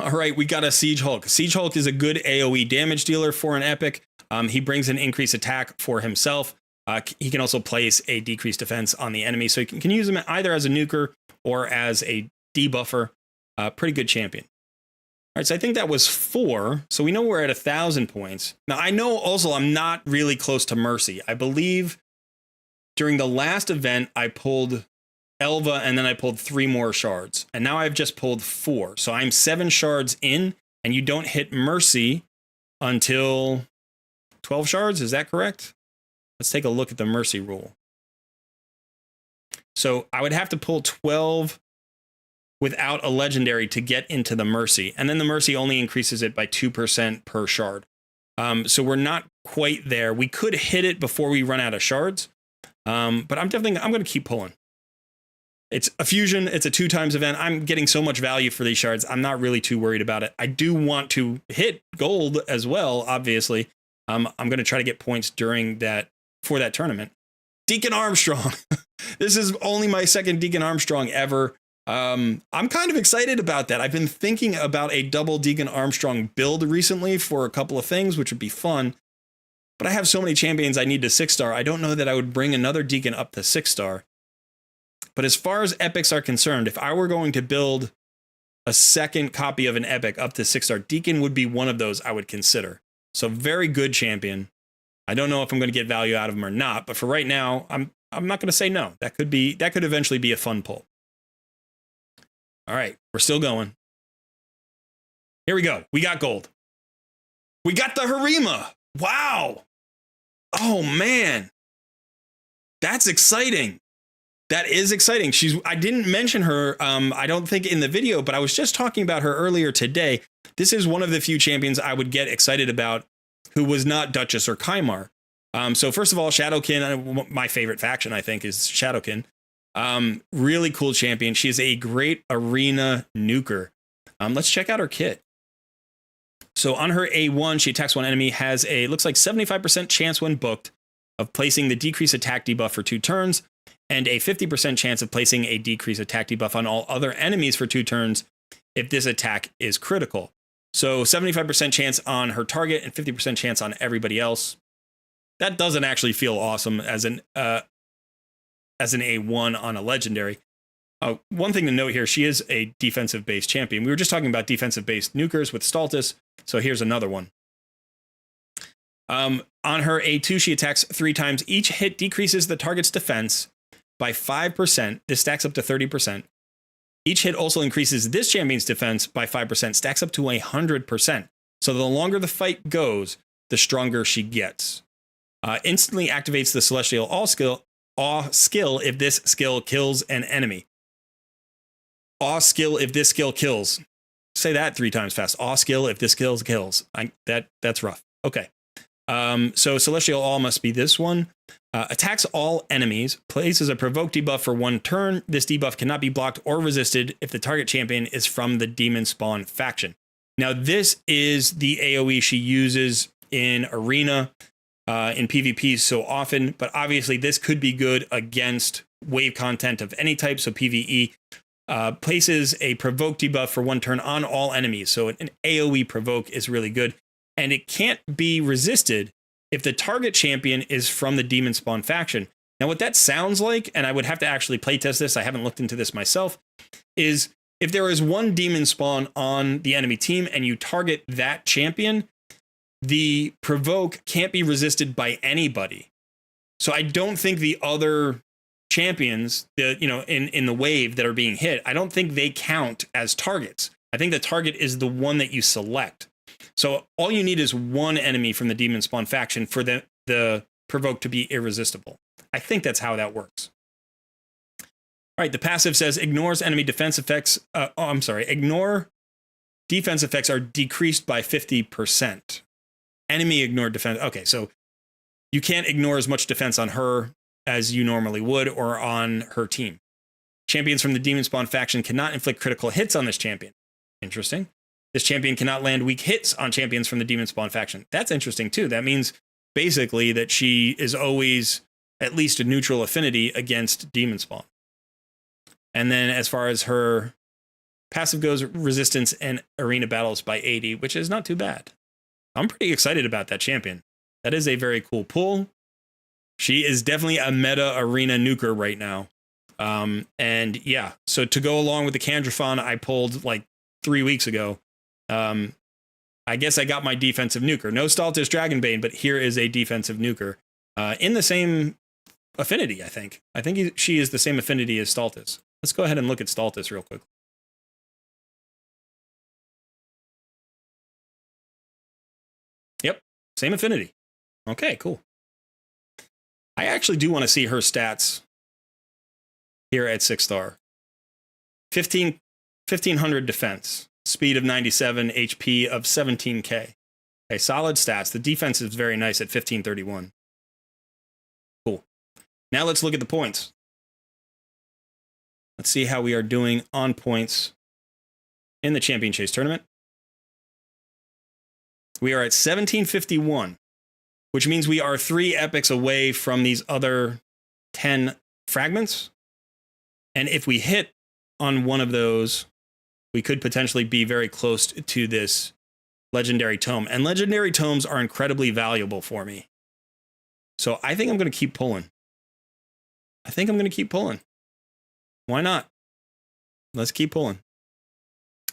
All right, we got a Siege Hulk. Siege Hulk is a good AoE damage dealer for an epic. He brings an increased attack for himself. He can also place a decreased defense on the enemy. So you can use him either as a nuker or as a debuffer. Pretty good champion. All right, so I think that was 4. So we know we're at 1,000 points. Now, I know also I'm not really close to Mercy. I believe during the last event, I pulled Elva and then I pulled 3 more shards. And now I've just pulled 4. So I'm 7 shards in, and you don't hit Mercy until 12 shards. Is that correct? Let's take a look at the Mercy rule. So I would have to pull 12 without a legendary to get into the Mercy. And then the Mercy only increases it by 2% per shard. So we're not quite there. We could hit it before we run out of shards. But I'm going to keep pulling. It's a fusion. It's a 2x event. I'm getting so much value for these shards. I'm not really too worried about it. I do want to hit gold as well, obviously. I'm going to try to get points during that, for that tournament. Deacon Armstrong. This is only my 2nd Deacon Armstrong ever. I'm kind of excited about that. I've been thinking about a double Deacon Armstrong build recently for a couple of things, which would be fun. But I have so many champions I need to 6-star. I don't know that I would bring another Deacon up to 6-star. But as far as epics are concerned, if I were going to build a 2nd copy of an epic up to 6-star, Deacon would be one of those I would consider. So very good champion. I don't know if I'm going to get value out of him or not, but for right now, I'm not going to say no. That could eventually be a fun pull. All right, we're still going. Here we go. We got gold. We got the Harima. Wow. Oh man. That's exciting. That is exciting. I didn't mention her, I don't think in the video, but I was just talking about her earlier today. This is one of the few champions I would get excited about who was not Duchess or Kymar. So first of all, Shadowkin, my favorite faction, I think, is Shadowkin. Really cool champion. She's a great arena nuker. Let's check out her kit. So on her A1, she attacks one enemy, has a, looks like 75% chance when booked of placing the decreased attack debuff for 2 turns, and a 50% chance of placing a decreased attack debuff on all other enemies for 2 turns if this attack is critical. So 75% chance on her target and 50% chance on everybody else. That doesn't actually feel awesome as an A1 on a legendary. One thing to note here, she is a defensive-based champion. We were just talking about defensive-based nukers with Stultus, so here's another one. On her A2, she attacks 3 times. Each hit decreases the target's defense by 5%. This stacks up to 30%. Each hit also increases this champion's defense by 5%, stacks up to 100%. So the longer the fight goes, the stronger she gets. Instantly activates the Celestial Awe skill if this skill kills an enemy. Awe skill if this skill kills. Say that 3 times fast. Awe skill if this skill kills. That's rough. Okay. So Celestial Awe must be this one. Attacks all enemies, places a provoke debuff for 1 turn. This debuff cannot be blocked or resisted if the target champion is from the Demon Spawn faction. Now, this is the AoE she uses in Arena, in PvP so often, but obviously this could be good against wave content of any type, so PvE. Places a provoke debuff for 1 turn on all enemies, so an AoE provoke is really good. And it can't be resisted if the target champion is from the Demon Spawn faction. Now, what that sounds like, and I would have to actually playtest this, I haven't looked into this myself, is if there is 1 Demon Spawn on the enemy team and you target that champion, the provoke can't be resisted by anybody. So I don't think the other champions, in the wave that are being hit, I don't think they count as targets. I think the target is the one that you select. So all you need is 1 enemy from the Demon Spawn faction for the provoke to be irresistible. I think that's how that works. All right, the passive says ignores enemy defense effects. Ignore defense effects are decreased by 50%. Enemy ignored defense. Okay, so you can't ignore as much defense on her as you normally would or on her team. Champions from the Demon Spawn faction cannot inflict critical hits on this champion. Interesting. This champion cannot land weak hits on champions from the Demon Spawn faction. That's interesting too. That means basically that she is always at least a neutral affinity against Demon Spawn. And then as far as her passive goes, resistance and arena battles by 80, which is not too bad. I'm pretty excited about that champion. That is a very cool pull. She is definitely a meta arena nuker right now. And yeah, so to go along with the Candrafon I pulled like 3 weeks ago, I guess I got my defensive nuker. No Staltis Dragonbane, but here is a defensive nuker in the same affinity, I think. I think she is the same affinity as Staltis. Let's go ahead and look at Staltis real quick. Yep, same affinity. Okay, cool. I actually do want to see her stats here at 6-star. 1500 defense, speed of 97, HP of 17k. Okay, solid stats. The defense is very nice at 1531. Cool. Now let's look at the points. Let's see how we are doing on points in the Champion Chase tournament. We are at 1751, which means we are 3 epics away from these other 10 fragments. And if we hit on one of those, we could potentially be very close to this legendary tome. And legendary tomes are incredibly valuable for me. So I think I'm going to keep pulling. Why not? Let's keep pulling.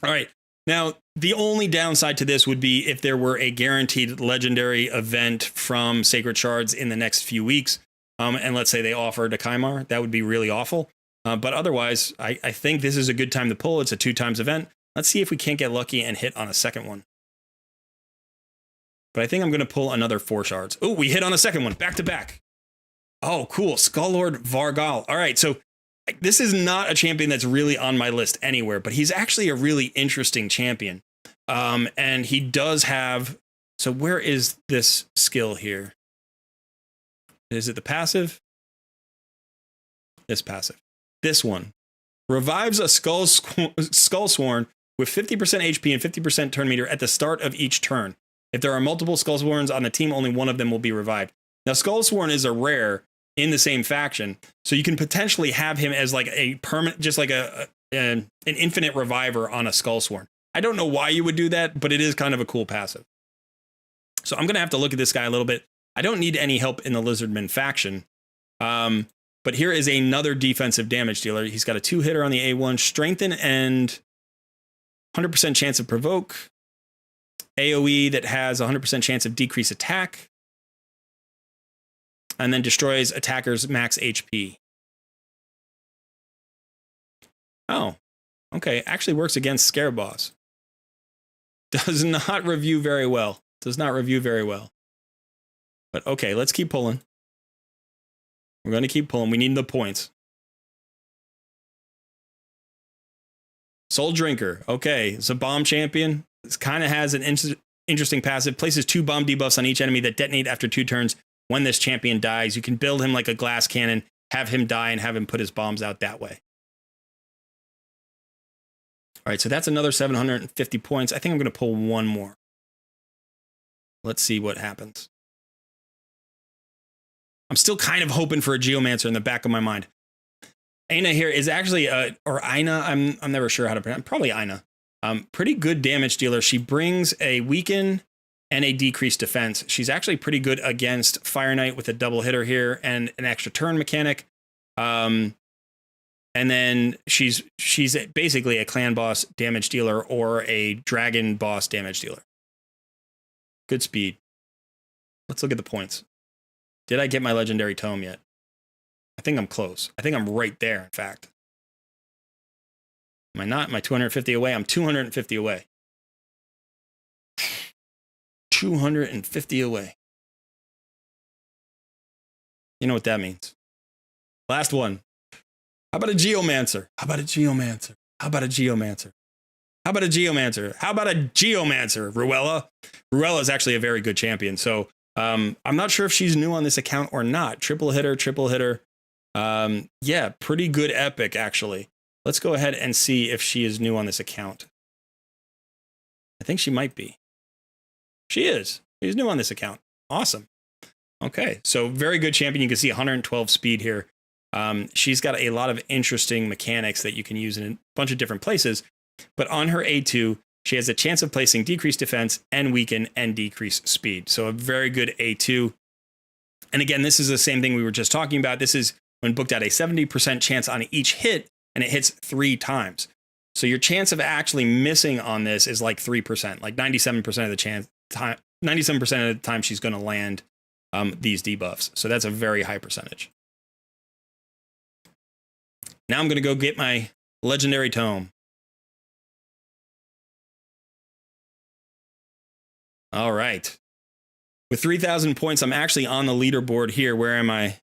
All right. Now, the only downside to this would be if there were a guaranteed legendary event from Sacred Shards in the next few weeks. And let's say they offered a Kymar. That would be really awful. But otherwise, I think this is a good time to pull. It's a 2x event. Let's see if we can't get lucky and hit on a second one. But I think I'm going to pull another 4 shards. Oh, we hit on a second one, back to back. Oh, cool. Skull-Lord Vargal. All right, so this is not a champion that's really on my list anywhere, but he's actually a really interesting champion. And he does have... So where is this skill here? Is it the passive? This passive. This one. Revives a Skull Sworn with 50% HP and 50% turn meter at the start of each turn. If there are multiple Skull Sworns on the team, only one of them will be revived. Now, Skull Sworn is a rare in the same faction, so you can potentially have him as like a permanent, just like an infinite reviver on a Skull Sworn. I don't know why you would do that, but it is kind of a cool passive. So I'm going to have to look at this guy a little bit. I don't need any help in the Lizardman faction. But here is another defensive damage dealer. He's got a 2-hitter on the A1, strengthen and 100% chance of provoke. AoE that has 100% chance of decrease attack. And then destroys attackers' max HP. Oh, okay. Actually works against Scare Boss. Does not review very well. But okay, let's keep pulling. We're going to keep pulling. We need the points. Soul Drinker. Okay, it's a bomb champion. This kind of has an interesting passive. Places 2 bomb debuffs on each enemy that detonate after 2 turns when this champion dies. You can build him like a glass cannon, have him die, and have him put his bombs out that way. All right, so that's another 750 points. I think I'm going to pull one more. Let's see what happens. I'm still kind of hoping for a Geomancer in the back of my mind. Aina here is actually, or Aina, I'm never sure how to pronounce, probably Aina. Pretty good damage dealer. She brings a weaken and a decreased defense. She's actually pretty good against Fire Knight with a double hitter here and an extra turn mechanic. And then she's basically a clan boss damage dealer or a dragon boss damage dealer. Good speed. Let's look at the points. Did I get my legendary tome yet? I think I'm close. I think I'm right there, in fact. Am I not? Am I 250 away? I'm 250 away. 250 away. You know what that means. Last one. How about a Geomancer? How about a Geomancer? How about a Geomancer? How about a Geomancer? How about a Geomancer? Ruella? Ruella is actually a very good champion. So I'm not sure if she's new on this account or not. Triple hitter, triple hitter. Yeah, pretty good epic, actually. Let's go ahead and see if she is new on this account. I think she might be. She is. She's new on this account. Awesome. Okay, so very good champion. You can see 112 speed here. She's got a lot of interesting mechanics that you can use in a bunch of different places. But on her A2, she has a chance of placing decreased defense and weaken and decrease speed. So a very good A2. And again, this is the same thing we were just talking about. This is when booked at a 70% chance on each hit, and it hits 3 times. So your chance of actually missing on this is like 3%, like 97% of the chance. 97% of the time she's going to land these debuffs. So that's a very high percentage. Now I'm going to go get my legendary tome. All right. With 3,000 points, I'm actually on the leaderboard here. Where am I?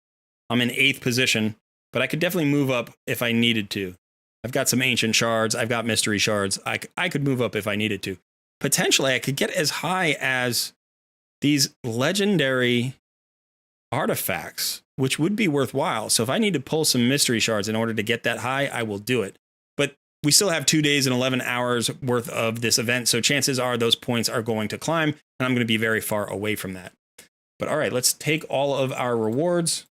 I'm in 8th position, but I could definitely move up if I needed to. I've got some ancient shards. I've got mystery shards. I could move up if I needed to. Potentially, I could get as high as these legendary artifacts, which would be worthwhile. So if I need to pull some mystery shards in order to get that high, I will do it. But we still have 2 days and 11 hours worth of this event. So chances are those points are going to climb, and I'm going to be very far away from that. But all right, let's take all of our rewards.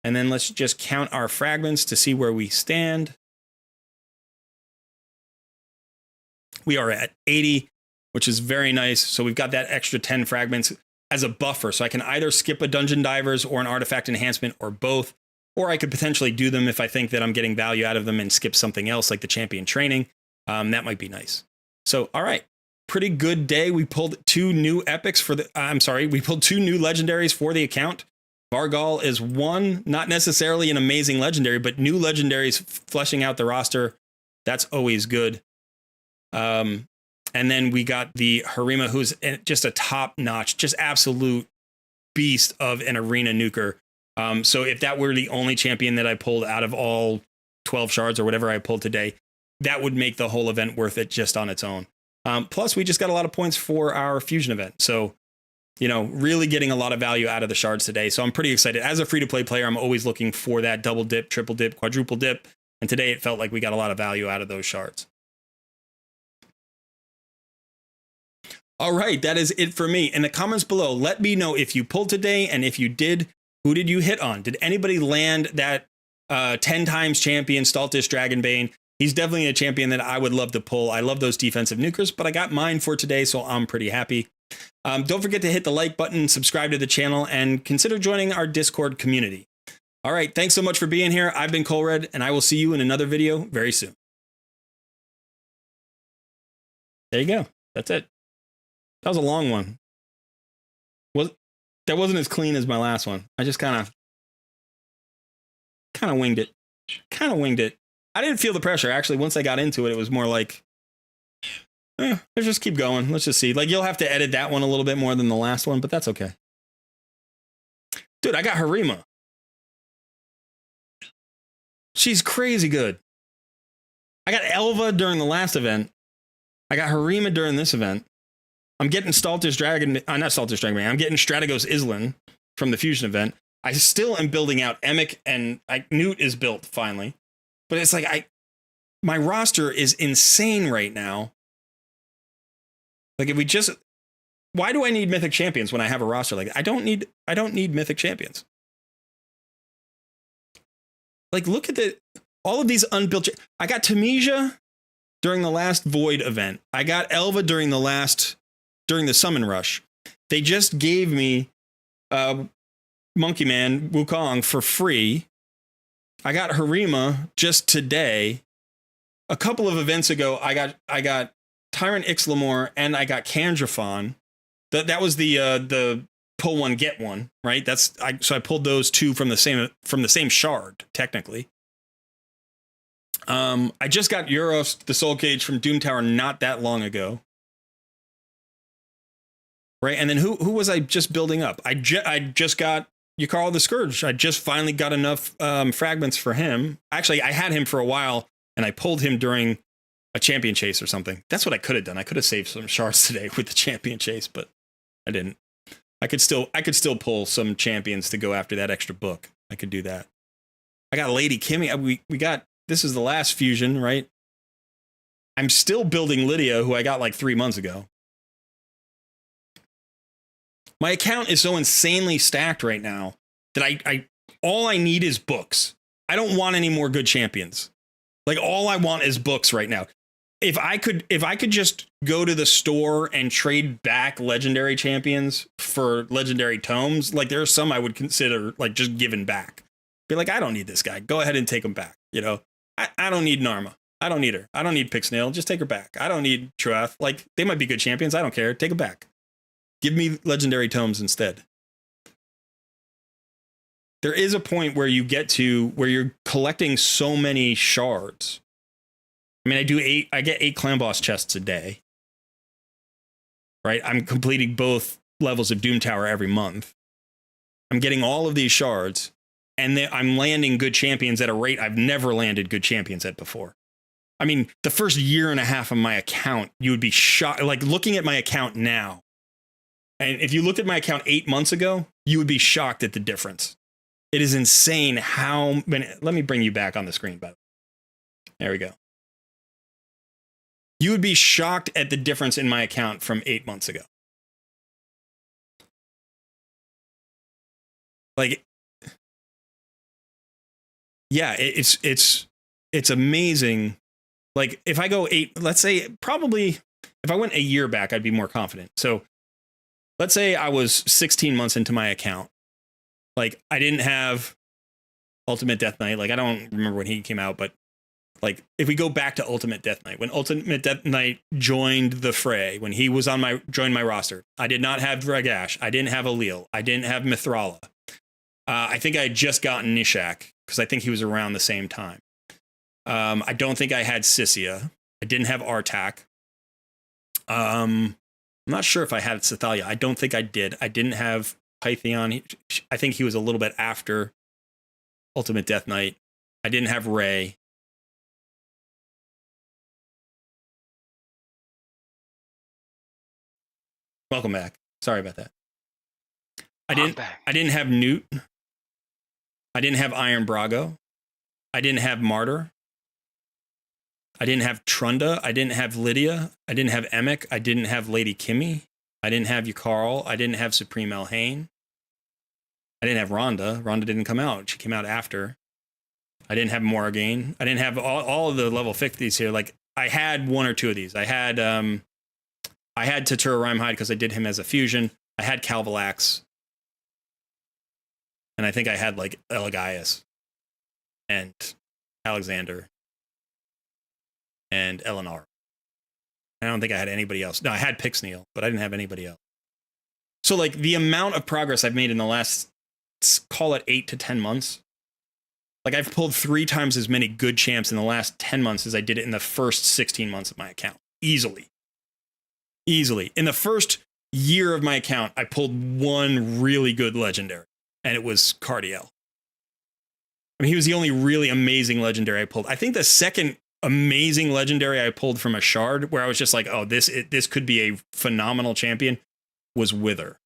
And then let's just count our fragments to see where we stand. We are at 80, which is very nice. So we've got that extra 10 fragments as a buffer. So I can either skip a dungeon divers or an artifact enhancement or both, or I could potentially do them if I think that I'm getting value out of them and skip something else like the champion training. That might be nice. So, all right, pretty good day. We pulled 2 new epics for the, we pulled 2 new legendaries for the account. Vargal is one, not necessarily an amazing legendary, but new legendaries fleshing out the roster. That's always good. And then we got the Harima, who's just a top-notch, just absolute beast of an arena nuker. So if that were the only champion that I pulled out of all 12 shards or whatever I pulled today, that would make the whole event worth it just on its own. Plus, we just got a lot of points for our fusion event. So, you know, really getting a lot of value out of the shards today. So I'm pretty excited. As a free-to-play player, I'm always looking for that double dip, triple dip, quadruple dip. And today it felt like we got a lot of value out of those shards. All right, that is it for me. In the comments below, let me know if you pulled today, and if you did, who did you hit on? Did anybody land that 10 times champion Staltish Dragonbane? He's definitely a champion that I would love to pull. I love those defensive nukers, but I got mine for today, so I'm pretty happy. Don't forget to hit the like button, subscribe to the channel, and consider joining our Discord community. All right, thanks so much for being here. I've been Colred, and I will see you in another video very soon. There you go. That's it. That was a long one. That wasn't as clean as my last one. I just kind of winged it. I didn't feel the pressure. Actually, once I got into it, it was more like, let's just keep going. Let's just see. Like, you'll have to edit that one a little bit more than the last one, but that's okay. Dude, I got Harima. She's crazy good. I got Elva during the last event. I got Harima during this event. I'm getting Staltish Dragon, not Staltish Dragon Man. I'm getting Strategos Islan from the Fusion event. I still am building out Emic, and Newt is built finally. But it's like my roster is insane right now. Like if we just, why do I need Mythic Champions when I have a roster like that? I don't need Mythic Champions. Like look at all of these unbuilt. I got Tamesia during the last Void event. I got Elva during the Summon Rush. They just gave me Monkey Man Wukong for free. I got Harima just today. A couple of events ago, I got Tyrant Ixlamore and I got Kandrafon. That was the pull one get one, right? So I pulled those two from the same shard technically. I just got Euros, the Soul Cage from Doom Tower not that long ago. Right? And then who was I just building up? I just got Yukaro the Scourge. I just finally got enough fragments for him. Actually, I had him for a while and I pulled him during a champion chase or something. That's what I could have done. I could have saved some shards today with the champion chase, but I didn't. I could still pull some champions to go after that extra book. I could do that. I got Lady Kimmy. We got, this is the last fusion, right? I'm still building Lydia, who I got like 3 months ago. My account is so insanely stacked right now that all I need is books. I don't want any more good champions. Like all I want is books right now. If I could just go to the store and trade back legendary champions for legendary tomes, like there are some I would consider like just giving back. Be like, I don't need this guy. Go ahead and take him back. You know, I don't need Narma. I don't need her. I don't need Pixnail. Just take her back. I don't need Truath. Like they might be good champions. I don't care. Take them back. Give me legendary tomes instead. There is a point where you get to where you're collecting so many shards. I mean, I get 8 clan boss chests a day. Right? I'm completing both levels of Doom Tower every month. I'm getting all of these shards, and I'm landing good champions at a rate I've never landed good champions at before. I mean, the first year and a half of my account, you would be shocked. Like looking at my account now, and if you looked at my account 8 months ago, you would be shocked at the difference. It is insane how many. Let me bring you back on the screen, by the way. There we go. You would be shocked at the difference in my account from 8 months ago. Like, yeah, it's amazing. Like, if I go 8, let's say, probably, if I went a year back, I'd be more confident. So, let's say I was 16 months into my account. Like, I didn't have Ultimate Death Knight. Like, I don't remember when he came out, but like, if we go back to Ultimate Death Knight, when Ultimate Death Knight joined the fray, when he was joined my roster, I did not have Dragash. I didn't have Alil. I didn't have Mithrala. I think I had just gotten Nishak because I think he was around the same time. I don't think I had Sissia. I didn't have Artak. I'm not sure if I had Cythalia. I don't think I did. I didn't have Pythion. I think he was a little bit after Ultimate Death Knight. I didn't have Ray. Welcome back. Sorry about that. I didn't have Newt. I didn't have Iron Brago. I didn't have Martyr. I didn't have Trunda. I didn't have Lydia. I didn't have Emic. I didn't have Lady Kimmy. I didn't have Yukaro. I didn't have Supreme Elhain. I didn't have Rhonda. Rhonda didn't come out. She came out after. I didn't have Morrigan. I didn't have all of the level 50s here. Like, I had 1 or 2 of these. I had Tatura Rhymehide because I did him as a fusion. I had Calvalax. And I think I had like Elegias and Alexander and Eleanor. I don't think I had anybody else. No, I had Pixneal, but I didn't have anybody else. So like the amount of progress I've made in the last, call it 8 to 10 months. Like I've pulled 3 times as many good champs in the last 10 months as I did it in the first 16 months of my account. Easily. In the first year of my account, I pulled 1 really good legendary, and it was Cardiel. I mean, he was the only really amazing legendary I pulled. I think the second amazing legendary I pulled from a shard where I was just like, oh, this could be a phenomenal champion, was Wither.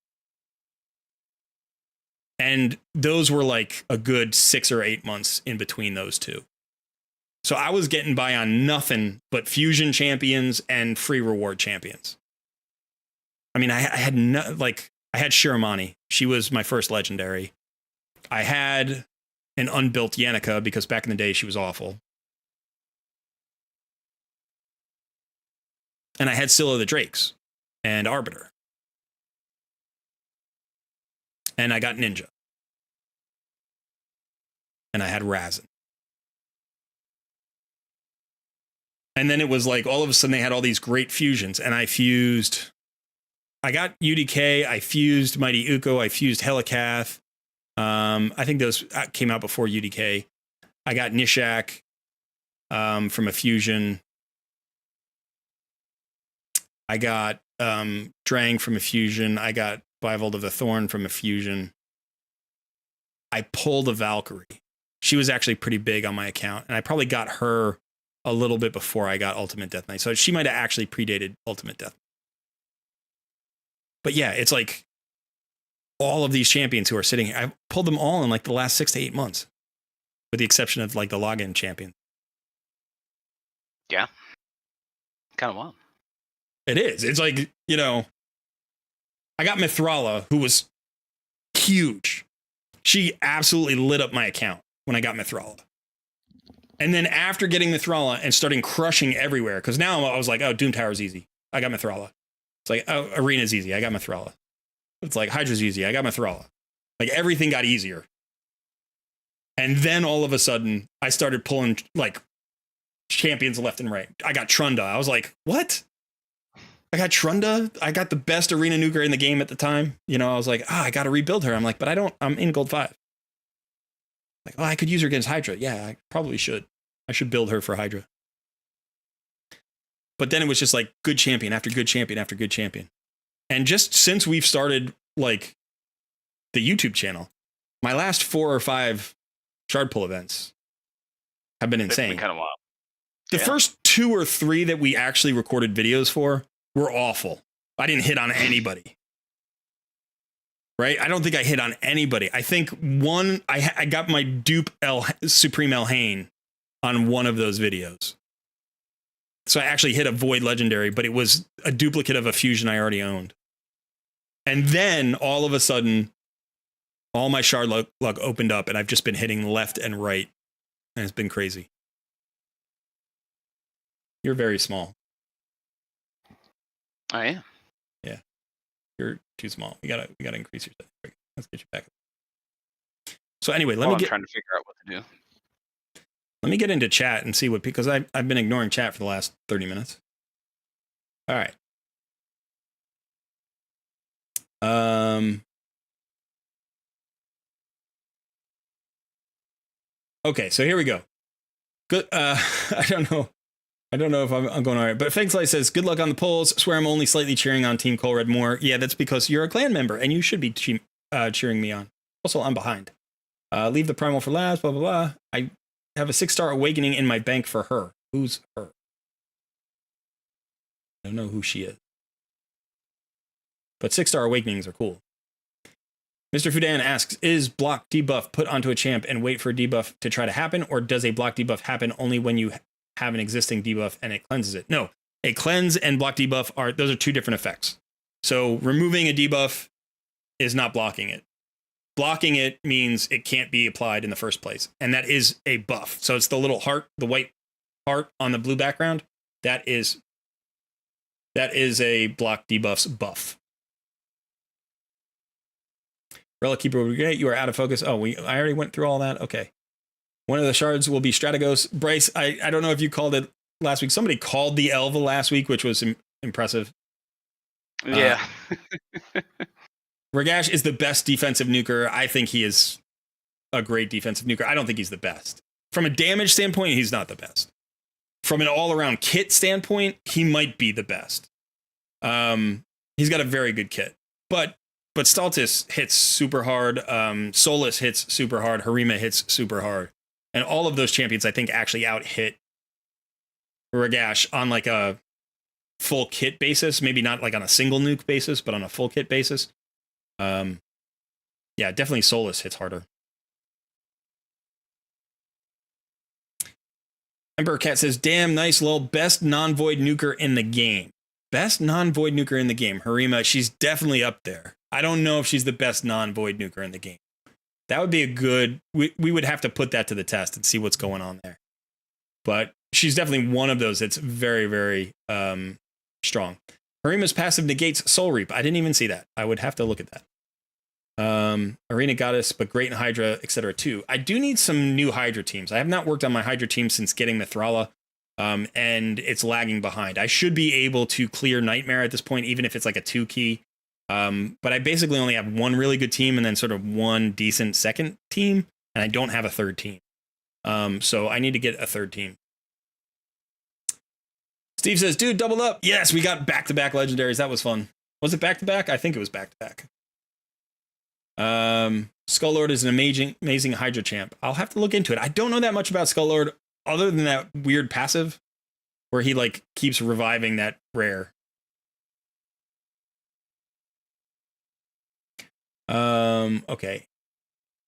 And those were like a good 6 or 8 months in between those two. So I was getting by on nothing but fusion champions and free reward champions. I mean, I had Shiramani. She was my first legendary. I had an unbuilt Yannicka because back in the day she was awful. And I had Scylla the Drakes and Arbiter. And I got Ninja. And I had Razin. And then it was like all of a sudden they had all these great fusions. And I got UDK, I fused Mighty Uko, I fused Helicath. I think those came out before UDK. I got Nishak from a fusion. I got Drang from a fusion. I got Bivold of the Thorn from a fusion. I pulled a Valkyrie. She was actually pretty big on my account. And I probably got her a little bit before I got Ultimate Death Knight. So she might have actually predated Ultimate Death. But yeah, it's like all of these champions who are sitting here, I pulled them all in like the last 6 to 8 months, with the exception of like the login champion. Yeah. Kind of wild. It is. It's like, you know, I got Mithrala, who was huge. She absolutely lit up my account when I got Mithrala. And then after getting Mithrala and starting crushing everywhere, because now I was like, oh, Doom Tower's easy. I got Mithrala. It's like, oh, Arena's easy. I got Mithrala. It's like, Hydra's easy. I got Mithrala. Like, everything got easier. And then all of a sudden, I started pulling, like, champions left and right. I got Trunda. I was like, what? I got Trunda? I got the best arena nuker in the game at the time. You know, I was like, I got to rebuild her. I'm like, but I'm in gold 5. Like, oh, I could use her against Hydra. Yeah, I probably should. I should build her for Hydra. But then it was just like good champion after good champion after good champion. And just since we've started like the YouTube channel, my last 4 or 5 shard pull events have been insane. Kind of wild. The first 2 or 3 that we actually recorded videos for were awful. I didn't hit on anybody. Right? I don't think I hit on anybody. I think one, I got my dupe Supreme Elhain on one of those videos. So I actually hit a Void Legendary, but it was a duplicate of a fusion I already owned. And then all of a sudden, all my shard luck opened up, and I've just been hitting left and right. And it's been crazy. You're very small. I am. Yeah. You're too small. We gotta increase your size. Let's get you back. So anyway, I'm trying to figure out what to do. Let me get into chat and see what, because I've been ignoring chat for the last 30 minutes. All right. Okay, so here we go. Good. I don't know if I'm going all right, but Figsley says, good luck on the polls. Swear I'm only slightly cheering on Team Colred more. Yeah, that's because you're a clan member and you should be cheering me on. Also, I'm behind. Leave the primal for last, blah, blah, blah. I have a 6-star awakening in my bank for her. Who's her? I don't know who she is. But 6-star awakenings are cool. Mr. Fudan asks, is block debuff put onto a champ and wait for a debuff to try to happen, or does a block debuff happen only when you have an existing debuff and it cleanses it? No, a cleanse and block debuff those are 2 different effects. So removing a debuff is not blocking it. Blocking it means it can't be applied in the first place. And that is a buff. So it's the little heart, the white heart on the blue background. That is a block debuff's buff. Relic Keeper would be great. You are out of focus. Oh, I already went through all that. Okay. One of the shards will be Strategos. Bryce, I don't know if you called it last week. Somebody called the Elva last week, which was impressive. Yeah. Ragash is the best defensive nuker. I think he is a great defensive nuker. I don't think he's the best. From a damage standpoint, he's not the best. From an all-around kit standpoint, he might be the best. He's got a very good kit. But Staltis hits super hard. Solus hits super hard. Harima hits super hard. And all of those champions, I think, actually out-hit Ragash on like a full kit basis, maybe not like on a single nuke basis, but on a full kit basis. Yeah, definitely Solus hits harder. Emperor Cat says, damn, nice lol, best non-void nuker in the game. Best non-void nuker in the game. Harima, she's definitely up there. I don't know if she's the best non-void nuker in the game. That would be a good, we would have to put that to the test and see what's going on there. But she's definitely one of those that's very, very strong. Harima's passive negates Soul Reap. I didn't even see that. I would have to look at that. Arena Goddess, but great in Hydra, etc. too. I do need some new Hydra teams. I have not worked on my Hydra team since getting Mithrala, and it's lagging behind. I should be able to clear Nightmare at this point, even if it's like a 2 key. But I basically only have one really good team and then sort of one decent second team, and I don't have a third team. So I need to get a third team. Steve says, dude, double up. Yes, we got back-to-back legendaries. That was fun. Was it back-to-back? I think it was back-to-back. Skull Lord is an amazing Hydra champ. I'll have to look into it. I don't know that much about Skull Lord other than that weird passive where he like keeps reviving that rare. Okay.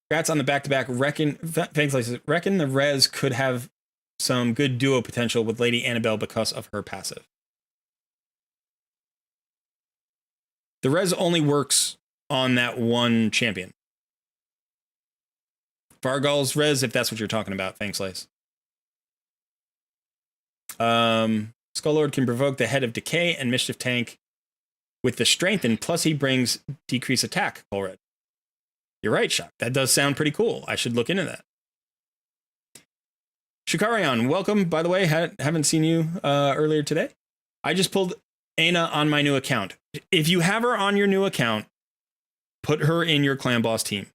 Congrats on the back-to-back. Reckon the Res could have some good duo potential with Lady Annabelle because of her passive. The Res only works on that one champion. Vargal's Res, if that's what you're talking about. Thanks, Lace. Skull Lord can provoke the Head of Decay and Mischief Tank with the Strengthen, plus he brings decrease attack, Colred. You're right, Shock. That does sound pretty cool. I should look into that. Shikarion, welcome, by the way. Haven't seen you earlier today. I just pulled Aina on my new account. If you have her on your new account, put her in your clan boss team.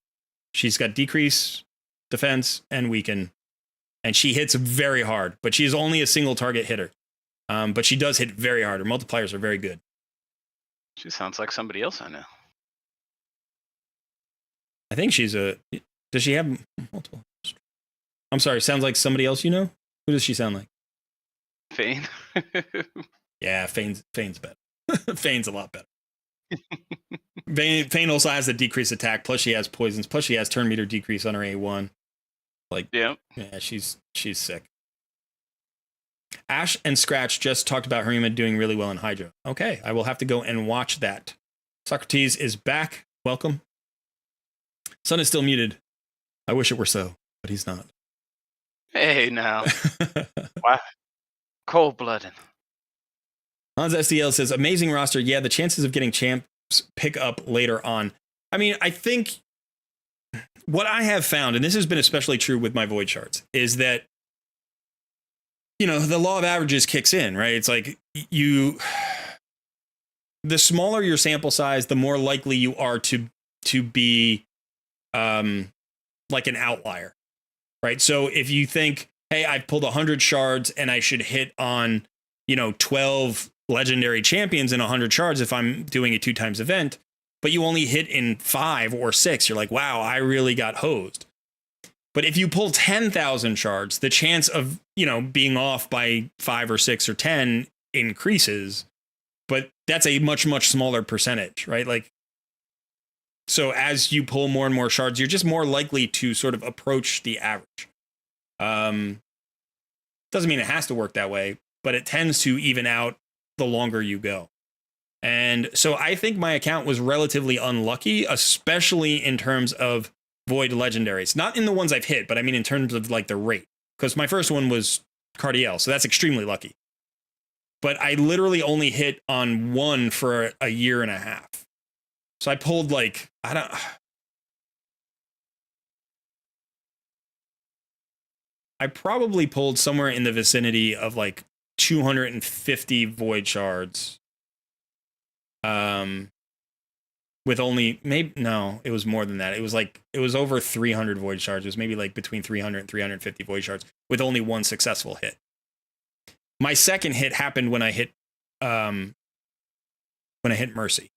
She's got decrease, defense, and weaken. And she hits very hard, but she is only a single target hitter. But she does hit very hard. Her multipliers are very good. She sounds like somebody else I know. I think she's a... Does she have multiple? I'm sorry, sounds like somebody else you know? Who does she sound like? Fane. Yeah, Fane's better. Fane's a lot better. Fane also has the decreased attack, plus she has poisons, plus she has turn meter decrease on her A1. Like, yeah, she's sick. Ash and Scratch just talked about Harima doing really well in Hydra. Okay, I will have to go and watch that. Socrates is back. Welcome. Sun is still muted. I wish it were so, but he's not. Hey, now. Wow. Cold-blooded. Hans SDL says, amazing roster. Yeah, the chances of getting champs pick up later on. I mean, I think what I have found, and this has been especially true with my Void Shards, is that, you know, the law of averages kicks in, right? It's like the smaller your sample size, the more likely you are to be like an outlier, right? So if you think, hey, I've pulled 100 shards and I should hit on, 12 legendary champions in 100 shards if I'm doing a 2x event, but you only hit in 5 or 6, you're like, wow, I really got hosed. But if you pull 10,000 shards, the chance of, being off by 5 or 6 or 10 increases, but that's a much, much smaller percentage, right? Like, so as you pull more and more shards, you're just more likely to sort of approach the average. Doesn't mean it has to work that way, but it tends to even out the longer you go. And so I think my account was relatively unlucky, especially in terms of Void legendaries. Not in the ones I've hit, but I mean in terms of like the rate. Because my first one was Cardiel, so that's extremely lucky. But I literally only hit on one for a year and a half. So I pulled like, I probably pulled somewhere in the vicinity of like 250 Void Shards. With only, it was more than that. It was over 300 Void Shards. It was maybe like between 300 and 350 Void Shards with only one successful hit. My second hit happened when I hit Mercy.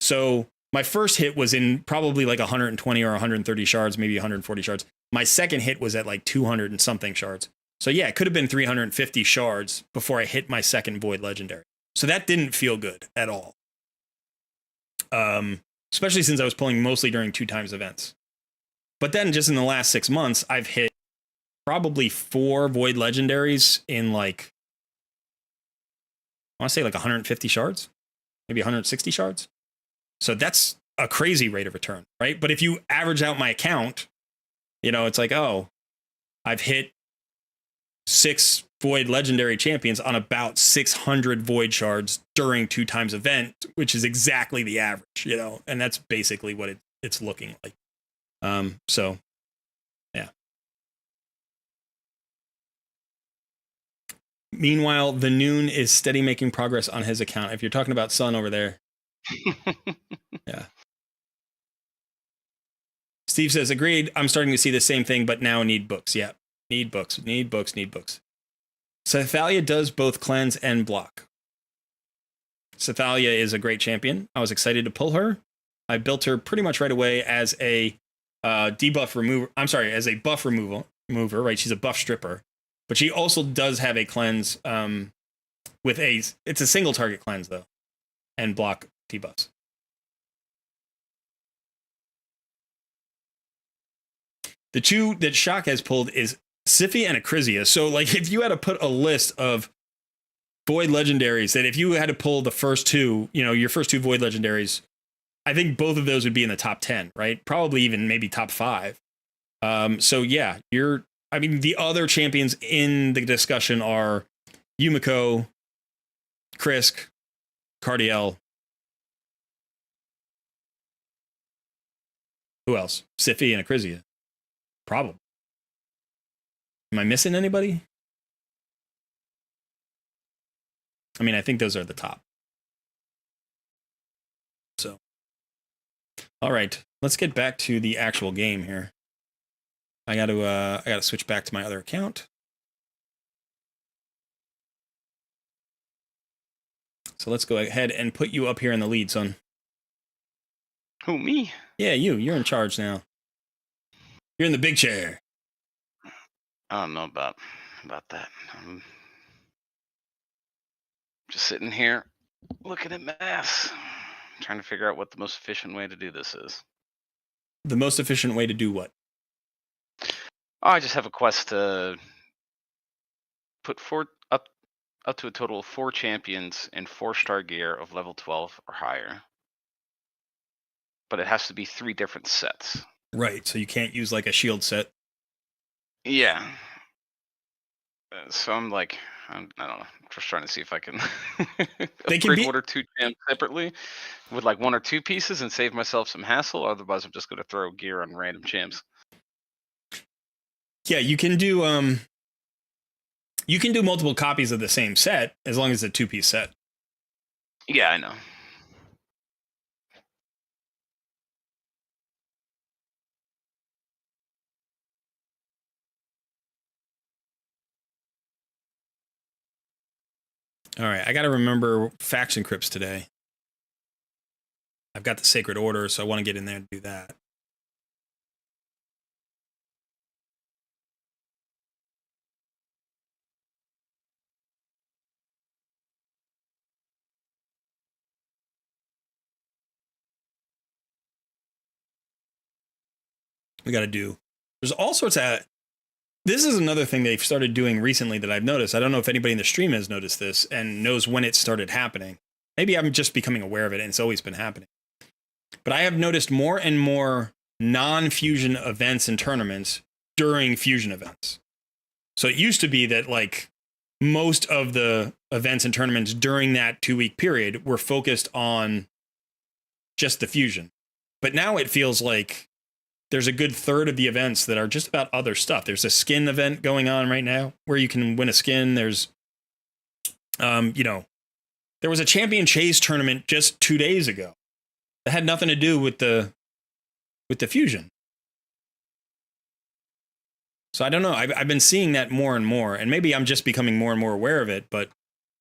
So my first hit was in probably like 120 or 130 shards, maybe 140 shards. My second hit was at like 200 and something shards. So yeah, it could have been 350 shards before I hit my second void legendary. So that didn't feel good at all. Especially since I was pulling mostly during 2x events. But then just in the last 6 months, I've hit probably 4 void legendaries in like, I want to say like 150 shards, maybe 160 shards. So that's a crazy rate of return, right? But if you average out my account, you know, it's like, oh, I've hit 6 void legendary champions on about 600 void shards during 2x event, which is exactly the average, you know, and that's basically what it's looking like. So yeah. Meanwhile, the Noon is steady making progress on his account. If you're talking about Sun over there. Yeah. Steve says, agreed. I'm starting to see the same thing, but now need books. Yeah. Need books. Cythalia does both cleanse and block. Cythalia is a great champion. I was excited to pull her. I built her pretty much right away as a debuff remover. I'm sorry, as a buff remover, right? She's a buff stripper. But she also does have a cleanse with it's a single target cleanse though, and block debuffs. The two that Shock has pulled is Siphi and Acrisia. So like if you had to put a list of void legendaries that if you had to pull the first 2, you know, your first 2 void legendaries, I think both of those would be in the top 10, right? Probably even maybe top 5. So yeah, the other champions in the discussion are Yumiko, Krisk, Cardiel. Who else? Siphi and Acrisia. Problem. Am I missing anybody? I mean, I think those are the top. So, all right, let's get back to the actual game here. I got to switch back to my other account. So let's go ahead and put you up here in the lead, son. Who, me? Yeah, you're in charge now. You're in the big chair. I don't know about that. I'm just sitting here looking at maths, trying to figure out what the most efficient way to do this is. The most efficient way to do what? Oh, I just have a quest to put up to a total of 4 champions in 4-star gear of level 12 or higher. But it has to be 3 different sets. Right, so you can't use like a shield set. Yeah. So I'm like, I don't know. I'm just trying to see if I can upgrade 1 or 2 champs separately with like 1 or 2 pieces and save myself some hassle. Otherwise, I'm just going to throw gear on random champs. Yeah, you can do multiple copies of the same set as long as it's a 2-piece set. Yeah, I know. All right, I got to remember faction crypts today. I've got the Sacred Order, so I want to get in there and do that. We got to do. There's all sorts of. This is another thing they've started doing recently that I've noticed. I don't know if anybody in the stream has noticed this and knows when it started happening. Maybe I'm just becoming aware of it and it's always been happening. But I have noticed more and more non-fusion events and tournaments during fusion events. So it used to be that like most of the events and tournaments during that 2-week period were focused on just the fusion. But now it feels like there's a good third of the events that are just about other stuff. There's a skin event going on right now where you can win a skin. There's, there was a champion chase tournament just 2 days ago that had nothing to do with the fusion. So I don't know. I've been seeing that more and more, and maybe I'm just becoming more and more aware of it, but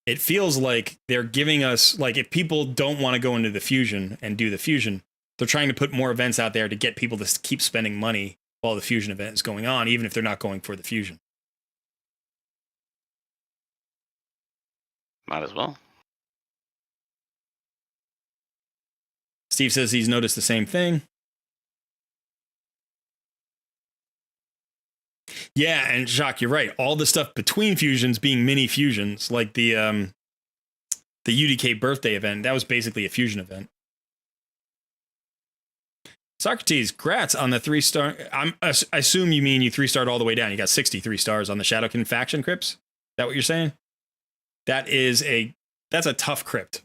it feels like they're giving us, like, if people don't want to go into the fusion and do the fusion, they're trying to put more events out there to get people to keep spending money while the fusion event is going on, even if they're not going for the fusion. Might as well. Steve says he's noticed the same thing. Yeah, and Jacques, you're right. All the stuff between fusions being mini fusions, like the UDK birthday event, that was basically a fusion event. Socrates, grats on the 3-star. I assume you mean you 3-starred all the way down. You got 63 stars on the Shadowkin faction crypts. Is that what you're saying? That's a tough crypt.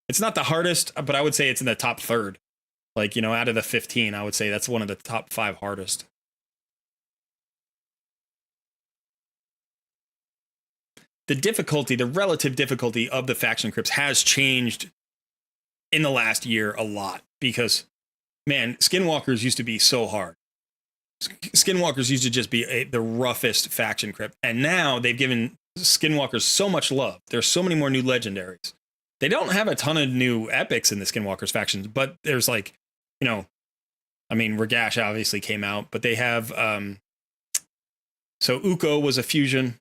It's not the hardest, but I would say it's in the top third. Like, you know, out of the 15, I would say that's one of the top 5 hardest. The difficulty, the relative difficulty of the faction crypts has changed in the last year a lot because, man, Skinwalkers used to be so hard. Skinwalkers used to just be the roughest faction crypt. And now they've given Skinwalkers so much love. There's so many more new legendaries. They don't have a ton of new epics in the Skinwalkers factions, but there's like, you know, I mean, Ragash obviously came out, but they have, so Uko was a fusion.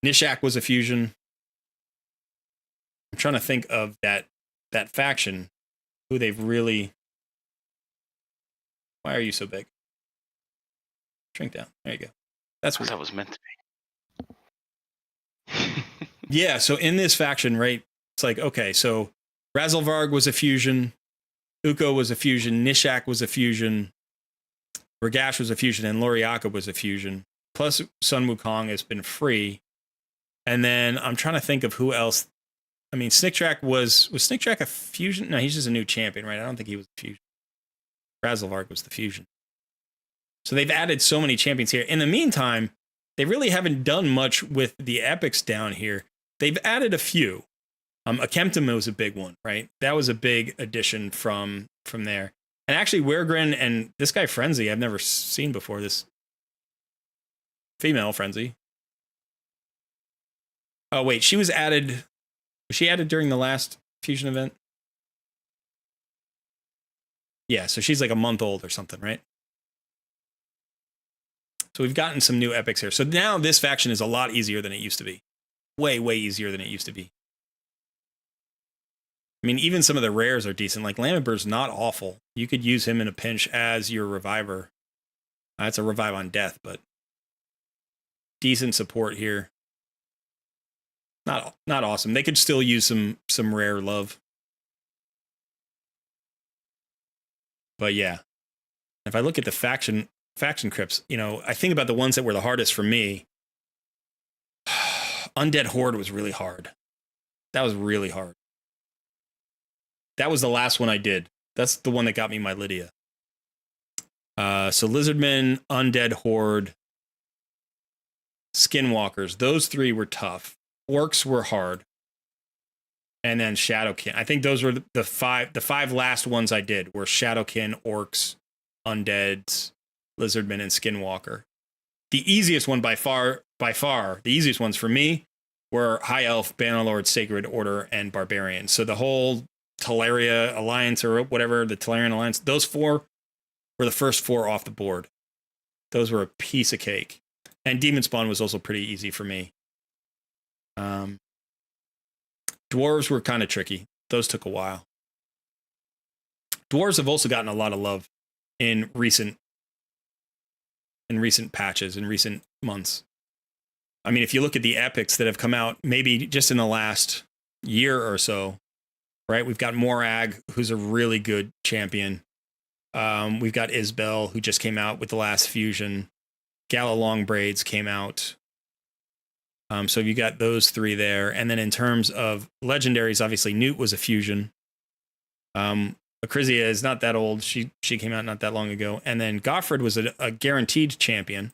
Nishak was a fusion. I'm trying to think of that faction, who they've really... Why are you so big? Shrink down. There you go. That's what that was meant to be. Yeah, so in this faction, right, it's like, okay, so Razelvarg was a fusion, Uko was a fusion, Nishak was a fusion, Ragash was a fusion, and Loriaka was a fusion. Plus Sun Wukong has been free. And then I'm trying to think of who else. I mean, Snicktrack was Snicktrack a fusion? No, he's just a new champion, right? I don't think he was a fusion. Razelvarg was the fusion. So they've added so many champions here. In the meantime, they really haven't done much with the epics down here. They've added a few. Akemtum was a big one, right? That was a big addition from there. And actually, Weregrin and this guy Frenzy, I've never seen before. This female Frenzy. Oh wait, she was added. Was she added during the last fusion event? Yeah, so she's like a month old or something, right? So we've gotten some new epics here. So now this faction is a lot easier than it used to be. Way, way easier than it used to be. I mean, even some of the rares are decent. Like Lamibur's not awful. You could use him in a pinch as your reviver. That's a revive on death, but decent support here. Not awesome. They could still use some rare love. But yeah. If I look at the faction crypts, you know, I think about the ones that were the hardest for me. Undead Horde was really hard. That was really hard. That was the last one I did. That's the one that got me my Lydia. So Lizardmen, Undead Horde, Skinwalkers. Those 3 were tough. Orcs were hard. And then Shadowkin. I think those were the 5 last ones I did were Shadowkin, Orcs, Undeads, Lizardmen, and Skinwalker. The easiest one by far, the easiest ones for me were High Elf, Bannerlord, Sacred Order, and Barbarian. So the whole Teleria Alliance or whatever, the Telerian Alliance, those 4 were the first 4 off the board. Those were a piece of cake. And Demon Spawn was also pretty easy for me. Dwarves were kind of tricky. Those took a while. Dwarves have also gotten a lot of love in recent patches, in recent months. I mean, if you look at the epics that have come out, maybe just in the last year or so, right? We've got Morag, who's a really good champion. We've got Isbel, who just came out with the last fusion. Gala Long Braids came out. So you got those 3 there. And then in terms of legendaries, obviously Newt was a fusion. Acrizia is not that old. She came out not that long ago. And then Goffred was a guaranteed champion.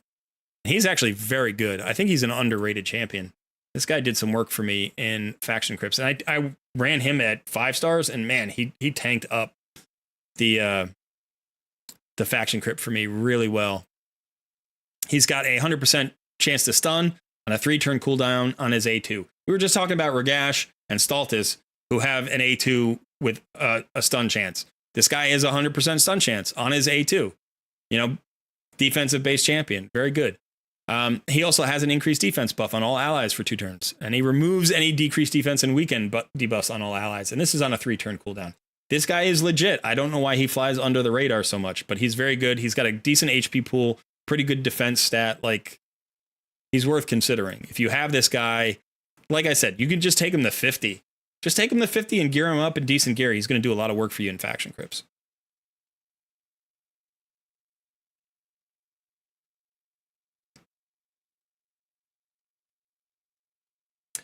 He's actually very good. I think he's an underrated champion. This guy did some work for me in faction crypts. And I ran him at 5 stars, and man, he tanked up the faction crypt for me really well. He's got a 100% chance to stun on a 3-turn cooldown on his A2. We were just talking about Ragash and Staltis, who have an A2 with a stun chance. This guy has a 100% stun chance on his A2. You know, defensive base champion. Very good. He also has an increased defense buff on all allies for 2 turns, and he removes any decreased defense and weaken debuffs on all allies. And this is on a 3-turn cooldown. This guy is legit. I don't know why he flies under the radar so much, but he's very good. He's got a decent HP pool, pretty good defense stat. Like, he's worth considering. If you have this guy, like I said, you can just take him to 50. Just take him to 50 and gear him up in decent gear. He's going to do a lot of work for you in faction crypts.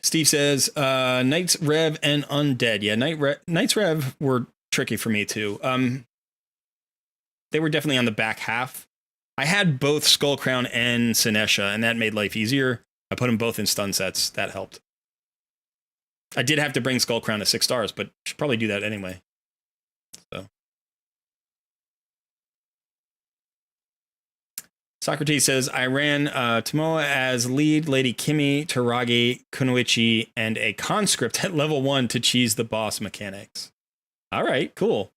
Steve says, Knights Rev and Undead. Yeah, Knights Rev were tricky for me too. They were definitely on the back half. I had both Skullcrown and Sinesha, and that made life easier. I put them both in stun sets. That helped. I did have to bring Skullcrown to 6 stars, but should probably do that anyway. So. Socrates says, I ran Tomoa as lead, Lady Kimi, Taragi, Kunoichi, and a conscript at level 1 to cheese the boss mechanics. All right, cool.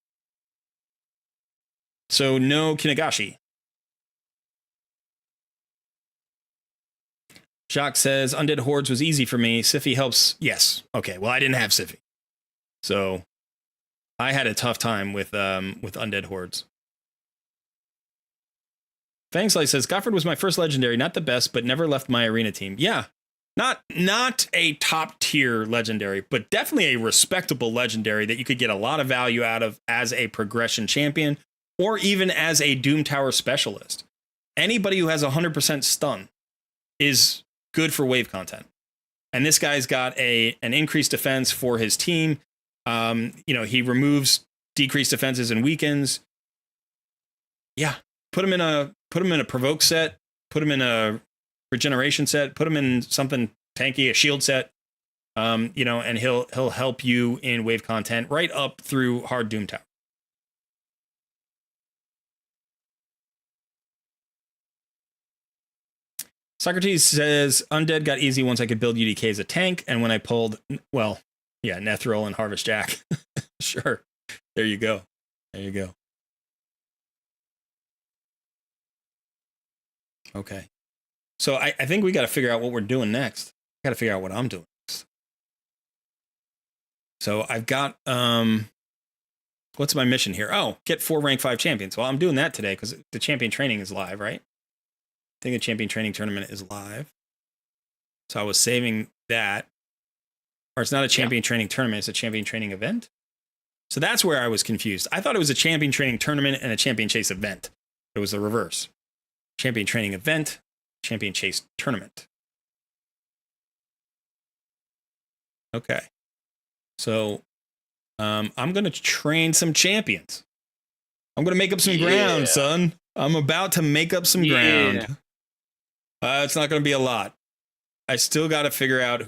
So no Kinagashi. Jacques says, Undead Hordes was easy for me. Siffy helps. Yes. Okay, well, I didn't have Siffy. So I had a tough time with Undead Hordes. Fangslice says, Gofford was my first legendary, not the best, but never left my arena team. Yeah, not a top tier legendary, but definitely a respectable legendary that you could get a lot of value out of as a progression champion or even as a Doom Tower specialist. Anybody who has 100% stun is good for wave content. And this guy's got an increased defense for his team. He removes decreased defenses and weakens. Yeah, put him in a provoke set, put him in a regeneration set, put him in something tanky, a shield set. And he'll help you in wave content right up through hard Doom Tower. Socrates says, Undead got easy once I could build UDK as a tank, and when I pulled, Nethril and Harvest Jack. Sure. There you go. Okay. So I think we got to figure out what we're doing next. Got to figure out what I'm doing next. So I've got, what's my mission here? Oh, get 4 rank 5 champions. Well, I'm doing that today because the champion training is live, right? I think the champion training tournament is live. So I was saving that. Or it's not a champion training tournament, it's a champion training event. So that's where I was confused. I thought it was a champion training tournament and a champion chase event. It was the reverse. Champion training event, champion chase tournament. Okay. So I'm going to train some champions. I'm going to make up some ground, son. I'm about to make up some ground. It's not going to be a lot. I still got to figure out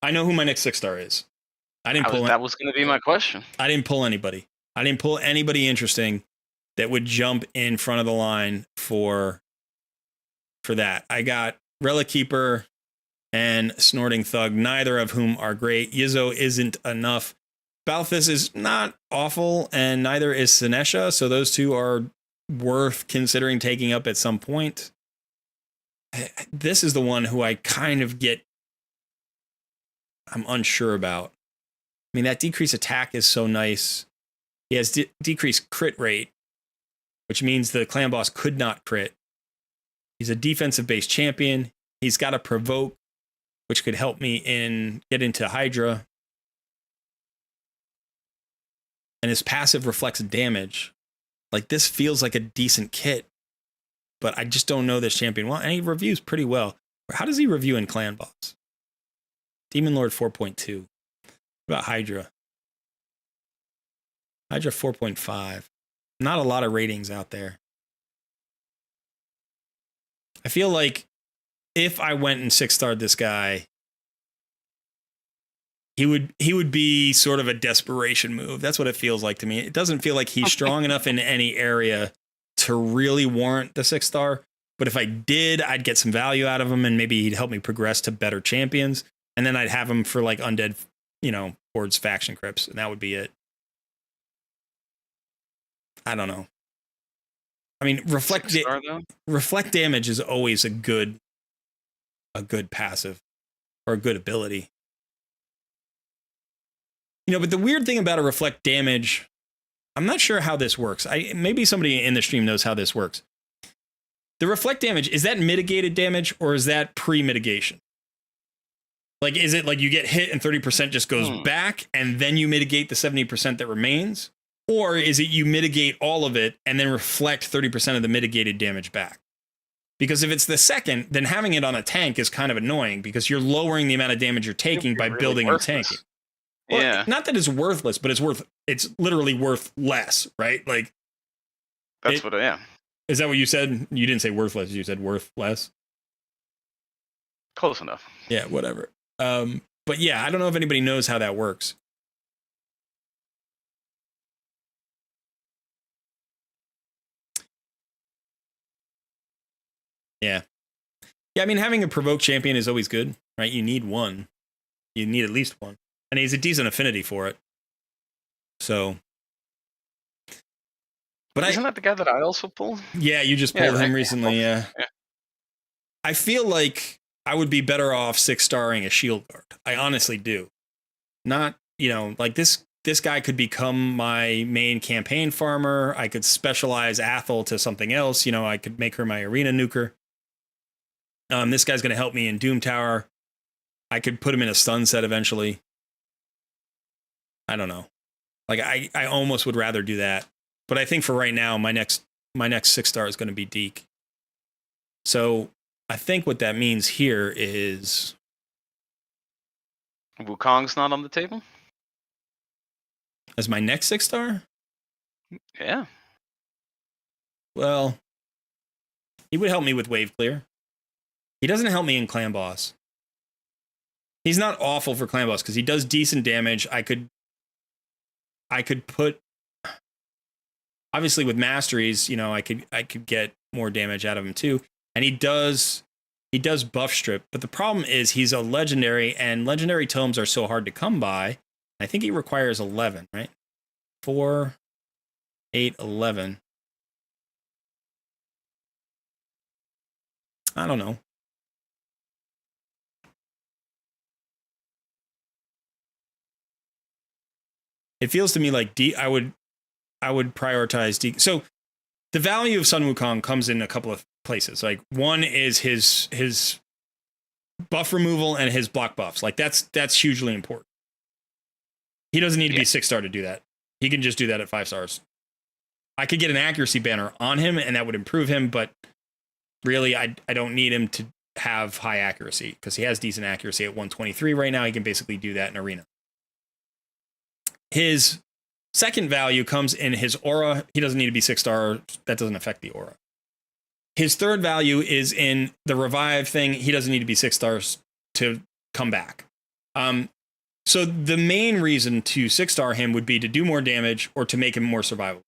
I know who my next 6-star is. That was going to be my question. I didn't pull anybody. I didn't pull anybody interesting that would jump in front of the line for that. I got Relic Keeper and Snorting Thug, neither of whom are great. Yizzo isn't enough. Balthus is not awful, and neither is Sinesha, so those two are worth considering taking up at some point. This is the one who I kind of I'm unsure about. I mean, that decreased attack is so nice. He has decreased crit rate, which means the clan boss could not crit. He's a defensive-based champion. He's got a provoke, which could help me get into Hydra. And his passive reflects damage. Like, this feels like a decent kit, but I just don't know this champion well. And he reviews pretty well. How does he review in Clan Boss? Demon Lord 4.2. What about Hydra? Hydra 4.5. Not a lot of ratings out there. I feel like if I went and 6-starred this guy, he would be sort of a desperation move. That's what it feels like to me. It doesn't feel like he's strong enough in any area to really warrant the 6-star. But if I did, I'd get some value out of him, and maybe he'd help me progress to better champions. And then I'd have him for like undead, Hordes faction crypts, and that would be it. I don't know. I mean, reflect damage is always a good a good passive or a good ability. You know, but the weird thing about a reflect damage, I'm not sure how this works. Maybe somebody in the stream knows how this works. The reflect damage, is that mitigated damage or is that pre-mitigation? Like, is it like you get hit and 30% just goes back and then you mitigate the 70% that remains? Or is it you mitigate all of it and then reflect 30% of the mitigated damage back? Because if it's the second, then having it on a tank is kind of annoying because you're lowering the amount of damage you're taking by really building and tanking. Well, yeah. Not that it's worthless, but it's literally worth less, right? Like, that's what I am. Is that what you said? You didn't say worthless. You said worth less. Close enough. Yeah, whatever. But yeah, I don't know if anybody knows how that works. Yeah. Yeah, I mean, having a provoke champion is always good, right? You need one. You need at least one. And he's a decent affinity for it. So. But isn't that the guy that I also pulled? Yeah, you just pulled him recently, yeah. I feel like I would be better off 6-starring a shield guard. I honestly do. Not, you know, like this guy could become my main campaign farmer. I could specialize Athel to something else. You know, I could make her my arena nuker. This guy's going to help me in Doom Tower. I could put him in a stun set eventually. I don't know. Like, I almost would rather do that. But I think for right now, my next 6-star is going to be Deke. So I think what that means here is Wukong's not on the table? As my next 6-star? Yeah. Well, he would help me with wave clear. He doesn't help me in clan boss. He's not awful for clan boss because he does decent damage. I could put, obviously with masteries, you know, I could get more damage out of him too. And he does buff strip, but the problem is he's a legendary, and legendary tomes are so hard to come by. I think he requires 11, right? 4, 8, 11. I don't know. It feels to me like I would prioritize D. So the value of Sun Wukong comes in a couple of places. Like, one is his buff removal and his block buffs. Like, that's hugely important. He doesn't need to be 6-star to do that. He can just do that at 5 stars. I could get an accuracy banner on him and that would improve him, but really I don't need him to have high accuracy because he has decent accuracy at 123 right now. He can basically do that in arena. His second value comes in his aura. He doesn't need to be 6-star. That doesn't affect the aura. His third value is in the revive thing. He doesn't need to be 6 stars to come back. So the main reason to 6-star him would be to do more damage or to make him more survivable.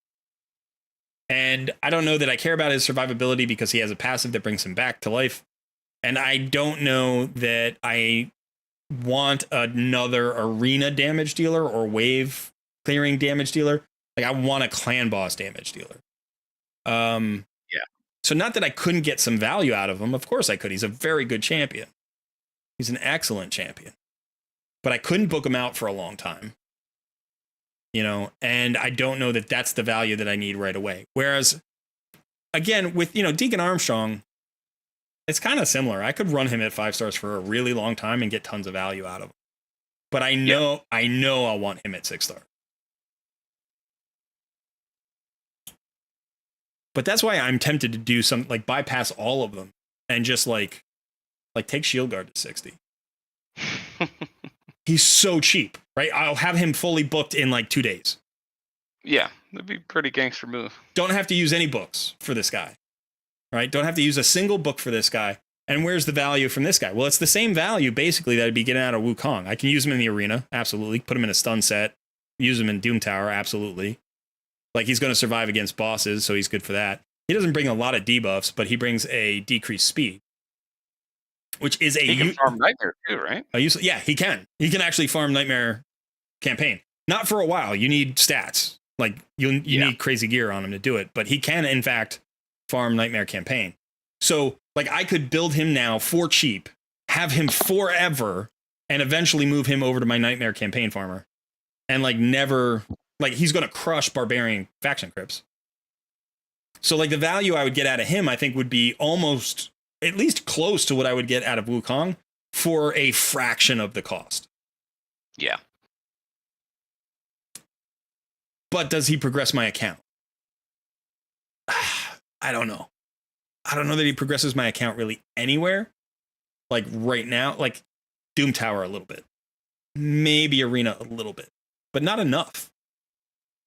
And I don't know that I care about his survivability because he has a passive that brings him back to life. And I don't know that I want another arena damage dealer or wave clearing damage dealer. Like, I want a clan boss damage dealer. Yeah. So not that I couldn't get some value out of him. Of course I could. He's a very good champion. He's an excellent champion. But I couldn't book him out for a long time. You know, and I don't know that that's the value that I need right away. Whereas, again, with, you know, Deacon Armstrong, it's kind of similar. I could run him at 5 stars for a really long time and get tons of value out of him. But I know I'll want him at 6-star. But that's why I'm tempted to do some, like, bypass all of them and just like take Shield Guard to 60. He's so cheap, right? I'll have him fully booked in like 2 days. Yeah, that'd be a pretty gangster move. Don't have to use any books for this guy, right? Don't have to use a single book for this guy. And where's the value from this guy? Well, it's the same value, basically, that I'd be getting out of Wukong. I can use him in the arena, absolutely. Put him in a stun set. Use him in Doom Tower, absolutely. Like, he's going to survive against bosses, so he's good for that. He doesn't bring a lot of debuffs, but he brings a decreased speed. Which is he can farm Nightmare too, right? Yeah, he can. He can actually farm Nightmare campaign. Not for a while. You need stats. Like, you need crazy gear on him to do it. But he can, in fact, farm Nightmare campaign. So, like, I could build him now for cheap, have him forever, and eventually move him over to my Nightmare Campaign Farmer. And like never, like he's going to crush Barbarian Faction Crypts. So like the value I would get out of him, I think would be almost at least close to what I would get out of Wukong for a fraction of the cost. Yeah. But does he progress my account? I don't know. I don't know that he progresses my account really anywhere. Like right now, like Doom Tower a little bit. Maybe Arena a little bit. But not enough.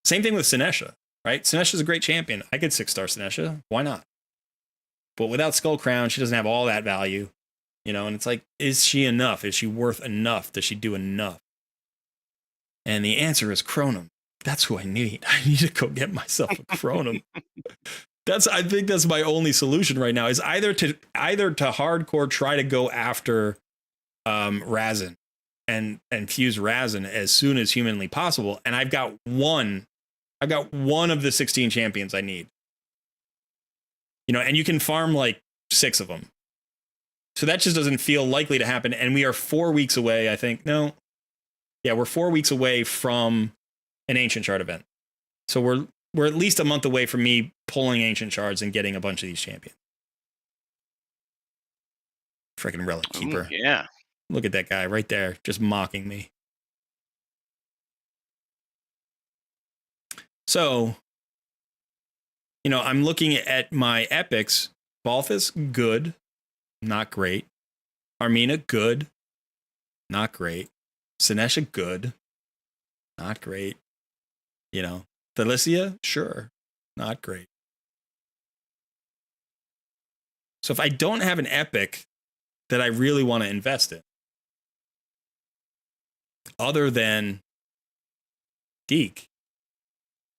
Same thing with Sinesha, right? Sinesha's a great champion. I could 6-star Sinesha. Why not? But without Skull Crown, she doesn't have all that value. You know, and it's like, is she enough? Is she worth enough? Does she do enough? And the answer is Chronum. That's who I need. I need to go get myself a Chronum. I think that's my only solution right now, is either to hardcore try to go after Razin and fuse Razin as soon as humanly possible. And I've got one of the 16 champions I need. You know, and you can farm like 6 of them. So that just doesn't feel likely to happen. And we are 4 weeks away, I think. No. Yeah, we're 4 weeks away from an Ancient Shard event. So we're at least a month away from me pulling Ancient Shards and getting a bunch of these champions. Freaking Relic Keeper. Ooh, yeah. Look at that guy right there, just mocking me. So, you know, I'm looking at my epics. Balthus, good. Not great. Armina, good. Not great. Sinesha, good. Not great. You know, Felicia, sure. Not great. So if I don't have an epic that I really want to invest in, other than Deke,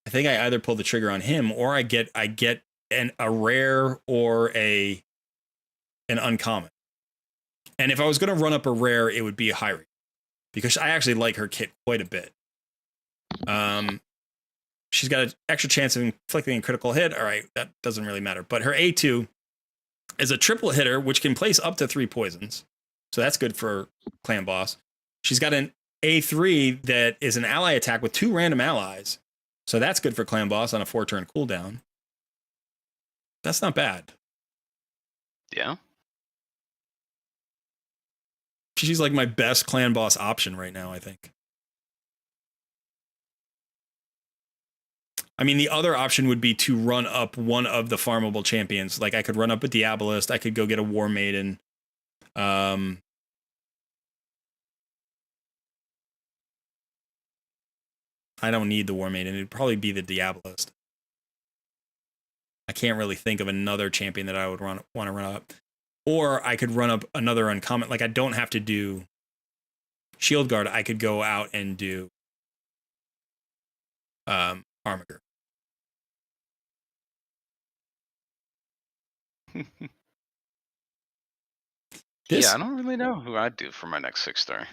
I think I either pull the trigger on him or I get a rare or an uncommon. And if I was going to run up a rare, it would be a Hyrie, because I actually like her kit quite a bit. She's got an extra chance of inflicting a critical hit. All right, that doesn't really matter. But her A2 is a triple hitter, which can place up to 3 poisons. So that's good for Clan Boss. She's got an A3 that is an ally attack with 2 random allies. So that's good for Clan Boss on a 4-turn cooldown. That's not bad. Yeah. She's like my best Clan Boss option right now, I think. I mean, the other option would be to run up one of the farmable champions. Like I could run up a Diabolist. I could go get a War Maiden. I don't need the War Maiden. It'd probably be the Diabolist. I can't really think of another champion that I would want to run up. Or I could run up another uncommon. Like I don't have to do Shield Guard. I could go out and do Armiger. Yeah, I don't really know who I'd do for my next 6-star.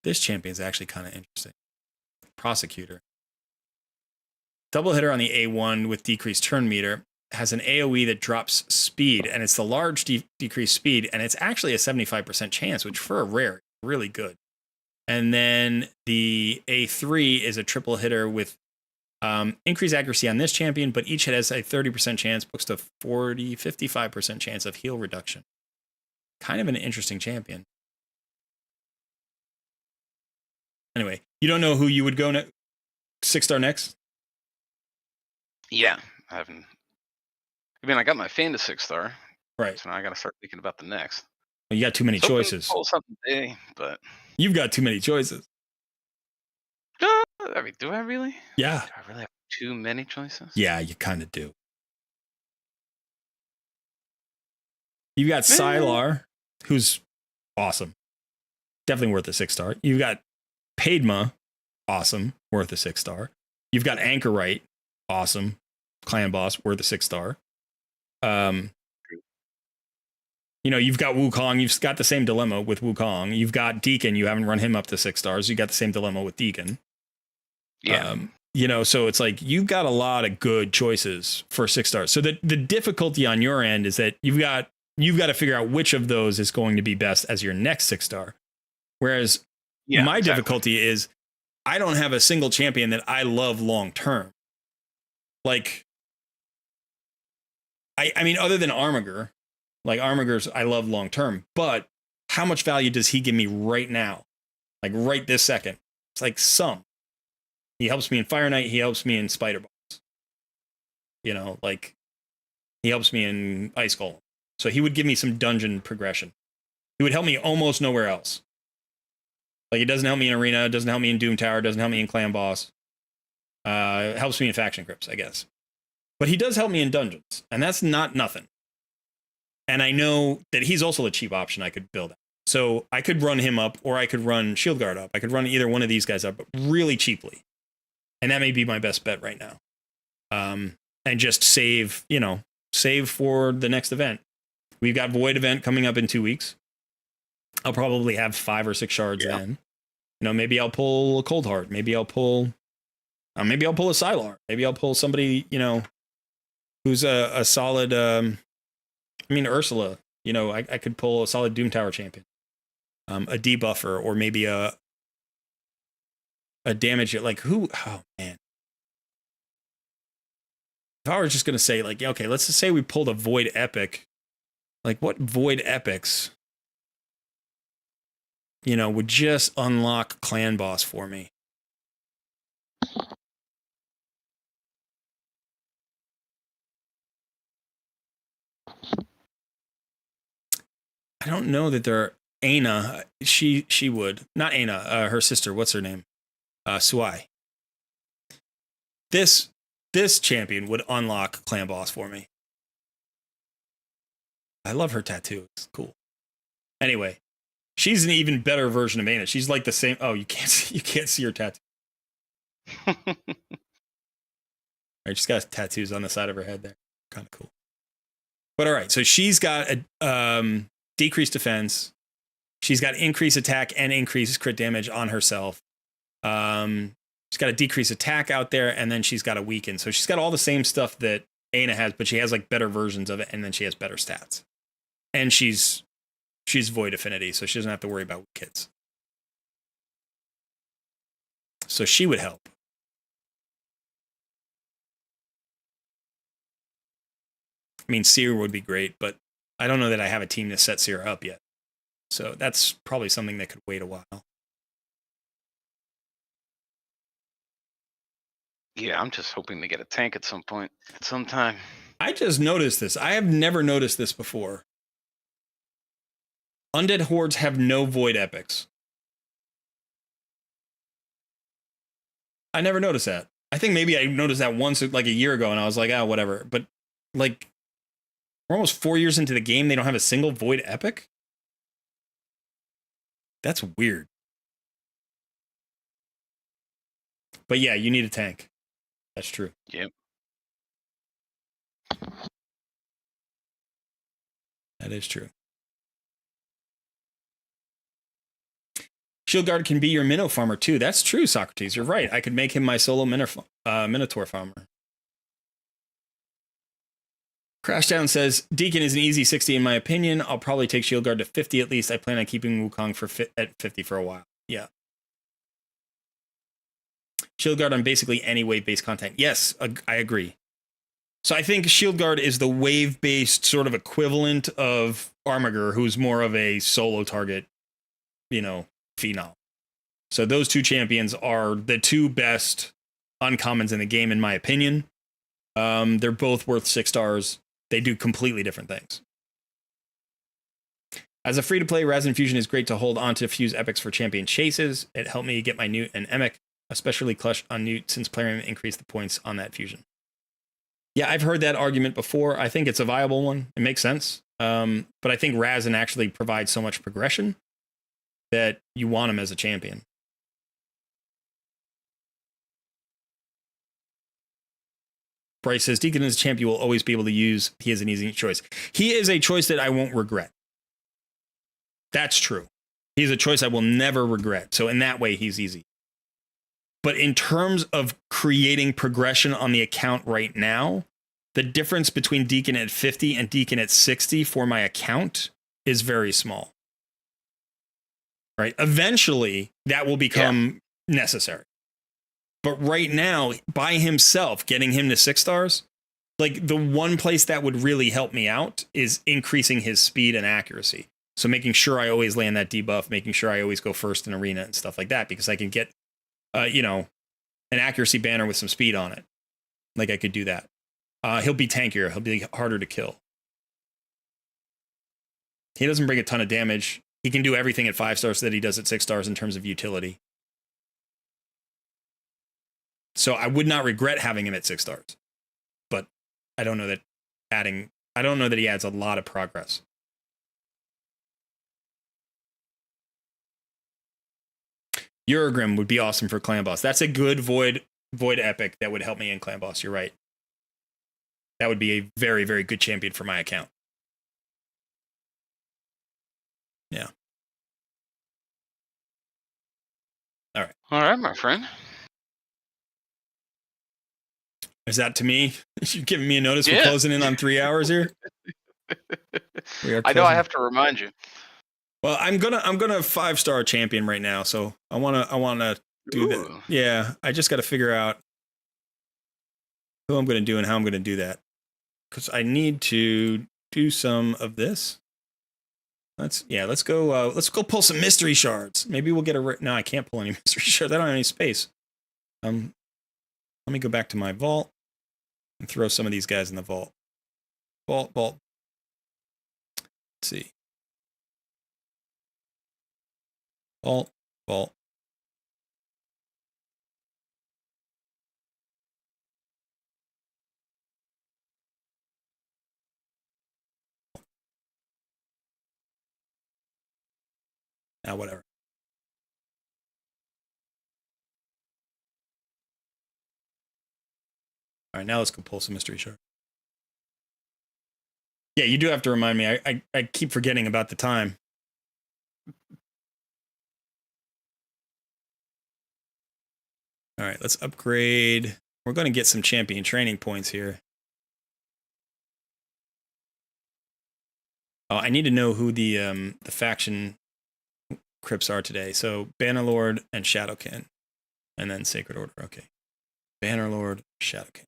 This champion's actually kind of interesting. Prosecutor. Double hitter on the A1 with decreased turn meter. Has an AoE that drops speed, and it's the large decreased speed, and it's actually a 75% chance, which for a rare, really good. And then the A3 is a triple hitter with increased accuracy on this champion, but each hit has a 30% chance, books to 55% chance of heal reduction. Kind of an interesting champion. Anyway, you don't know who you would go 6-star next? Yeah, I haven't. I mean, I got my fan to 6-star. Right. So now I got to start thinking about the next. Well, you got too many choices. Pull something today, but you've got too many choices. I mean, do I really? Yeah. Do I really have too many choices? Yeah, you kind of do. You've got Sylar, who's awesome. Definitely worth a 6-star. You've got Padma, awesome, worth a 6-star. You've got Anchorite, awesome, Clan Boss, worth a 6-star. You know, you've got Wukong. You've got the same dilemma with Wukong. You've got Deacon. You haven't run him up to 6 stars. You got the same dilemma with Deacon. Yeah. You know, so it's like you've got a lot of good choices for 6 stars. So the difficulty on your end is that you've got you've got to figure out which of those is going to be best as your next 6-star. Whereas my difficulty is I don't have a single champion that I love long term. Like, I mean, other than Armiger, like Armiger's I love long term, but how much value does he give me right now? Like right this second? It's like some. He helps me in Fire Knight, he helps me in Spider Balls. You know, like he helps me in Ice Golem. So he would give me some dungeon progression. He would help me almost nowhere else. Like, it doesn't help me in Arena, doesn't help me in Doom Tower, doesn't help me in Clan Boss. It helps me in Faction Crypts, I guess. But he does help me in dungeons, and that's not nothing. And I know that he's also a cheap option I could build out. So I could run him up, or I could run Shield Guard up. I could run either one of these guys up, but really cheaply. And that may be my best bet right now. And just save, you know, save for the next event. We've got Void event coming up in 2 weeks. I'll probably have 5 or 6 shards then. You know, maybe I'll pull a Cold Heart. Maybe I'll pull a Sylar. Maybe I'll pull somebody, you know, who's a solid, I mean, Ursula. You know, I could pull a solid Doom Tower champion. A debuffer, or maybe a damage, like who, oh man. If I was just going to say, like, okay, let's just say we pulled a Void Epic. Like, what Void Epics, you know, would just unlock Clan Boss for me? I don't know that there are. Aina, she would. Not Aina, her sister, what's her name? Suai. This champion would unlock Clan Boss for me. I love her tattoo. It's cool. Anyway, she's an even better version of Aina. She's like the same. Oh, you can't see her tattoo. She's got tattoos on the side of her head there. Kind of cool. But all right, so she's got a decreased defense. She's got increased attack and increased crit damage on herself. She's got a decreased attack out there, and then she's got a weaken. So she's got all the same stuff that Aina has, but she has like better versions of it, and then she has better stats. And she's Void Affinity, so she doesn't have to worry about kids. So she would help. I mean, Seer would be great, but I don't know that I have a team to set Seer up yet. So that's probably something that could wait a while. Yeah, I'm just hoping to get a tank at some point, at some time. I just noticed this. I have never noticed this before. Undead Hordes have no Void Epics. I never noticed that. I think maybe I noticed that once, like a year ago, and I was like, oh, whatever. But, like, we're almost 4 years into the game. They don't have a single Void Epic? That's weird. But yeah, you need a tank. That's true. Yep. That is true. Shield Guard can be your Minnow farmer too. That's true, Socrates. You're right. I could make him my solo Minotaur farmer. Crashdown says, Deacon is an easy 60 in my opinion. I'll probably take Shield Guard to 50 at least. I plan on keeping Wukong at 50 for a while. Yeah. Shield Guard on basically any wave-based content. Yes, I agree. So I think Shield Guard is the wave-based sort of equivalent of Armiger, who's more of a solo target, you know, phenom. So those two champions are the two best uncommons in the game, in my opinion. They're both worth 6 stars. They do completely different things. As a free-to-play, Raz Infusion is great to hold on to fuse epics for champion chases. It helped me get my Newt and Emic, especially clutch on Newt since Plarium increased the points on that fusion. Yeah, I've heard that argument before. I think it's a viable one. It makes sense. But I think Razin actually provides so much progression that you want him as a champion. Bryce says, Deacon is a champ you will always be able to use. He is an easy choice. He is a choice that I won't regret. That's true. He's a choice I will never regret. So in that way, he's easy. But in terms of creating progression on the account right now, the difference between Deacon at 50 and Deacon at 60 for my account is very small. Right? Eventually, that will become necessary. But right now, by himself, getting him to 6 stars, like the one place that would really help me out is increasing his speed and accuracy. So making sure I always land that debuff, making sure I always go first in arena and stuff like that, because I can get, you know, an accuracy banner with some speed on it. Like I could do that. He'll be tankier. He'll be harder to kill. He doesn't bring a ton of damage. He can do everything at 5 stars that he does at 6 stars in terms of utility. So I would not regret having him at 6 stars. But I don't know that I don't know that he adds a lot of progress. Uragrim would be awesome for clan boss. That's a good void epic that would help me in clan boss. You're right. That would be a very, very good champion for my account. Yeah. All right. All right, my friend. Is that to me? You're giving me a notice. We're closing in on 3 hours here. I know I have to remind you. Well, I'm gonna 5-star champion right now, so I wanna do that. Yeah, I just got to figure out who I'm gonna do and how I'm gonna do that, because I need to do some of this. Let's go pull some mystery shards. Maybe we'll get no, I can't pull any mystery shards. I don't have any space. Let me go back to my vault and throw some of these guys in the vault. Vault. Let's see. Vault. Whatever. All right, now let's go pull some mystery shard. Yeah, you do have to remind me. I keep forgetting about the time. All right, let's upgrade. We're going to get some champion training points here. Oh, I need to know who the faction crypts are today. So Bannerlord and Shadowkin, and then Sacred Order. Okay, Bannerlord, Shadowkin.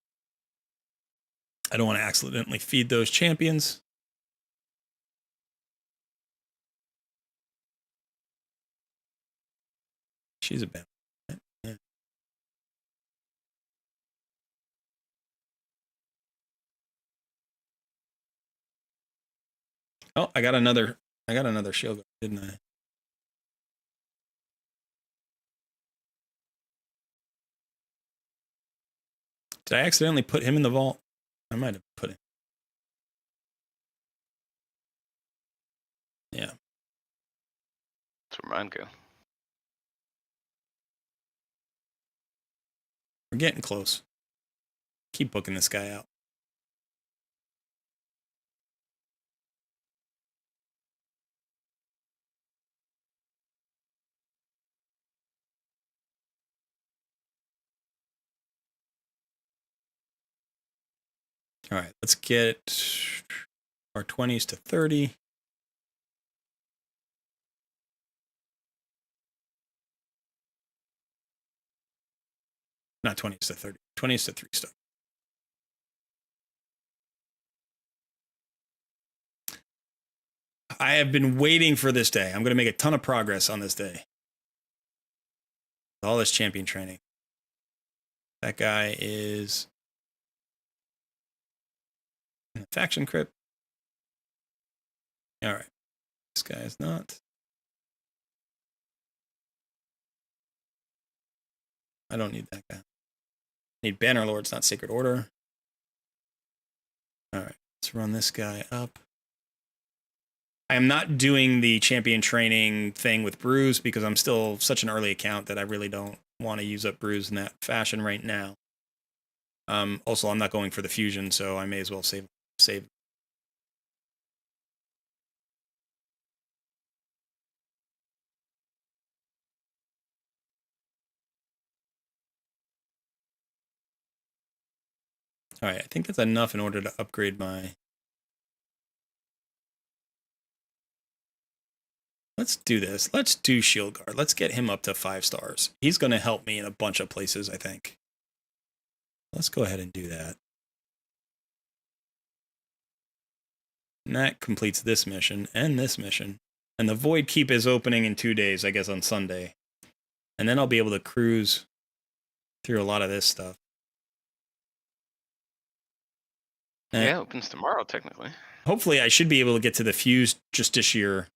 I don't want to accidentally feed those champions. She's a bad. Yeah. Oh, I got another shield guard, didn't I? Did I accidentally put him in the vault? I might have put him. Yeah. That's where mine go. We're getting close. Keep booking this guy out. All right, let's get our 20s to 30. Not 20s to 30. 20s to 3 star. I have been waiting for this day. I'm going to make a ton of progress on this day. All this champion training. That guy is in a faction crypt. All right. This guy is not. I don't need that guy. I need Bannerlords, not Sacred Order. All right. Let's run this guy up. I am not doing the champion training thing with Bruise because I'm still such an early account that I really don't want to use up Bruise in that fashion right now. Also, I'm not going for the fusion, so I may as well save. All right, I think that's enough in order to upgrade my... Let's do this. Let's do Shield Guard. Let's get him up to 5 stars. He's going to help me in a bunch of places, I think. Let's go ahead and do that. And that completes this mission and this mission. And the Void Keep is opening in 2 days, I guess on Sunday. And then I'll be able to cruise through a lot of this stuff. And yeah, it opens tomorrow, technically. hopefully I should be able to get to the Fused Justiciar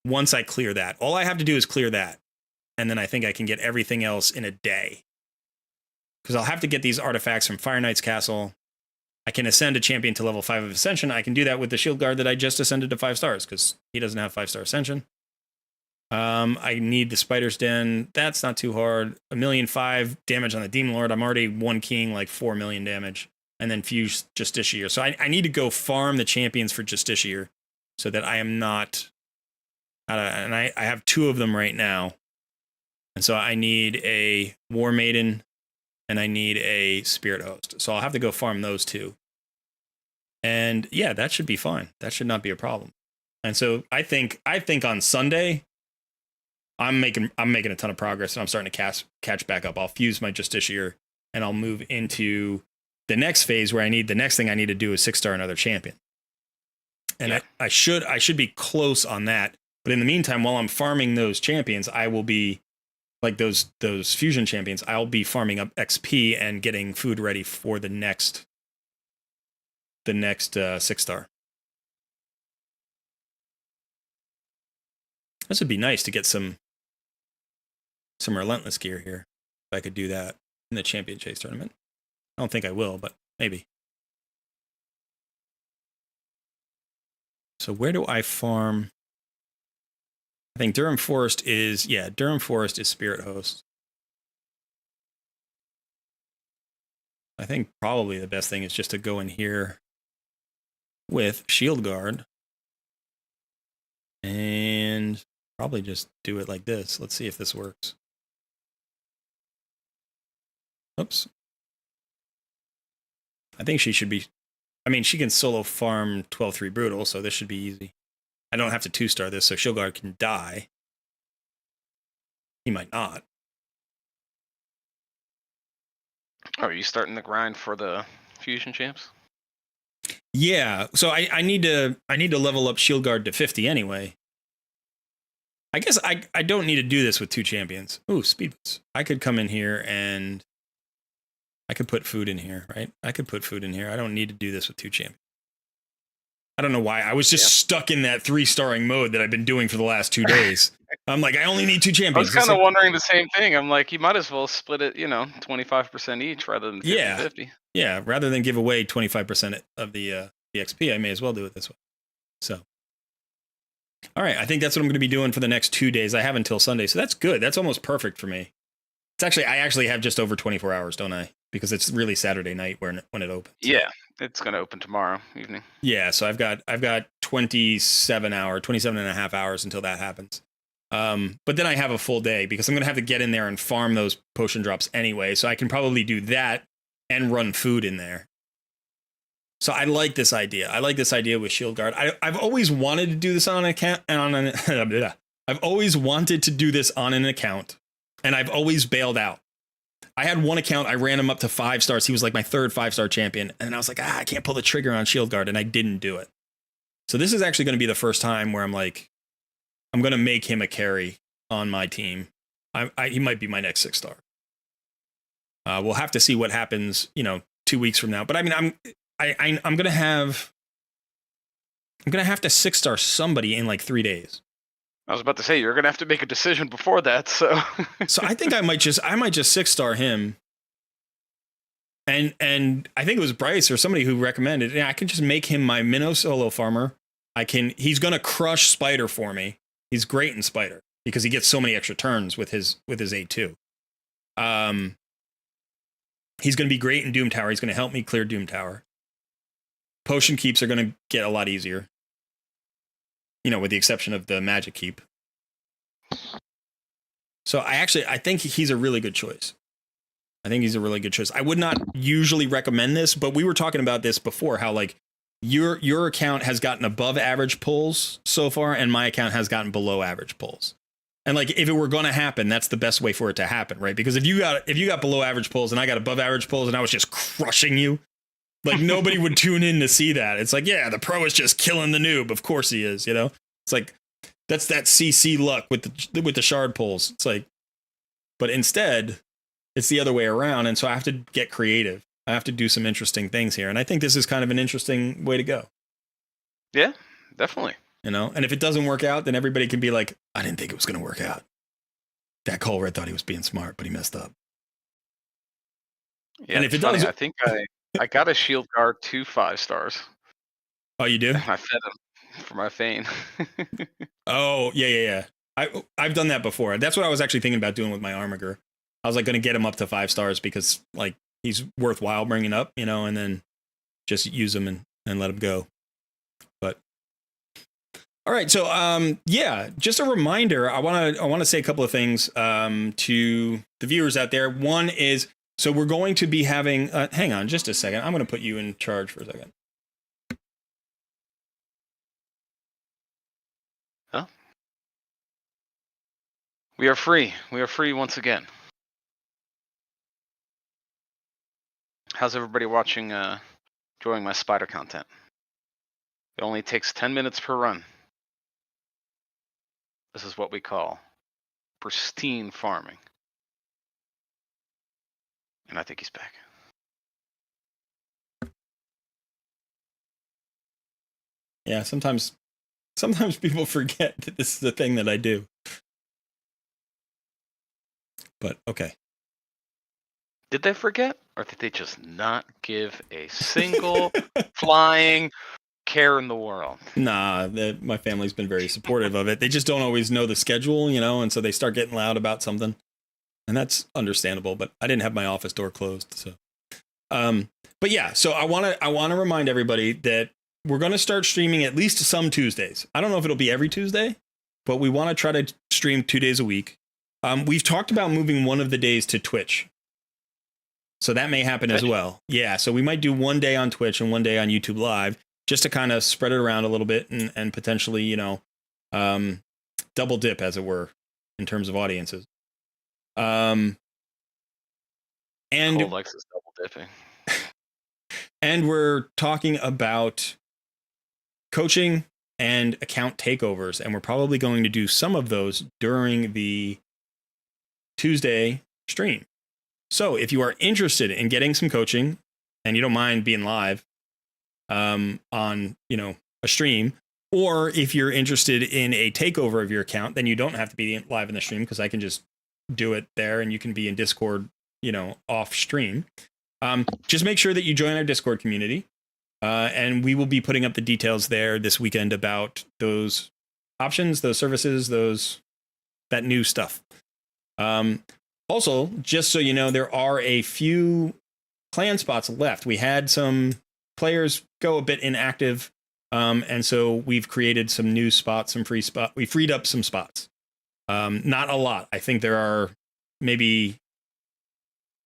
once I clear that. All I have to do is clear that. And then I think I can get everything else in a day. Because I'll have to get these artifacts from Fire Knight's Castle. I can ascend a champion to level 5 of Ascension. I can do that with the Shield Guard that I just ascended to 5 stars, because he doesn't have 5-star Ascension. I need the Spider's Den. That's not too hard. 1,000,005 damage on the Demon Lord. I'm already one keying like 4 million damage. And then Fuse Justiciar. So I need to go farm the champions for Justiciar so that I am not... and I have 2 of them right now. And so I need a War Maiden and I need a Spirit Host. So I'll have to go farm those 2. And yeah, that should be fine. That should not be a problem. And so I think on Sunday, I'm making a ton of progress and I'm starting to catch back up. I'll fuse my Justiciar and I'll move into the next phase where the next thing I need to do is 6-star another champion. And yeah. I should be close on that. But in the meantime, while I'm farming those champions, I will be like those fusion champions. I'll be farming up XP and getting food ready for the next 6-star. This would be nice to get some relentless gear here. If I could do that in the champion chase tournament. I don't think I will, but maybe. So where do I farm? I think Durham Forest is Spirit Host. I think probably the best thing is just to go in here with Shield Guard and probably just do it like this. Let's see if this works. Oops. I think she should be... I mean, she can solo farm 12-3 Brutal, so this should be easy. I don't have to 2-star this, so Shield Guard can die. He might not. Oh, are you starting the grind for the fusion champs? Yeah, so I need to level up Shield Guard to 50 anyway. I guess I don't need to do this with 2 champions. Ooh, speed boots. I could come in here and I could put food in here, right? I could put food in here. I don't need to do this with 2 champions. I don't know why. I was just stuck in that 3-starring mode that I've been doing for the last 2 days. I'm like, I only need 2 champions. I was kind of wondering the same thing. I'm like, you might as well split it, 25% each rather than 50-50. Yeah, rather than give away 25% of the XP, I may as well do it this way. So, all right, I think that's what I'm going to be doing for the next 2 days. I have until Sunday, so that's good. That's almost perfect for me. I actually have just over 24 hours, don't I? Because it's really Saturday night when it opens. Yeah, it's going to open tomorrow evening. Yeah, so I've got 27 and a half hours until that happens. But then I have a full day because I'm going to have to get in there and farm those potion drops anyway. So I can probably do that and run food in there. So I like this idea. I like this idea with Shield Guard. I've always wanted to do this on an account. I've always wanted to do this on an account, and I've always bailed out. I had one account. I ran him up to 5 stars. He was like my 3rd 5-star champion, and I was like, I can't pull the trigger on Shield Guard, and I didn't do it. So this is actually going to be the first time where I'm like, I'm going to make him a carry on my team. He might be my next 6-star. We'll have to see what happens, 2 weeks from now. But I mean, I'm going to have to 6-star somebody in like 3 days. I was about to say you're going to have to make a decision before that. So I think I might just 6-star him. And I think it was Bryce or somebody who recommended, I can just make him my minnow solo farmer. He's going to crush Spider for me. He's great in Spider because he gets so many extra turns with his A2. He's going to be great in Doom Tower. He's going to help me clear Doom Tower. Potion keeps are going to get a lot easier. With the exception of the magic keep. So I think he's a really good choice. I think he's a really good choice. I would not usually recommend this, but we were talking about this before, how like your account has gotten above average pulls so far, and my account has gotten below average pulls. And like, if it were going to happen, that's the best way for it to happen, right? Because if you got below average pulls and I got above average pulls and I was just crushing you, like nobody would tune in to see that. It's like, yeah, the pro is just killing the noob. Of course he is, you know? It's like, that's that CC luck with the shard pulls. It's like, but instead it's the other way around. And so I have to get creative. I have to do some interesting things here. And I think this is kind of an interesting way to go. Yeah, definitely. You know, and if it doesn't work out, then everybody can be like, I didn't think it was going to work out. That call red thought he was being smart, but he messed up. Yeah, and if it funny. does, I think I got a shield guard 2 5-stars. Oh, you do? I fed him for my Fane. Oh, yeah. I've done that before. That's what I was actually thinking about doing with my Armiger. I was like going to get him up to 5 stars because like he's worthwhile bringing up, you know, and then just use him and let him go. But all right, so yeah, just a reminder. I want to say a couple of things to the viewers out there. One is, so we're going to be having. Hang on, just a second. I'm going to put you in charge for a second. Huh? We are free. We are free once again. How's everybody watching? Enjoying my spider content? It only takes 10 minutes per run. This is what we call pristine farming. And I think he's back. Yeah, sometimes people forget that this is the thing that I do. But okay. Did they forget? Or did they just not give a single flying care in the world? Nah, my family's been very supportive of it. They just don't always know the schedule, you know, and so they start getting loud about something. And that's understandable, but I didn't have my office door closed, so. But yeah, so I want to remind everybody that we're going to start streaming at least some Tuesdays. I don't know if it'll be every Tuesday, but we want to try to stream 2 days a week. We've talked about moving one of the days to Twitch. So that may happen as well. Yeah, so we might do 1 day on Twitch and 1 day on YouTube Live, just to kind of spread it around a little bit and potentially, you know, double dip, as it were, in terms of audiences. And Cole likes his double dipping. And we're talking about coaching and account takeovers, and we're probably going to do some of those during the Tuesday stream. So if you are interested in getting some coaching and you don't mind being live on, you know, a stream, or if you're interested in a takeover of your account, then you don't have to be live in the stream, because I can just do it there and you can be in Discord, you know, off stream. Just make sure that you join our Discord community, and we will be putting up the details there this weekend about those options, those services, that new stuff. Also, just so you know, there are a few clan spots left. We had some players go a bit inactive, and so we've created some new spots, some free spots. We freed up some spots. Not a lot. I think there are maybe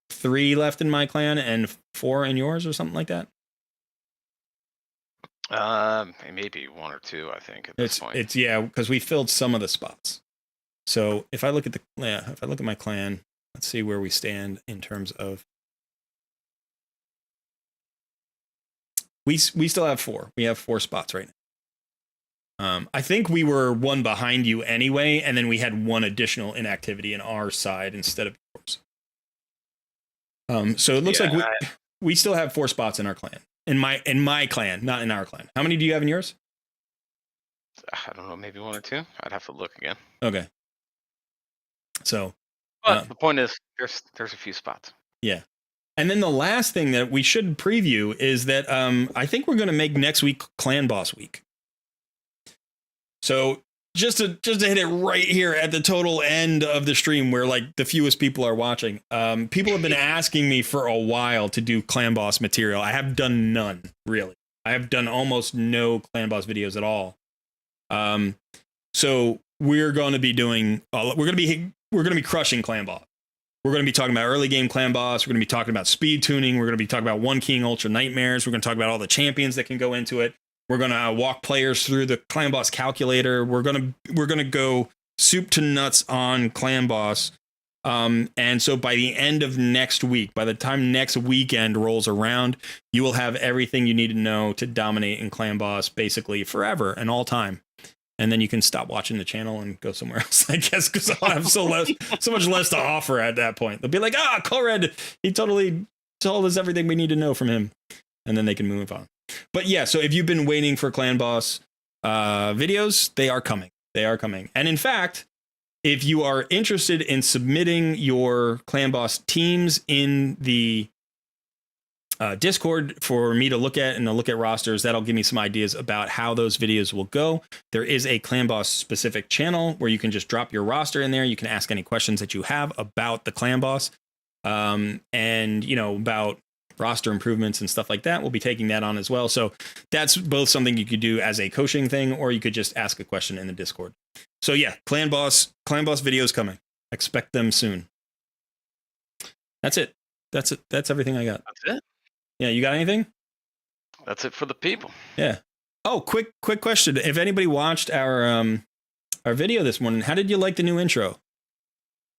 3 left in my clan and 4 in yours, or something like that. Maybe 1 or 2, I think, at this point. It's yeah, because we filled some of the spots. So if I look at my clan, let's see where we stand in terms of. We still have 4. We have 4 spots right now. I think we were 1 behind you anyway, and then we had 1 additional inactivity in our side instead of yours. So it looks like we still have 4 spots in our clan. In my clan, not in our clan. How many do you have in yours? I don't know, maybe 1 or 2. I'd have to look again. Okay. So, but the point is, there's a few spots. Yeah. And then the last thing that we should preview is that I think we're going to make next week Clan Boss Week. So just to hit it right here at the total end of the stream, where like the fewest people are watching, people have been asking me for a while to do Clan Boss material. I have done none, really. I have done almost no Clan Boss videos at all. So we're going to be doing. We're going to be crushing Clan Boss. We're going to be talking about early game clan boss. We're going to be talking about speed tuning. We're going to be talking about One King Ultra Nightmares. We're going to talk about all the champions that can go into it. We're going to walk players through the clan boss calculator. We're going to go soup to nuts on clan boss. And so by the end of next week, by the time next weekend rolls around, you will have everything you need to know to dominate in clan boss basically forever and all time. And then you can stop watching the channel and go somewhere else, I guess, because I'll have so much less to offer at that point. They'll be like, Colred, he totally told us everything we need to know from him. And then they can move on. But yeah, so if you've been waiting for clan boss videos, they are coming. They are coming. And in fact, if you are interested in submitting your clan boss teams in the Discord for me to look at and to look at rosters, that'll give me some ideas about how those videos will go. There is a clan boss specific channel where you can just drop your roster in there. You can ask any questions that you have about the clan boss, and about roster improvements and stuff like that. We'll be taking that on as well. So that's both something you could do as a coaching thing, or you could just ask a question in the Discord. So yeah, clan boss videos coming. Expect them soon. That's it. That's it. That's everything I got. That's it. Yeah, you got anything? That's it for the people. Yeah. Oh, quick question. If anybody watched our video this morning, how did you like the new intro?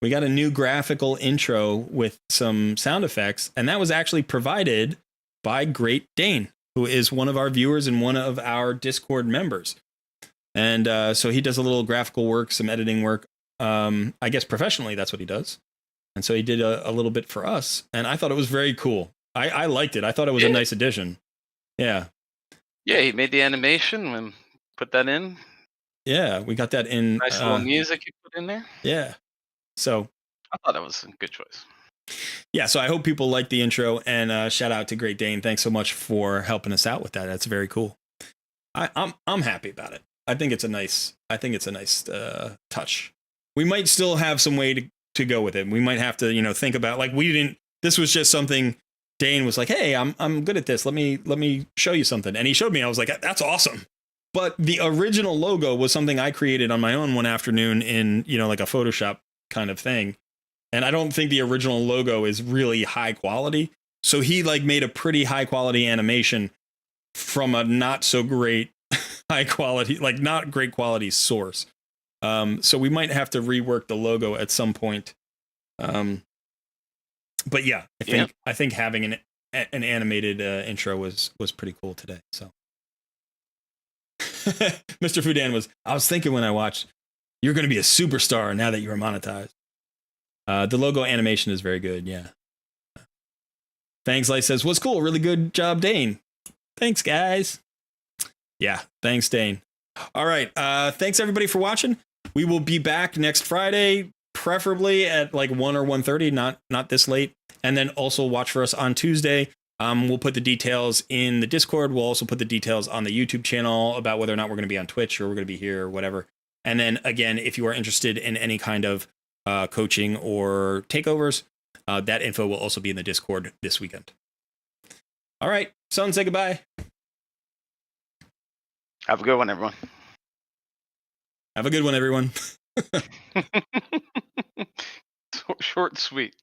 We got a new graphical intro with some sound effects, and that was actually provided by Great Dane, who is one of our viewers and one of our Discord members. And so he does a little graphical work, some editing work. I guess professionally, that's what he does. And so he did a little bit for us, and I thought it was very cool. I liked it. I thought it was a nice addition. Yeah. Yeah, he made the animation and put that in. Yeah, we got that in. Nice little music you put in there. Yeah. So I thought that was a good choice. Yeah, so I hope people like the intro, and shout out to Great Dane. Thanks so much for helping us out with that. That's very cool. I'm happy about it. I think it's a nice touch. We might still have some way to go with it. We might have to think about, like, this was just something Dane was like, hey, I'm good at this. Let me show you something. And he showed me. I was like, that's awesome. But the original logo was something I created on my own one afternoon in, like a Photoshop kind of thing. And I don't think the original logo is really high quality. So he made a pretty high quality animation from a not so great high quality, not great quality source. So we might have to rework the logo at some point. But yeah, I think having an animated intro was pretty cool today. So Mr. Fudan I was thinking when I watched, you're going to be a superstar now that you're monetized. The logo animation is very good. Yeah. Thanks. Light says, what's cool? Really good job, Dane. Thanks, guys. Yeah. Thanks, Dane. All right. Thanks everybody for watching. We will be back next Friday, preferably at 1 or 1:30, not this late. And then also watch for us on Tuesday. We'll put the details in the Discord. We'll also put the details on the YouTube channel about whether or not we're going to be on Twitch or we're going to be here or whatever. And then again, if you are interested in any kind of coaching or takeovers, that info will also be in the Discord this weekend. All right. Son, say goodbye. Have a good one, everyone. Have a good one, everyone. Short and sweet.